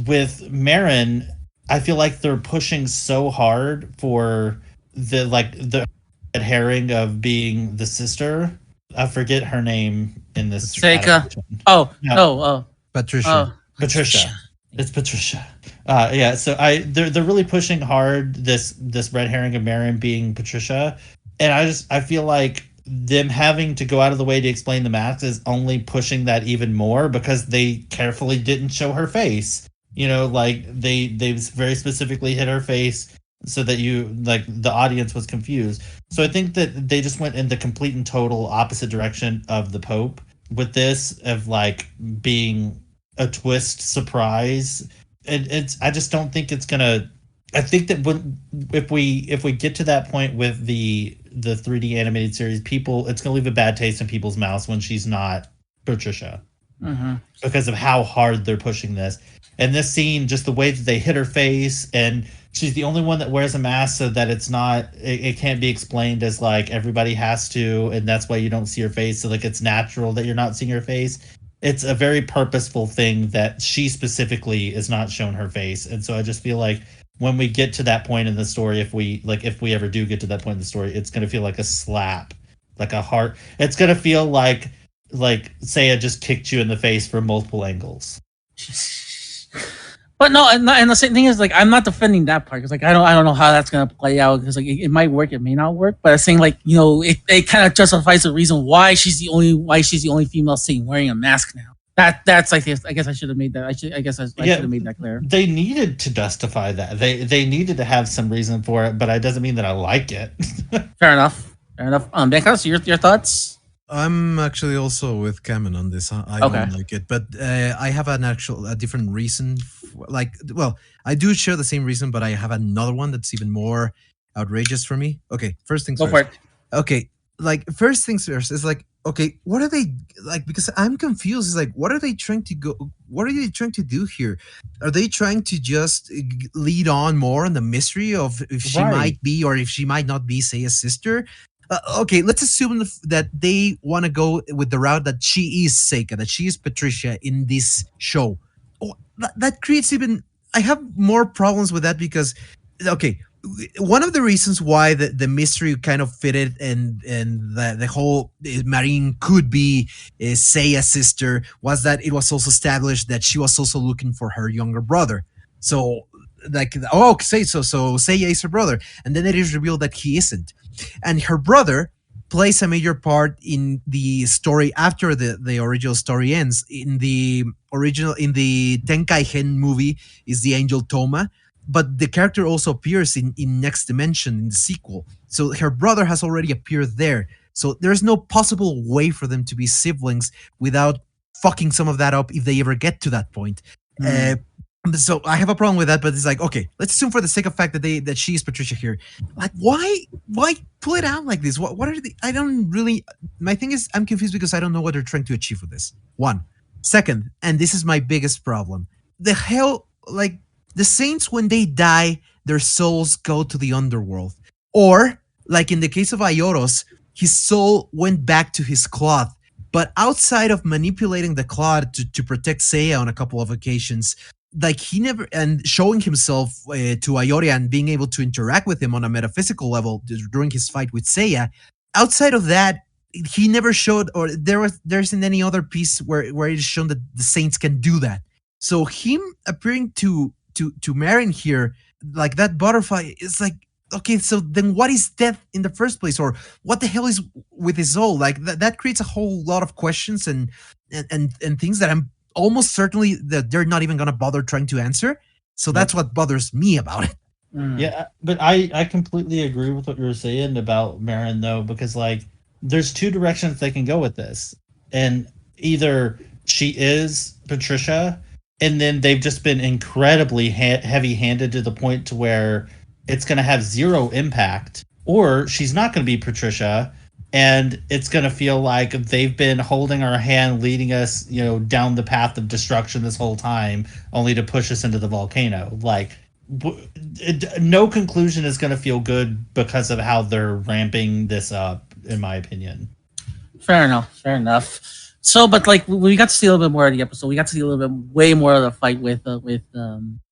with Marin, I feel like they're pushing so hard for the herring of being the sister. I forget her name in this Seika. adaptation. Oh No. no. Oh. Patricia. Patricia. It's Patricia. Yeah. So they're really pushing hard this red herring of Marion being Patricia, and I feel like them having to go out of the way to explain the mask is only pushing that even more because they carefully didn't show her face. Like they very specifically hid her face so that the audience was confused. So I think that they just went in the complete and total opposite direction of the Pope with this of like being a twist surprise. I just don't think it's gonna. I think that if we get to that point with the 3D animated series, it's gonna leave a bad taste in people's mouths when she's not Patricia because of how hard they're pushing this. And this scene, just the way that they hit her face, and she's the only one that wears a mask, so that it can't be explained as like everybody has to, and that's why you don't see her face. So like it's natural that you're not seeing her face. It's a very purposeful thing that she specifically is not shown her face, and so I just feel like when we get to that point in the story, if we ever do get to that point in the story, it's gonna feel like a slap, like a heart. It's gonna feel like Seiya just kicked you in the face from multiple angles. But no, and the same thing is like I'm not defending that part because like I don't know how that's gonna play out because like it might work, it may not work. But I'm saying like it kind of justifies the reason why she's the only female seen wearing a mask now. That's like I guess I should have made that. I should have made that clear. They needed to justify that. They needed to have some reason for it, but it doesn't mean that I like it. Fair enough. Benkos, your thoughts? I'm actually also with Kamen on this. I Okay. don't like it, but I have a different reason. I do share the same reason, but I have another one that's even more outrageous for me. Okay, first things Go first. for it. Okay, like first things first is like, okay, what are they like? Because I'm confused. It's like, what are they trying to go? What are they trying to do here? Are they trying to just lead on more on the mystery of if she Right. might be or if she might not be, say, a sister? Okay, let's assume that they want to go with the route that she is Seika, that she is Patricia in this show. Oh, that creates even. I have more problems with that because, okay, one of the reasons why the mystery kind of fitted and the whole Marine could be Seiya's sister was that it was also established that she was also looking for her younger brother. So like, so Seiya is her brother, and then it is revealed that he isn't, and her brother plays a major part in the story after the original story ends. In the Tenkai Hen movie is the angel Toma, but the character also appears in Next Dimension in the sequel. So her brother has already appeared there. So there's no possible way for them to be siblings without fucking some of that up if they ever get to that point. Uh, so I have a problem with that, but it's like, okay, let's assume for the sake of fact that she is Patricia here. Like, why pull it out like this? What are the? I don't really. My thing is, I'm confused because I don't know what they're trying to achieve with this. One, second, and this is my biggest problem. The hell, like the saints when they die, their souls go to the underworld, or like in the case of Ioros, his soul went back to his cloth. But outside of manipulating the cloth to protect Seiya on a couple of occasions, like he never and showing himself to Ioria and being able to interact with him on a metaphysical level during his fight with Seiya. Outside of that, he never showed, or there isn't any other piece where it is shown that the Saints can do that. So him appearing to Marin here, like that butterfly, is like, okay, so then what is death in the first place, or what the hell is with his soul? Like that creates a whole lot of questions and things that I'm almost certainly that they're not even going to bother trying to answer. So that's what bothers me about it. Yeah, but I completely agree with what you were saying about Marin though, because like there's two directions they can go with this, and either she is Patricia, and then they've just been incredibly heavy-handed to the point to where it's going to have zero impact, or she's not going to be Patricia, and it's going to feel like they've been holding our hand, leading us, down the path of destruction this whole time, only to push us into the volcano. Like, no conclusion is going to feel good because of how they're ramping this up, in my opinion. Fair enough. So, but like we got to see a little bit more of the episode. We got to see a little bit way more of the fight with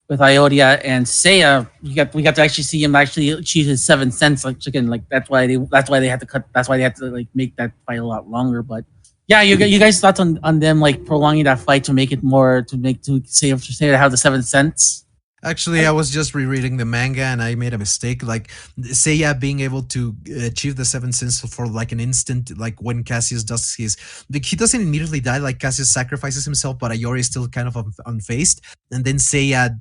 Ioria and Seiya. We got to actually see him actually achieve his 7th sense. Like again, like that's why they had to cut. That's why they had to like make that fight a lot longer. But yeah, you guys thoughts on them like prolonging that fight to make it more to Seiya to have the 7th sense. Actually, I was just rereading the manga and I made a mistake. Like Seiya being able to achieve the 7th sense for like an instant, like when Cassius does his, like he doesn't immediately die. Like Cassius sacrifices himself, but Ayori is still kind of unfazed. And then Seiya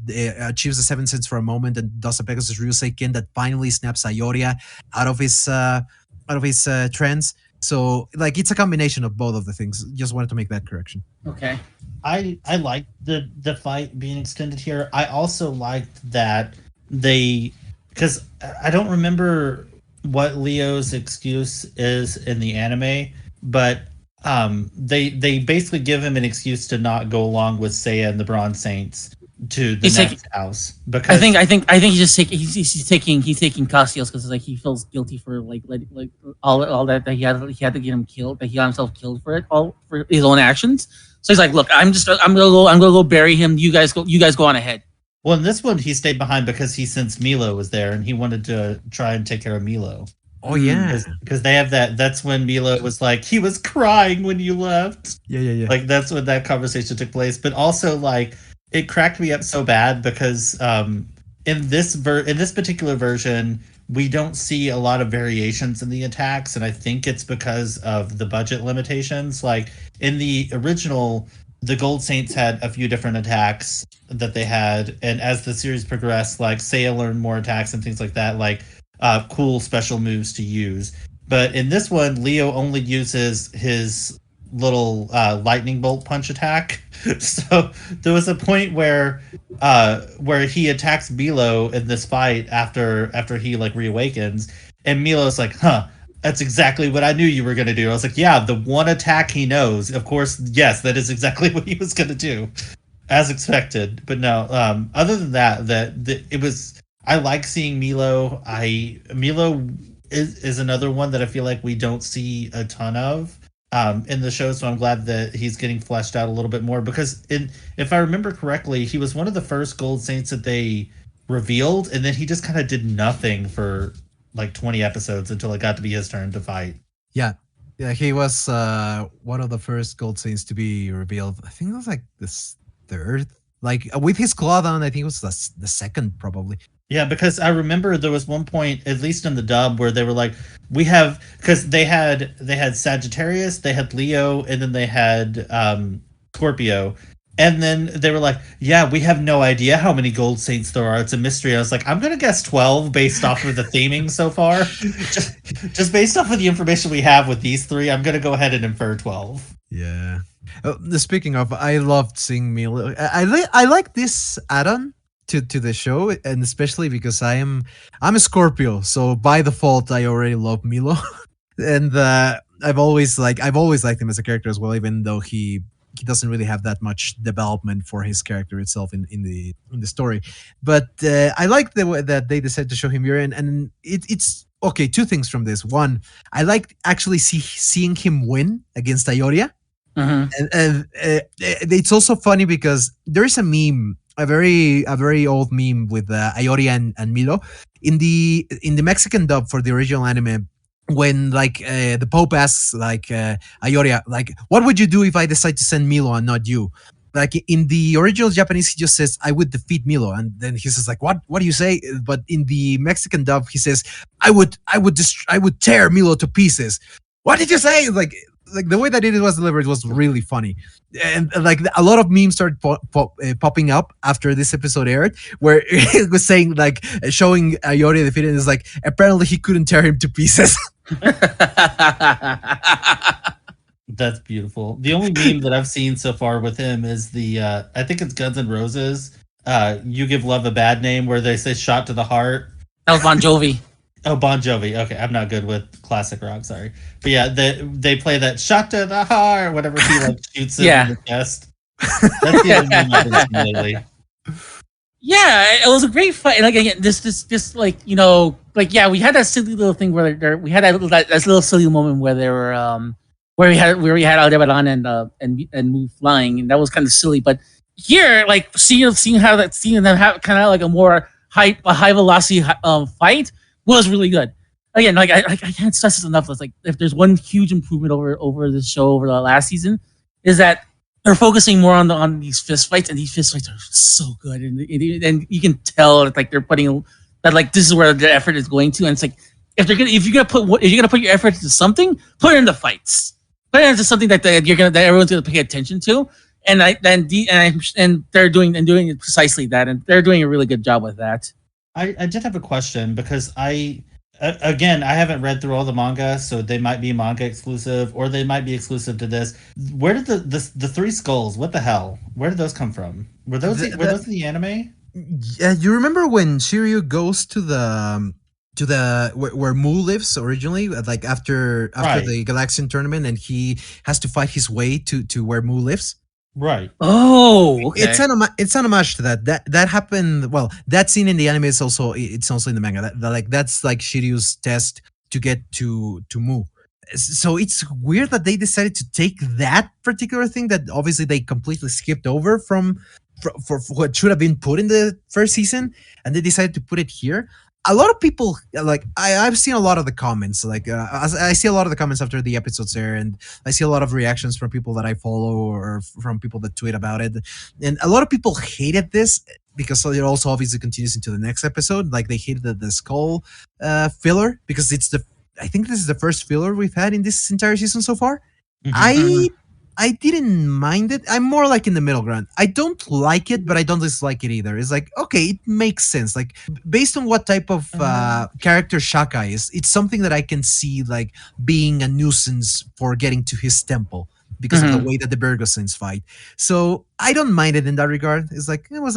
achieves the 7th sense for a moment and does a Pegasus Ryuseiken that finally snaps Ayoria out of his trance. So like it's a combination of both of the things. Just wanted to make that correction. Okay. I like the fight being extended here. I also liked that because I don't remember what Leo's excuse is in the anime, but they basically give him an excuse to not go along with Seiya and the Bronze Saints to the next house, because I think he's just he's taking Cassius because like he feels guilty for like all that he had to get him killed, that he got himself killed for it, all for his own actions. So he's like, look, I'm gonna go bury him. You guys go on ahead. Well, in this one, he stayed behind because he sensed Milo was there and he wanted to try and take care of Milo. Oh yeah, because they have that. That's when Milo was like, he was crying when you left. Yeah. Like that's when that conversation took place. But also, like, it cracked me up so bad because in this particular version, we don't see a lot of variations in the attacks, and I think it's because of the budget limitations. Like in the original, the Gold Saints had a few different attacks that they had, and as the series progressed, like Seiya learned more attacks and things like that, like cool special moves to use. But in this one, Leo only uses his little lightning bolt punch attack. So there was a point where he attacks Milo in this fight after he like reawakens, and Milo's like, that's exactly what I knew you were going to do. I was like, yeah, the one attack he knows. Of course, yes, that is exactly what he was going to do, as expected. But no, other than that, it was. I like seeing Milo. Milo is another one that I feel like we don't see a ton of in the show. So I'm glad that he's getting fleshed out a little bit more, because if I remember correctly, he was one of the first Gold Saints that they revealed, and then he just kind of did nothing for like 20 episodes until it got to be his turn to fight. Yeah, he was one of the first Gold Saints to be revealed. I think it was like this third, like with his claw down. I think it was the second probably. Yeah, because I remember there was one point, at least in the dub, where they were like, "We have," because they had Sagittarius, they had Leo, and then they had Scorpio, and then they were like, "Yeah, we have no idea how many Gold Saints there are. It's a mystery." I was like, "I'm gonna guess 12 based off of the theming so far, just based off of the information we have with these three. I'm gonna go ahead and infer 12." Yeah. Speaking of, I loved seeing Milo. I like this add-on to the show, and especially because I'm a Scorpio, so by default I already love Milo, and I've always liked him as a character as well, even though he doesn't really have that much development for his character itself in the story. But I like the way that they decided to show him here, and it's okay. Two things from this: one, I like actually seeing him win against Ioria, Mm-hmm. and it's also funny because there is a meme, a very old meme with Ioria and Milo in the Mexican dub for the original anime. When like the Pope asks like Ioria, like, what would you do if I decide to send Milo and not you? Like in the original Japanese, he just says, "I would defeat Milo," and then he says, "Like, what do you say?" But in the Mexican dub, he says, I would tear Milo to pieces." What did you say? Like the way that it was delivered was really funny, and like a lot of memes started popping up after this episode aired, where it was saying like showing Ayori defeated, and it's like apparently he couldn't tear him to pieces. That's beautiful. The only meme that I've seen so far with him is the I think it's Guns N' Roses. You Give Love a Bad Name, where they say "shot to the heart." That was Bon Jovi. Oh, Bon Jovi. Okay, I'm not good with classic rock. Sorry, but yeah, they play that "shot to the heart" whenever he like shoots him in the chest. That's the only meme I've been seeing lately. Yeah, it was a great fight. And like again, this like like yeah, we had that silly little thing where we had that little silly moment where they were where we had Aldebaran and Mu flying, and that was kind of silly. But here, like seeing them have kind of like a more high velocity fight was really good. Again, like I can't stress this enough. It's like if there's one huge improvement over the show over the last season, is that they're focusing more on these fist fights, and these fist fights are so good, and you can tell that, like they're putting that like this is where the effort is going to, and it's like if you're gonna put your effort into something, put it into fights, put it into something that everyone's gonna pay attention to, and they're doing it precisely that, and they're doing a really good job with that. I did have a question because again, I haven't read through all the manga, so they might be manga exclusive or they might be exclusive to this. Where did the three skulls? What the hell? Where did those come from? Were those in the anime? Yeah, you remember when Shiryu goes to the where Mu lives originally, like after Right. the Galaxian tournament, and he has to fight his way to where Mu lives. Right. Oh, okay. It's an homage to that. That happened. Well, that scene in the anime is also in the manga. That's like Shiryu's test to get to Mu. So it's weird that they decided to take that particular thing that obviously they completely skipped over from for what should have been put in the first season, and they decided to put it here. A lot of people like I've seen a lot of the comments. Like I see a lot of the comments after the episodes air, and I see a lot of reactions from people that I follow or from people that tweet about it. And a lot of people hated this because it also obviously continues into the next episode. Like they hated the skull filler because I think this is the first filler we've had in this entire season so far. Mhm. I didn't mind it. I'm more like in the middle ground. I don't like it, but I don't dislike it either. It's like, okay, it makes sense. Like based on what type of character Shaka is, it's something that I can see like being a nuisance for getting to his temple because of the way that the Virgo Saints fight. So I don't mind it in that regard. It's like it was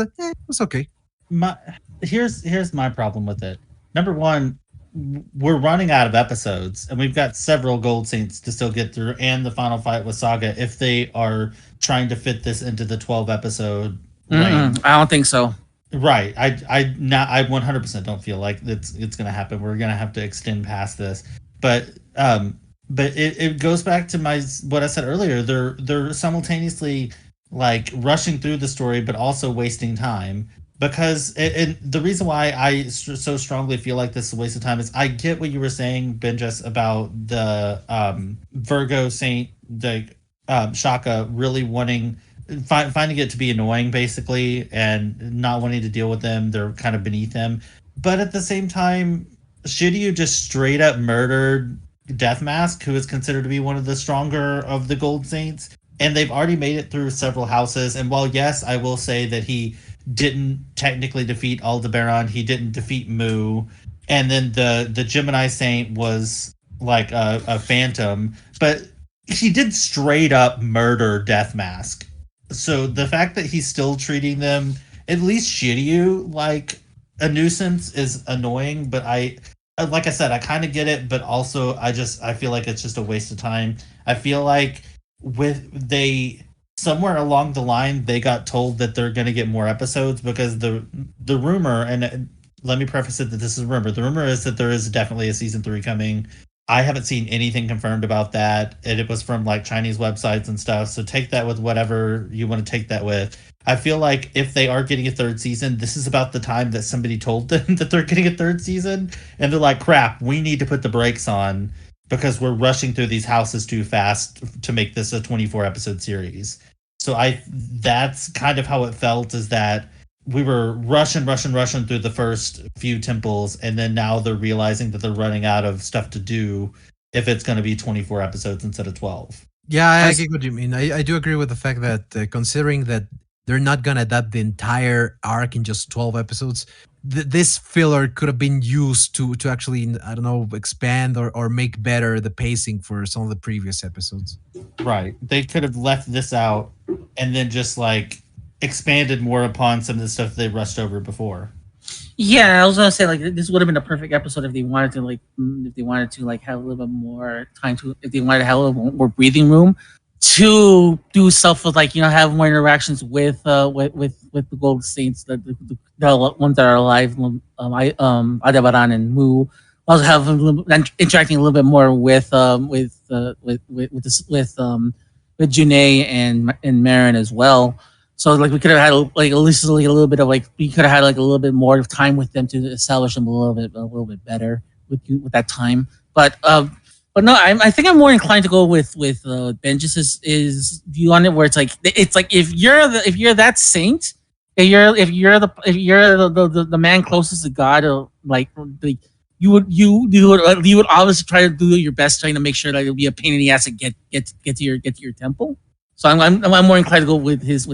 okay. Here's my problem with it. Number one, we're running out of episodes, and we've got several Gold Saints to still get through, and the final fight with Saga. If they are trying to fit this into the 12 episode range, I don't think so. right? I 100% don't feel like it's gonna happen. We're gonna have to extend past this, but it goes back to what I said earlier. They're simultaneously like rushing through the story, but also wasting time. Because the reason why I so strongly feel like this is a waste of time is I get what you were saying, Benjus, about the Virgo Saint, the Shaka really finding it to be annoying, basically, and not wanting to deal with them. They're kind of beneath him. but at the same time, Shiryu just straight up murdered Death Mask, who is considered to be one of the stronger of the Gold Saints, and they've already made it through several houses. And while yes, I will say that he didn't technically defeat Aldebaran, he didn't defeat Mu, and then the Gemini Saint was like a phantom, but he did straight up murder Death Mask. So the fact that he's still treating them, at least Shiryu, like a nuisance is annoying, but like I said, I kind of get it, but also I feel like it's just a waste of time. I feel like with they somewhere along the line they got told that they're going to get more episodes because the rumor, and let me preface it that this is a rumor. The rumor is that there is definitely a season 3 coming. I haven't seen anything confirmed about that, and it was from like Chinese websites and stuff. So take that with whatever you want to take that with. I feel like if they are getting a third season, this is about the time that somebody told them that they're getting a third season, and they're like, "Crap, we need to put the brakes on because we're rushing through these houses too fast to make this a 24 episode series." So that's kind of how it felt, is that we were rushing through the first few temples, and then now they're realizing that they're running out of stuff to do if it's going to be 24 episodes instead of 12. Yeah, I get what you mean. I do agree with the fact that considering that they're not gonna adapt the entire arc in just 12 episodes, this filler could have been used to actually, I don't know, expand or make better the pacing for some of the previous episodes. Right. They could have left this out and then just like expanded more upon some of the stuff they rushed over before. Yeah, I was gonna say like this would have been a perfect episode if they wanted to like have a little bit more time to if they wanted to have a little more breathing room to do stuff with like have more interactions with the Gold Saints, the ones that are alive, Aldebaran and Mu. Also have interacting a little bit more with Junei and Marin as well. So like we could have had like at least like a little bit of like we could have had like a little bit more of time with them to establish them a little bit better with that time. But no, I think I'm more inclined to go with Benjis's view on it, where it's like if you're that saint, if you're the man closest to God, or like you would obviously try to do your best, trying to make sure that it'll be a pain in the ass to get to your temple. So I'm more inclined to go with his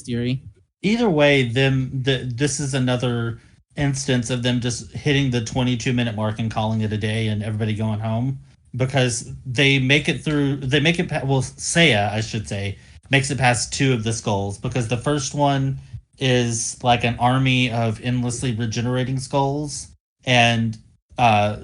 theory. Either way, this is another instance of them just hitting the 22-minute mark and calling it a day and everybody going home, because they make it Seiya, I should say, makes it past 2 of the skulls, because the first one is like an army of endlessly regenerating skulls, and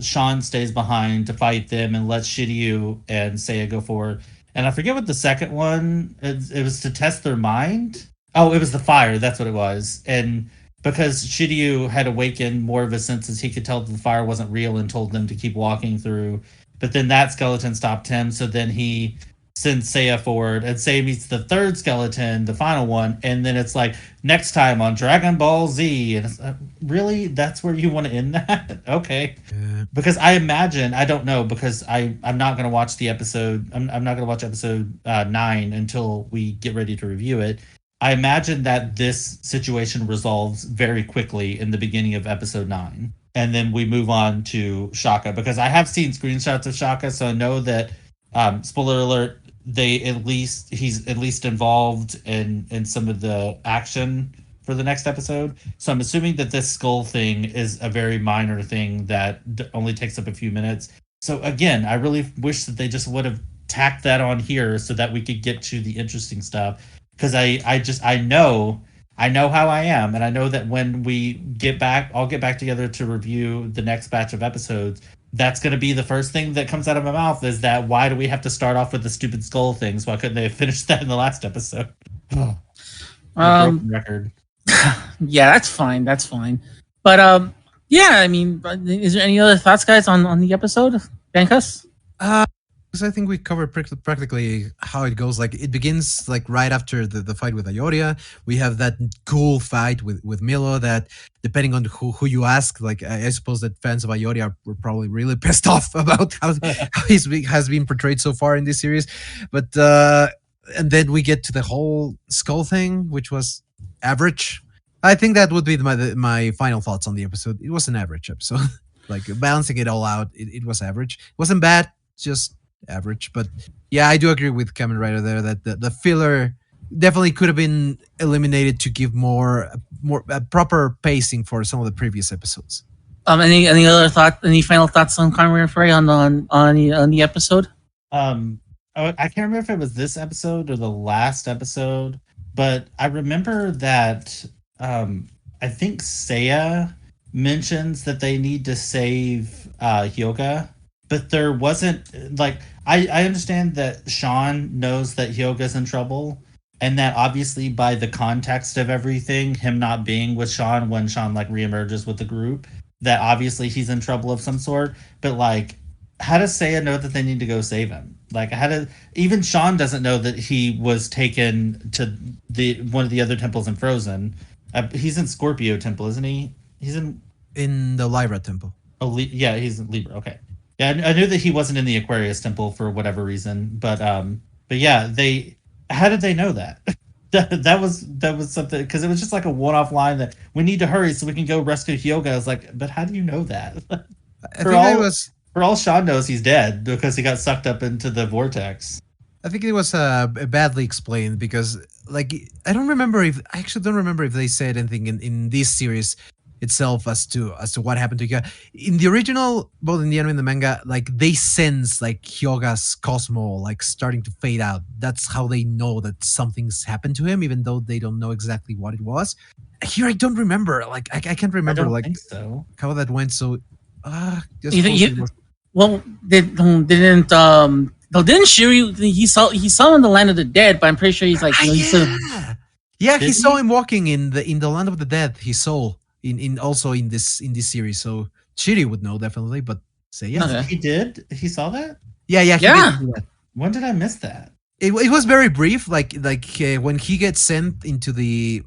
Sean stays behind to fight them and lets Shiryu and Seiya go forward. And I forget what the second one, it was to test their mind. Oh, it was the fire. That's what it was. And because Shiryu had awakened more of his senses, he could tell that the fire wasn't real and told them to keep walking through. But then that skeleton stopped him. So then he sends Seiya forward, and Seiya meets the third skeleton, the final one. And then it's like, next time on Dragon Ball Z. And it's really? That's where you want to end that? Okay. Yeah. Because I imagine, I don't know, because I'm not going to watch the episode. I'm not going to watch episode 9 until we get ready to review it. I imagine that this situation resolves very quickly in the beginning of episode 9. And then we move on to Shaka, because I have seen screenshots of Shaka, so I know that, spoiler alert, he's at least involved in some of the action for the next episode. So I'm assuming that this skull thing is a very minor thing that only takes up a few minutes. So again, I really wish that they just would have tacked that on here so that we could get to the interesting stuff. Because I know how I am, and I know that when we get back, I'll get back together to review the next batch of episodes. That's going to be the first thing that comes out of my mouth, is that why do we have to start off with the stupid skull things? Why couldn't they have finished that in the last episode? Record. Yeah, that's fine. That's fine. But yeah, I mean, is there any other thoughts, guys, on the episode, Bankus? Because I think we covered practically how it goes. Like it begins like right after the fight with Ayoria. We have that cool fight with Milo that, depending on who you ask, like I suppose that fans of Ayoria were probably really pissed off about how has been portrayed so far in this series. But and then we get to the whole skull thing, which was average. I think that would be my final thoughts on the episode. It was an average episode. Like balancing it all out, it was average. It wasn't bad, just average. But yeah, I do agree with Kamen Rider there that the filler definitely could have been eliminated to give more proper pacing for some of the previous episodes. Any other thought? Any final thoughts on Conrad and Furry on the episode? Um, I can't remember if it was this episode or the last episode, but I remember that I think Seiya mentions that they need to save Hyoga, but there wasn't like I understand that Sean knows that Hyoga's in trouble, and that obviously by the context of everything, him not being with Sean when Sean like reemerges with the group, that obviously he's in trouble of some sort. But like, how does Seiya know that they need to go save him? Like, how did even Sean doesn't know that he was taken to the one of the other temples in Frozen. He's in Scorpio Temple, isn't he? He's in In the Lyra Temple. yeah, he's in Libra. Okay, yeah, I knew that he wasn't in the Aquarius Temple for whatever reason, but yeah, they. How did they know that? that was something because it was just like a one-off line that we need to hurry so we can go rescue Hyoga. I was like, but how do you know that? I for think I all was for all Sean knows, he's dead because he got sucked up into the vortex. I think it was badly explained because, like, I actually don't remember if they said anything in this series itself as to what happened to Hyoga. In the original, both in the anime and the manga, like they sense like Hyoga's Cosmo like starting to fade out. That's how they know that something's happened to him, even though they don't know exactly what it was. Here, I don't remember. Like, I can't I remember don't like think so. how that went. So, just You think suppose it you, was well, didn't no, didn't Shiryu? He saw him in the land of the dead, but I'm pretty sure he's like he said, Yeah, he Did saw he? him walking in the land of the dead. He saw in also in this series. So Chiri would know definitely, but say yeah, Okay. He did. He saw that. yeah, he Yeah. did do that. When did I miss that? It was very brief, when he gets sent into the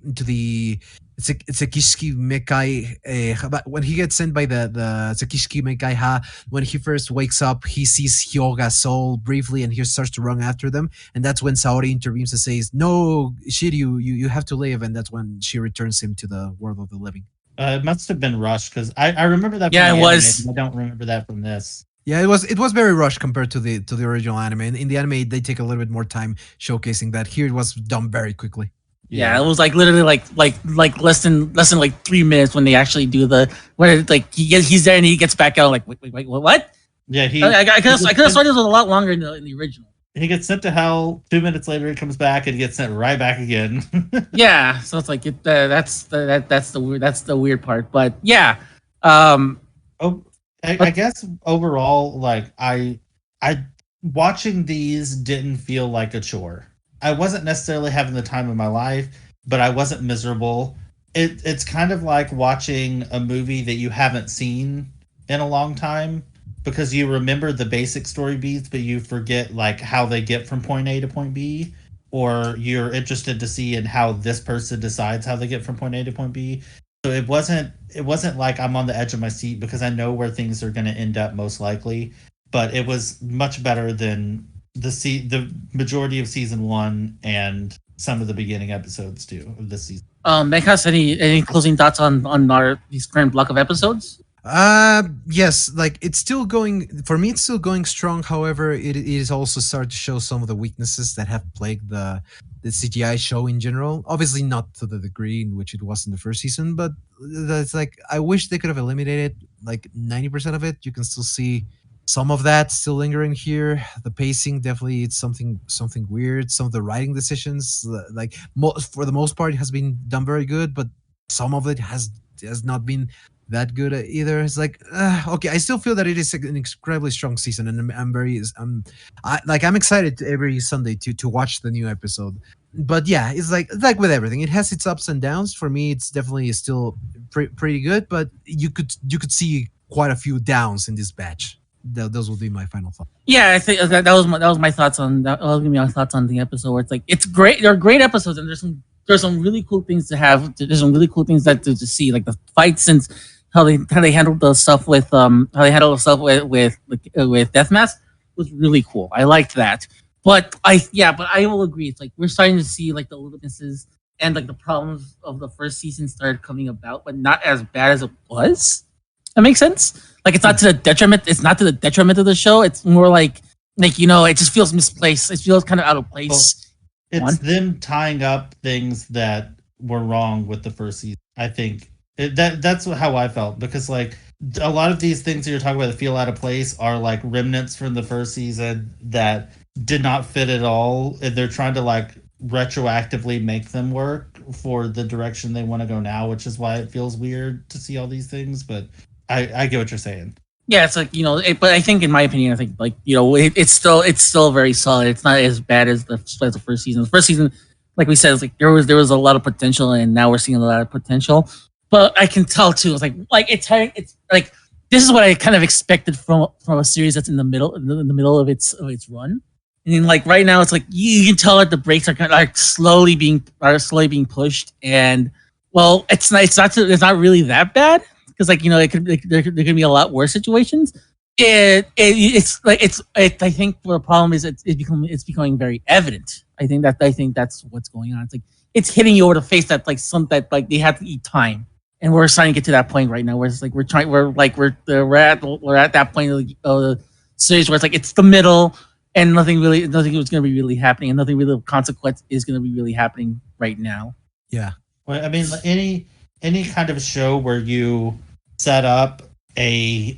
Sekishiki Mekai, but when he gets sent by the Sekishiki Mekai Ha, when he first wakes up, he sees Hyoga's soul briefly, and he starts to run after them, and that's when Saori intervenes and says, "No, Shiryu, you have to live," and that's when she returns him to the world of the living. It must have been rushed because I remember that. Yeah, from it the was. Anime, but I don't remember that from this. Yeah, it was very rushed compared to the original anime. In the anime, they take a little bit more time showcasing that. Here, it was done very quickly. Yeah, it was like literally like less than like 3 minutes when they actually do the where like he's there and he gets back out like wait what? Yeah, I could have thought this was a lot longer in the original. he gets sent to hell. 2 minutes later, he comes back and he gets sent right back again. Yeah, so it's like that's the weird part, but yeah, Oh, I guess overall, like I watching these didn't feel like a chore. I wasn't necessarily having the time of my life, but I wasn't miserable. It's kind of like watching a movie that you haven't seen in a long time because you remember the basic story beats, but you forget like how they get from point A to point B, or you're interested to see in how this person decides how they get from point A to point B. So it wasn't like I'm on the edge of my seat because I know where things are going to end up most likely, but it was much better than the majority of season 1 and some of the beginning episodes too of this season. Mekas, any closing thoughts on our these current block of episodes? Yes, like it's still going for me. It's still going strong. However, it is also starting to show some of the weaknesses that have plagued the CGI show in general. Obviously, not to the degree in which it was in the first season, but that's like I wish they could have eliminated like 90% of it. You can still see some of that still lingering here. The pacing definitely it's something weird. Some of the writing decisions, like for the most part, has been done very good, but some of it has not been that good either. It's like okay, I still feel that it is an incredibly strong season, and I'm very I'm excited every Sunday to watch the new episode. But yeah, it's like with everything, it has its ups and downs. For me, it's definitely still pretty good, but you could see quite a few downs in this batch. Those would be my final thought. Yeah, I think that was my thoughts on that. Was gonna be my thoughts on the episode. Where it's like it's great. They're great episodes, and there's some really cool things to have. There's some really cool things that to see, like the fights and how they handled the stuff with with Deathmask was really cool. I liked that. But I will agree. It's like we're starting to see like the little misses and like the problems of the first season started coming about, but not as bad as it was. That makes sense. Like it's not to the detriment. It's not to the detriment of the show. It's more like it just feels misplaced. It feels kind of out of place. It's them tying up things that were wrong with the first season. I think that's how I felt, because like a lot of these things that you're talking about that feel out of place are like remnants from the first season that did not fit at all, and they're trying to like retroactively make them work for the direction they want to go now, which is why it feels weird to see all these things. But I get what you're saying. Yeah, it's like but I think, in my opinion, I think like it's still very solid. It's not as bad as the first season. The first season, like we said, it's like there was a lot of potential, and now we're seeing a lot of potential. But I can tell too. It's like it's like this is what I kind of expected from a series that's in the middle of its run. And then, like right now, it's like you can tell that the brakes are kind of like slowly being pushed, and well, it's not really that bad, because like there could be a lot worse situations. I think the problem is it's becoming very evident. I think that's what's going on. It's like it's hitting you over the face that like they have to eat time, and we're starting to get to that point right now where it's like we're at that point of the series where it's like it's the middle, and nothing was going to be really happening, and nothing really of consequence is going to be really happening right now. Yeah. Well, I mean, any kind of show where you set up a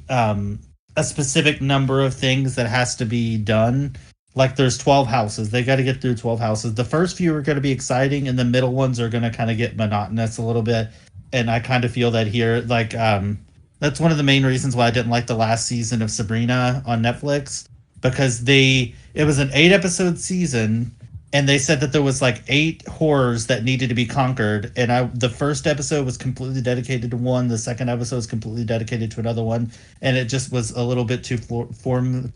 specific number of things that has to be done. Like there's 12 houses. They got to get through 12 houses. The first few are going to be exciting, and the middle ones are going to kind of get monotonous a little bit. And I kind of feel that here. Like that's one of the main reasons why I didn't like the last season of Sabrina on Netflix, because it was an 8-episode season, and they said that there was like 8 horrors that needed to be conquered, and the first episode was completely dedicated to one, the second episode was completely dedicated to another one, and it just was a little bit too formulaic.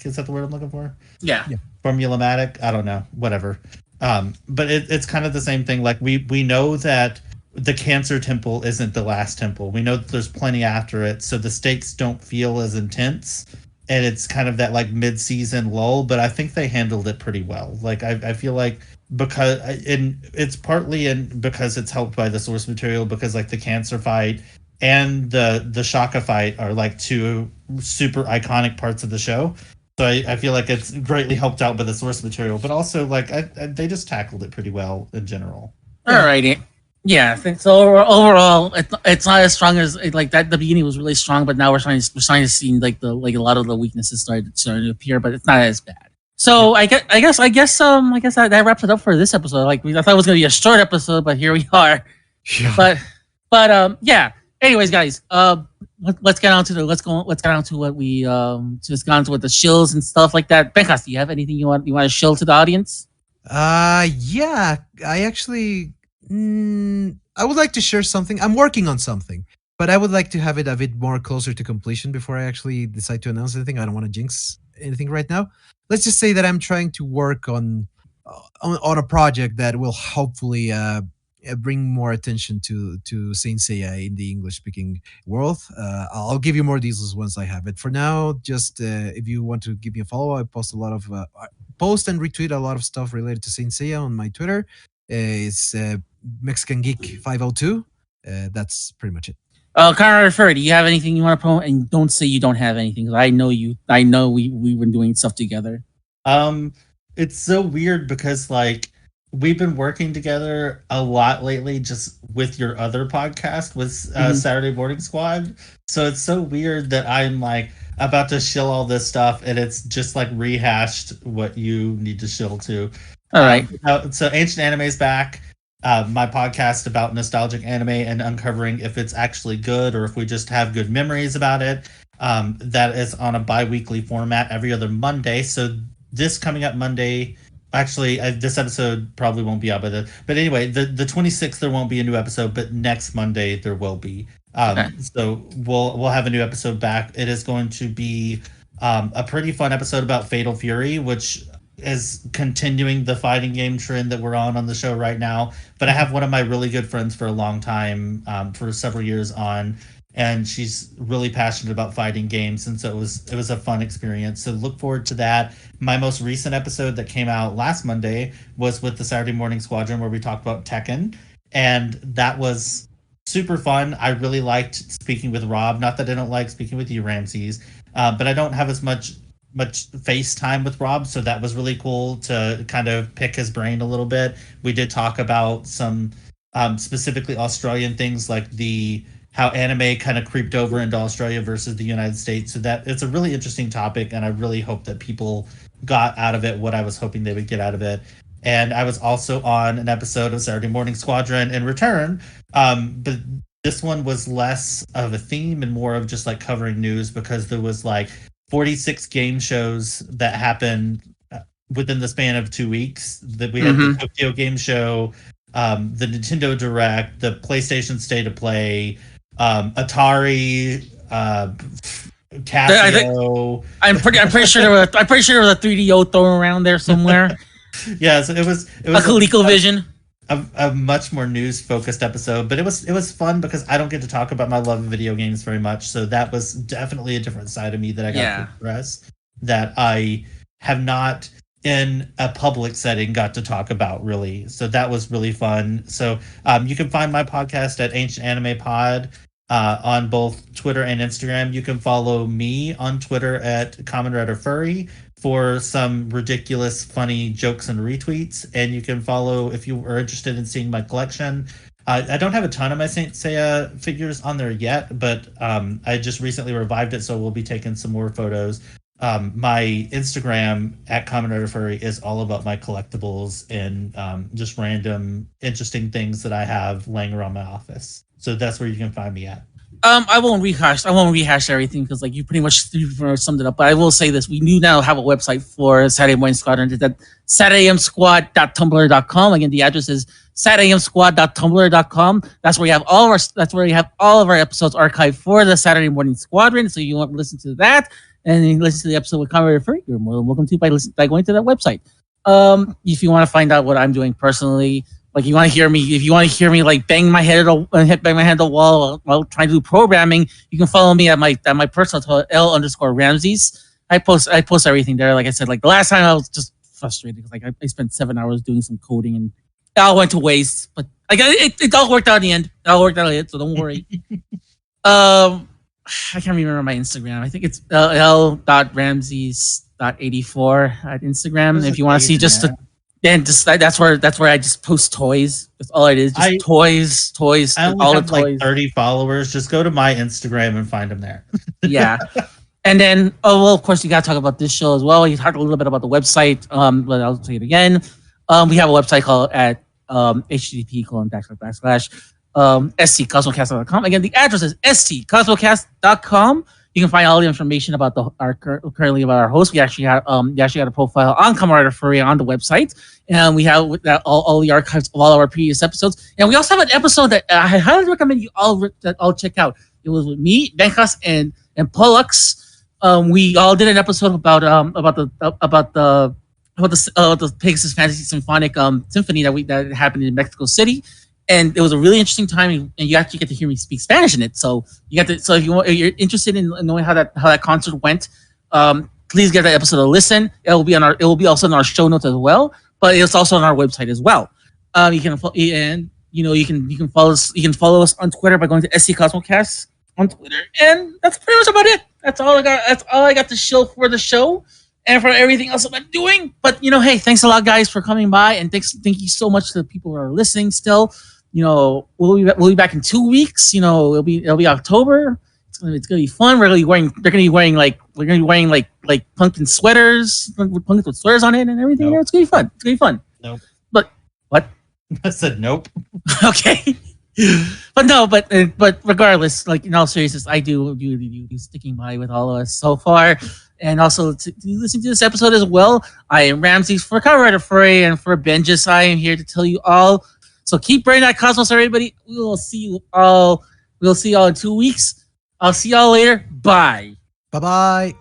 Is that the word I'm looking for? Yeah. Formulamatic. I don't know. Whatever. But it's kind of the same thing. Like we know that the Cancer Temple isn't the last temple. We know that there's plenty after it, so the stakes don't feel as intense. And it's kind of that like mid-season lull, but I think they handled it pretty well. Like I feel like it's partly because it's helped by the source material, because like the cancer fight and the Shaka fight are like 2 super iconic parts of the show. So I feel like it's greatly helped out by the source material, but also like they just tackled it pretty well in general. Alrighty. Yeah, I think so. Overall, it's not as strong as like that. The beginning was really strong, but now we're starting to see like a lot of the weaknesses starting to appear, but it's not as bad. So I guess that wraps it up for this episode. Like I thought it was going to be a short episode, but here we are. Yeah. But yeah. Anyways, guys, let's get on to what we just got into with the shills and stuff like that. Benkas, do you have anything you want to shill to the audience? Yeah. I actually. I would like to share something. I'm working on something, but I would like to have it a bit more closer to completion before I actually decide to announce anything. I don't want to jinx anything right now. Let's just say that I'm trying to work on a project that will hopefully bring more attention to Saint Seiya in the English-speaking world. I'll give you more details once I have it. For now, just if you want to give me a follow, I post post and retweet a lot of stuff related to Saint Seiya on my Twitter. It's Mexican Geek 502. That's pretty much it. Conrad Furry, do you have anything you want to promote? And don't say you don't have anything, because I know you. I know we've been doing stuff together. It's so weird because like we've been working together a lot lately, just with your other podcast with Saturday Morning Squad. So it's so weird that I'm like about to shill all this stuff, and it's just like rehashed what you need to shill to. All right. So Ancient Anime is back. My podcast about nostalgic anime and uncovering if it's actually good or if we just have good memories about it. That is on a bi-weekly format every other Monday. So this coming up Monday, actually, this episode probably won't be out by then. But anyway, the 26th there won't be a new episode, but next Monday there will be. So we'll have a new episode back. It is going to be a pretty fun episode about Fatal Fury, which is continuing the fighting game trend that we're on the show right now. But I have one of my really good friends for a long time, for several years on, and she's really passionate about fighting games, and so it was a fun experience. So look forward to that. My most recent episode that came out last Monday was with the Saturday Morning Squadron, where we talked about Tekken, and that was super fun. I really liked speaking with Rob. Not that I don't like speaking with you, Ramses, but I don't have as much face time with Rob, so that was really cool to kind of pick his brain a little bit. We did talk about some specifically Australian things, like the how anime kind of creeped over into Australia versus the United States. So that it's a really interesting topic, and I really hope that people got out of it what I was hoping they would get out of it. And I was also on an episode of Saturday Morning Squadron in return, but this one was less of a theme and more of just like covering news, because there was like 46 game shows that happened within the span of 2 weeks. That we had the Tokyo Game Show, the Nintendo Direct, the PlayStation State of Play, Atari, Casio. I'm pretty sure there was a 3DO thrown around there somewhere. Yeah, so it was a ColecoVision. A much more news focused episode, but it was fun because I don't get to talk about my love of video games very much, so that was definitely a different side of me that I got to express that I have not in a public setting got to talk about, really. So that was really fun. So you can find my podcast at Ancient Anime Pod on both Twitter and Instagram. You can follow me on Twitter at Kamen Rider Furry for some ridiculous, funny jokes and retweets. And you can follow, if you are interested in seeing my collection. I don't have a ton of my Saint Seiya figures on there yet, but I just recently revived it, so we'll be taking some more photos. My Instagram at Kamen Rider Furry is all about my collectibles and just random interesting things that I have laying around my office. So that's where you can find me at. I won't rehash everything, because like you pretty much summed it up. But I will say this: we do now have a website for Saturday Morning Squadron. It's at SaturdayMSquad.tumblr.com. Again, the address is SaturdayMSquad.tumblr.com. That's where you have all of our episodes archived for the Saturday Morning Squadron. So you want to listen to that and you listen to the episode with Kamen Rider Furry, you're more than welcome to by going to that website. If you want to find out what I'm doing personally, like if you want to hear me like bang my head on the wall while trying to do programming, you can follow me at my personal Twitter, L_Ramses. I post everything there. Like I said, like the last time I was just frustrated because like I spent 7 hours doing some coding and it all went to waste. But like it all worked out in the end. It all worked out in the end, so don't worry. I can't remember my Instagram. I think it's l.ramses.84 at Instagram. If you want to see that's where I just post toys. That's all it is. Just toys. I only have like 30 followers. Just go to my Instagram and find them there. Yeah. And then, of course, you got to talk about this show as well. You talked a little bit about the website, but I'll say it again. We have a website called at http://scosmocast.com. Again, the address is stcosmocast.com. You can find all the information about currently about our host. We actually got a profile on Kamen Rider Furry on the website, and we have all the archives of all of our previous episodes. And we also have an episode that I highly recommend you all check out. It was with me, Benkas, and Pollux. We all did an episode about the Pegasus Fantasy Symphonic Symphony that happened in Mexico City. And it was a really interesting time, and you actually get to hear me speak Spanish in it. So if you're interested in knowing how that concert went, please give that episode a listen. It will be also in our show notes as well, but it's also on our website as well. You can follow us. You can follow us on Twitter by going to SC Cosmocast on Twitter, and that's pretty much about it. That's all I got. That's all I got to show for the show and for everything else I'm doing. But hey, thanks a lot, guys, for coming by, and thank you so much to the people who are listening still. We'll be back in 2 weeks. It'll be October. It's gonna be fun. They're gonna be wearing like pumpkin sweaters, pumpkins with sweaters on it and everything. Nope. It's gonna be fun. Nope. But what? I said nope. Okay. But regardless, like in all seriousness, I do you sticking by with all of us so far, and also to listen to this episode as well. I am Ramses for Kamen Rider Furry, and for Benjis, I am here to tell you all. So keep burning that cosmos, everybody. We will see you all. We'll see y'all in 2 weeks. I'll see y'all later. Bye. Bye-bye.